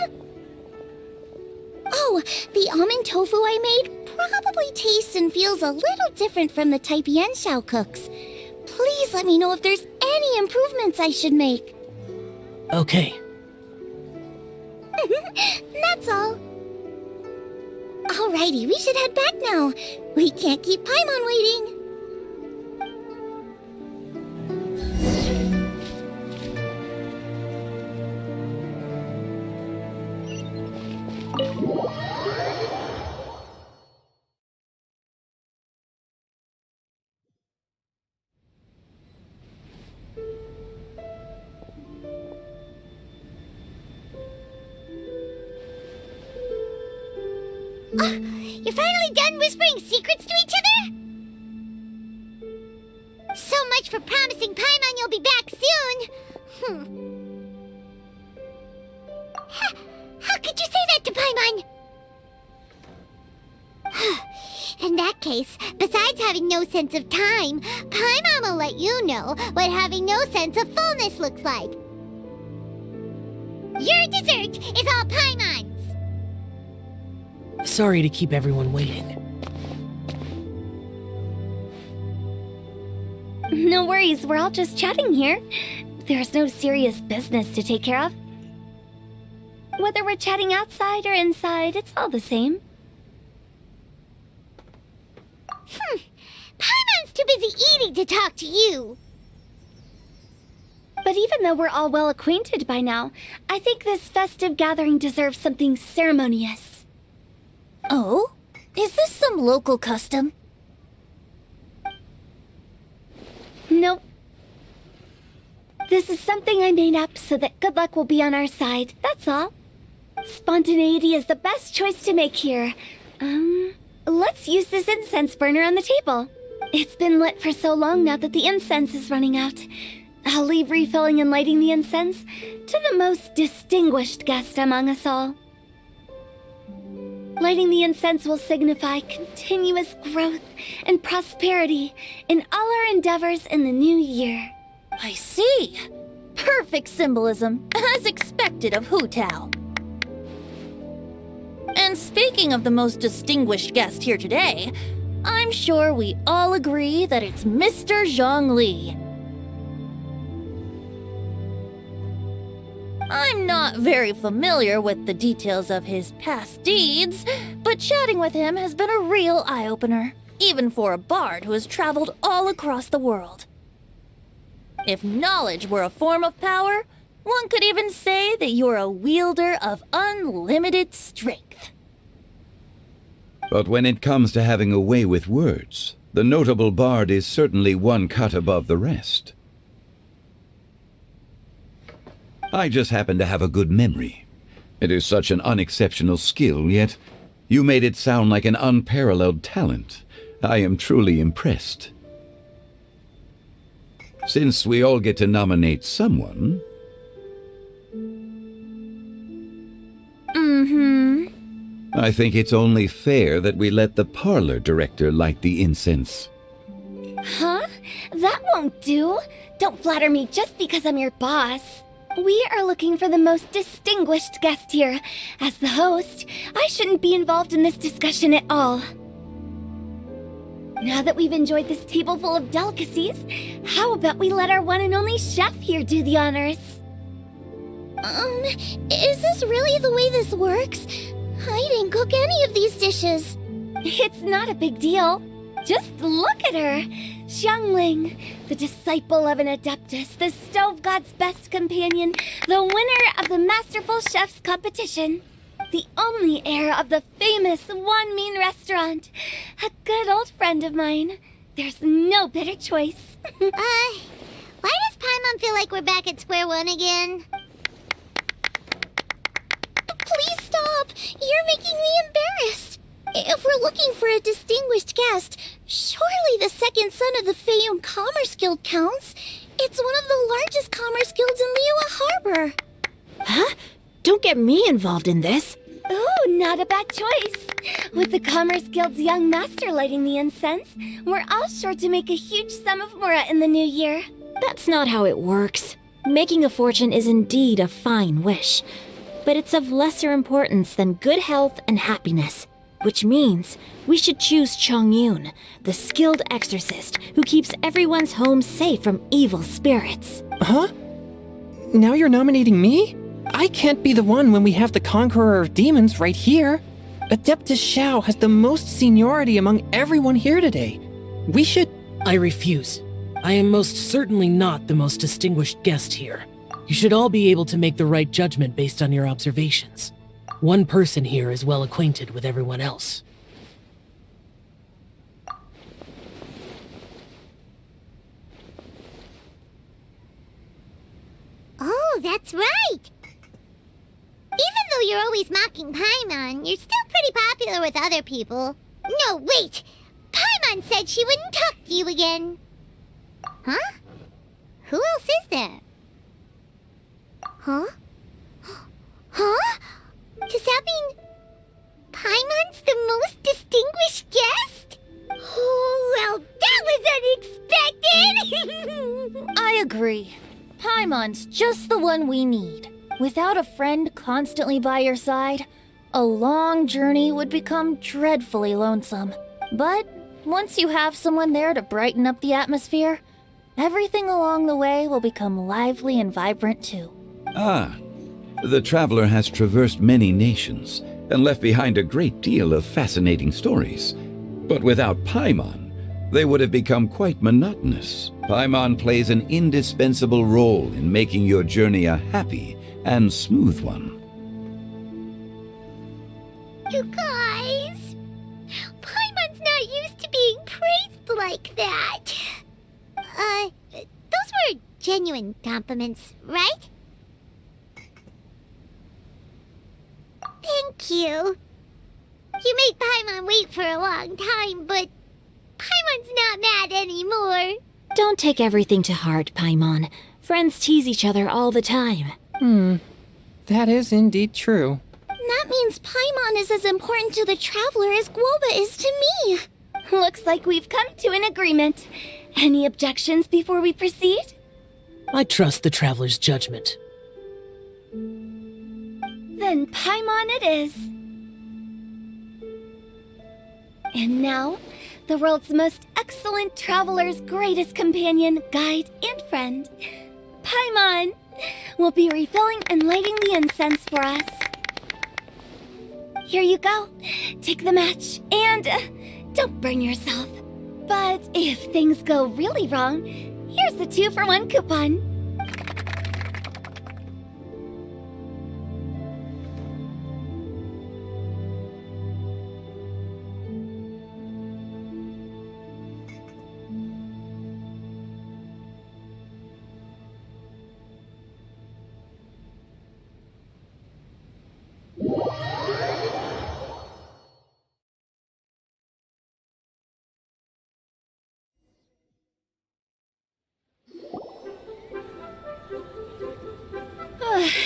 Oh, the almond tofu I made probably tastes and feels a little different from the type Yanxiao cooks. Please let me know if there's any improvements I should make. Okay. That's all. Alrighty, we should head back now. We can't keep Paimon waiting. You're finally done whispering secrets to each other? So much for promising Paimon you'll be back soon. How could you say that to Paimon? In that case, besides having no sense of time, Paimon will let you know what having no sense of fullness looks like. Your dessert is all Paimon's. Sorry to keep everyone waiting. No worries, we're all just chatting here. There's no serious business to take care of. Whether we're chatting outside or inside, it's all the same. Paimon's too busy eating to talk to you. But even though we're all well acquainted by now, I think this festive gathering deserves something ceremonious. Oh? Is this some local custom? Nope. This is something I made up so that good luck will be on our side, that's all. Spontaneity is the best choice to make here. Let's use this incense burner on the table. It's been lit for so long now that the incense is running out. I'll leave refilling and lighting the incense to the most distinguished guest among us all. Lighting the incense will signify continuous growth and prosperity in all our endeavors in the new year. I see. Perfect symbolism, as expected of Hu Tao. And speaking of the most distinguished guest here today, I'm sure we all agree that it's Mr. Zhang Li. I'm not very familiar with the details of his past deeds, but chatting with him has been a real eye-opener, even for a bard who has traveled all across the world. If knowledge were a form of power, one could even say that you're a wielder of unlimited strength. But when it comes to having a way with words, the notable bard is certainly one cut above the rest. I just happen to have a good memory. It is such an unexceptional skill, yet you made it sound like an unparalleled talent. I am truly impressed. Since we all get to nominate someone... I think it's only fair that we let the parlor director light the incense. Huh? That won't do. Don't flatter me just because I'm your boss. We are looking for the most distinguished guest here. As the host, I shouldn't be involved in this discussion at all. Now that we've enjoyed this table full of delicacies, how about we let our one and only chef here do the honors? Is this really the way this works? I didn't cook any of these dishes. It's not a big deal. Just look at her. Xiangling, the disciple of an adeptus, the stove god's best companion, the winner of the Masterful Chef's competition, the only heir of the famous Wan Min restaurant, a good old friend of mine. There's no better choice. Why does Paimon feel like we're back at square one again? Please stop! You're making me embarrassed. If we're looking for a distinguished guest, surely the second son of the Feiyun Commerce Guild counts. It's one of the largest commerce guilds in Liyue Harbor. Huh? Don't get me involved in this. Oh, not a bad choice. With the Commerce Guild's young master lighting the incense, we're all sure to make a huge sum of mora in the new year. That's not how it works. Making a fortune is indeed a fine wish, but it's of lesser importance than good health and happiness. Which means we should choose Chongyun, the skilled exorcist who keeps everyone's home safe from evil spirits. Huh? Now you're nominating me? I can't be the one when we have the Conqueror of Demons right here. Adeptus Xiao has the most seniority among everyone here today. We should... I refuse. I am most certainly not the most distinguished guest here. You should all be able to make the right judgment based on your observations. One person here is well acquainted with everyone else. Oh, that's right! Even though you're always mocking Paimon, you're still pretty popular with other people. No, wait! Paimon said she wouldn't talk to you again. Huh? Who else is there? Huh? Huh? Does that mean Paimon's the most distinguished guest? Oh, well, that was unexpected! I agree. Paimon's just the one we need. Without a friend constantly by your side, a long journey would become dreadfully lonesome. But once you have someone there to brighten up the atmosphere, everything along the way will become lively and vibrant too. Ah, The traveler has traversed many nations and left behind a great deal of fascinating stories. But without Paimon, they would have become quite monotonous. Paimon plays an indispensable role in making your journey a happy and smooth one. You guys, Paimon's not used to being praised like that. Those were genuine compliments, right? Thank you. You made Paimon wait for a long time, but Paimon's not mad anymore. Don't take everything to heart, Paimon. Friends tease each other all the time. That is indeed true. That means Paimon is as important to the traveler as Guoba is to me. Looks like we've come to an agreement. Any objections before we proceed? I trust the traveler's judgment. Then Paimon it is. And now, the world's most excellent traveler's greatest companion, guide, and friend, Paimon, will be refilling and lighting the incense for us. Here you go. Take the match, and don't burn yourself. But if things go really wrong, here's the 2-for-1 coupon.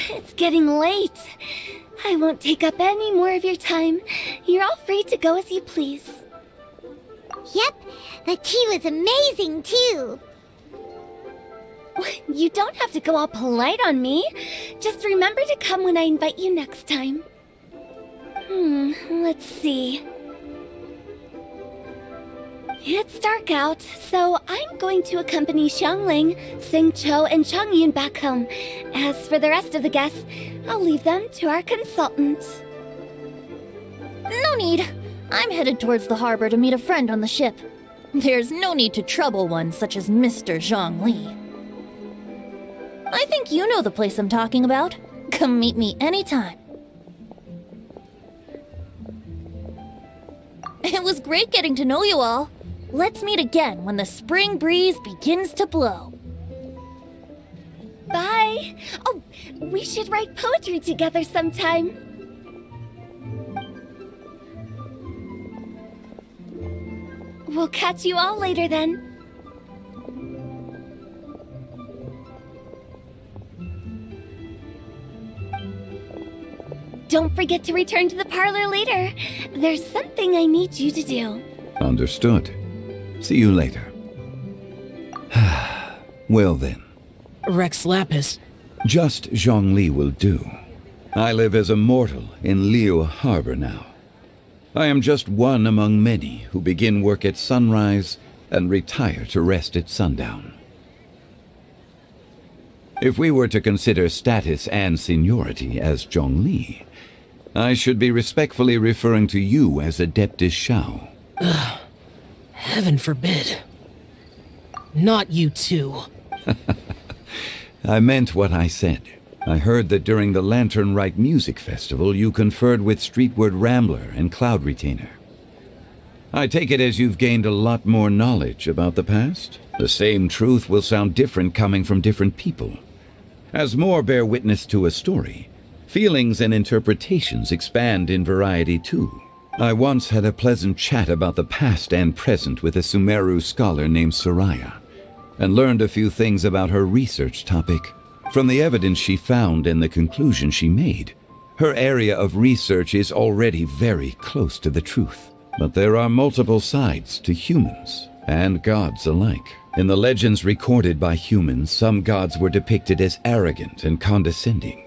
It's getting late. I won't take up any more of your time. You're all free to go as you please. Yep, the tea was amazing too. You don't have to go all polite on me. Just remember to come when I invite you next time. Let's see. It's dark out, so I'm going to accompany Xiangling, Xingqiu, and Changyun back home. As for the rest of the guests, I'll leave them to our consultant. No need. I'm headed towards the harbor to meet a friend on the ship. There's no need to trouble one such as Mr. Zhongli. I think you know the place I'm talking about. Come meet me anytime. It was great getting to know you all. Let's meet again when the spring breeze begins to blow. Bye! Oh, we should write poetry together sometime. We'll catch you all later then. Don't forget to return to the parlor later. There's something I need you to do. Understood. See you later. Well then. Rex Lapis. Just Zhongli will do. I live as a mortal in Liu Harbor now. I am just one among many who begin work at sunrise and retire to rest at sundown. If we were to consider status and seniority as Zhongli, I should be respectfully referring to you as Adeptus Shao. Ugh. Heaven forbid. Not you too. I meant what I said. I heard that during the Lantern Rite Music Festival you conferred with Streetward Rambler and Cloud Retainer. I take it as you've gained a lot more knowledge about the past? The same truth will sound different coming from different people. As more bear witness to a story, feelings and interpretations expand in variety too. I once had a pleasant chat about the past and present with a Sumeru scholar named Soraya, and learned a few things about her research topic. From the evidence she found and the conclusion she made, her area of research is already very close to the truth. But there are multiple sides to humans and gods alike. In the legends recorded by humans, some gods were depicted as arrogant and condescending,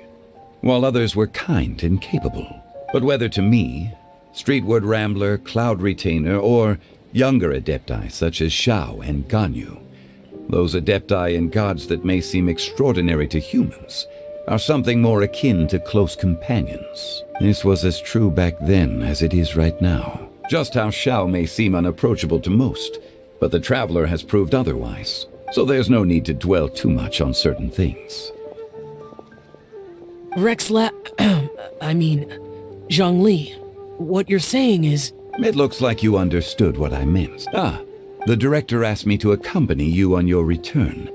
while others were kind and capable. But whether to me, Streetward Rambler, Cloud Retainer, or younger adepti such as Shao and Ganyu, those adepti and gods that may seem extraordinary to humans are something more akin to close companions. This was as true back then as it is right now. Just how Xiao may seem unapproachable to most, but the traveler has proved otherwise, so there's no need to dwell too much on certain things. Zhongli, what you're saying is... It looks like you understood what I meant. The director asked me to accompany you on your return,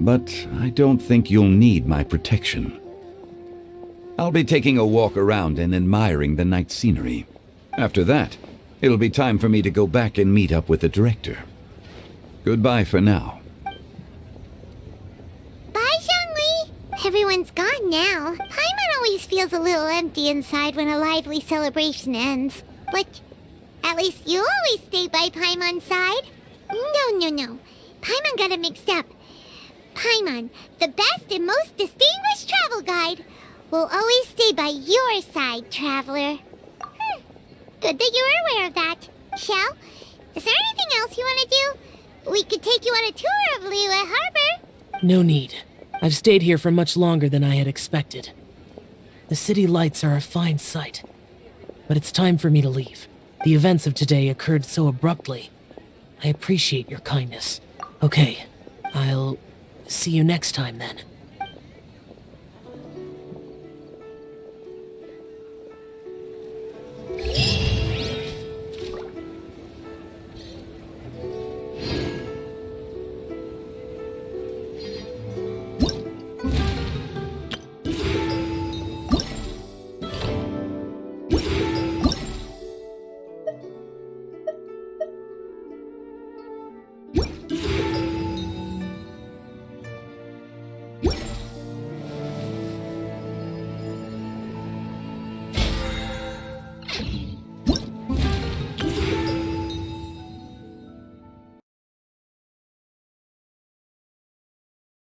but I don't think you'll need my protection. I'll be taking a walk around and admiring the night scenery. After that, it'll be time for me to go back and meet up with the director. Goodbye for now. Bye, Zhongli! Everyone's gone now. Paimon always feels a little empty inside when a lively celebration ends. But at least you always stay by Paimon's side. No. Paimon got it mixed up. Paimon, the best and most distinguished travel guide, will always stay by your side, traveler. Good that you were aware of that. Xiao, is there anything else you want to do? We could take you on a tour of Liyue Harbor. No need. I've stayed here for much longer than I had expected. The city lights are a fine sight. But it's time for me to leave. The events of today occurred so abruptly. I appreciate your kindness. Okay, I'll see you next time then.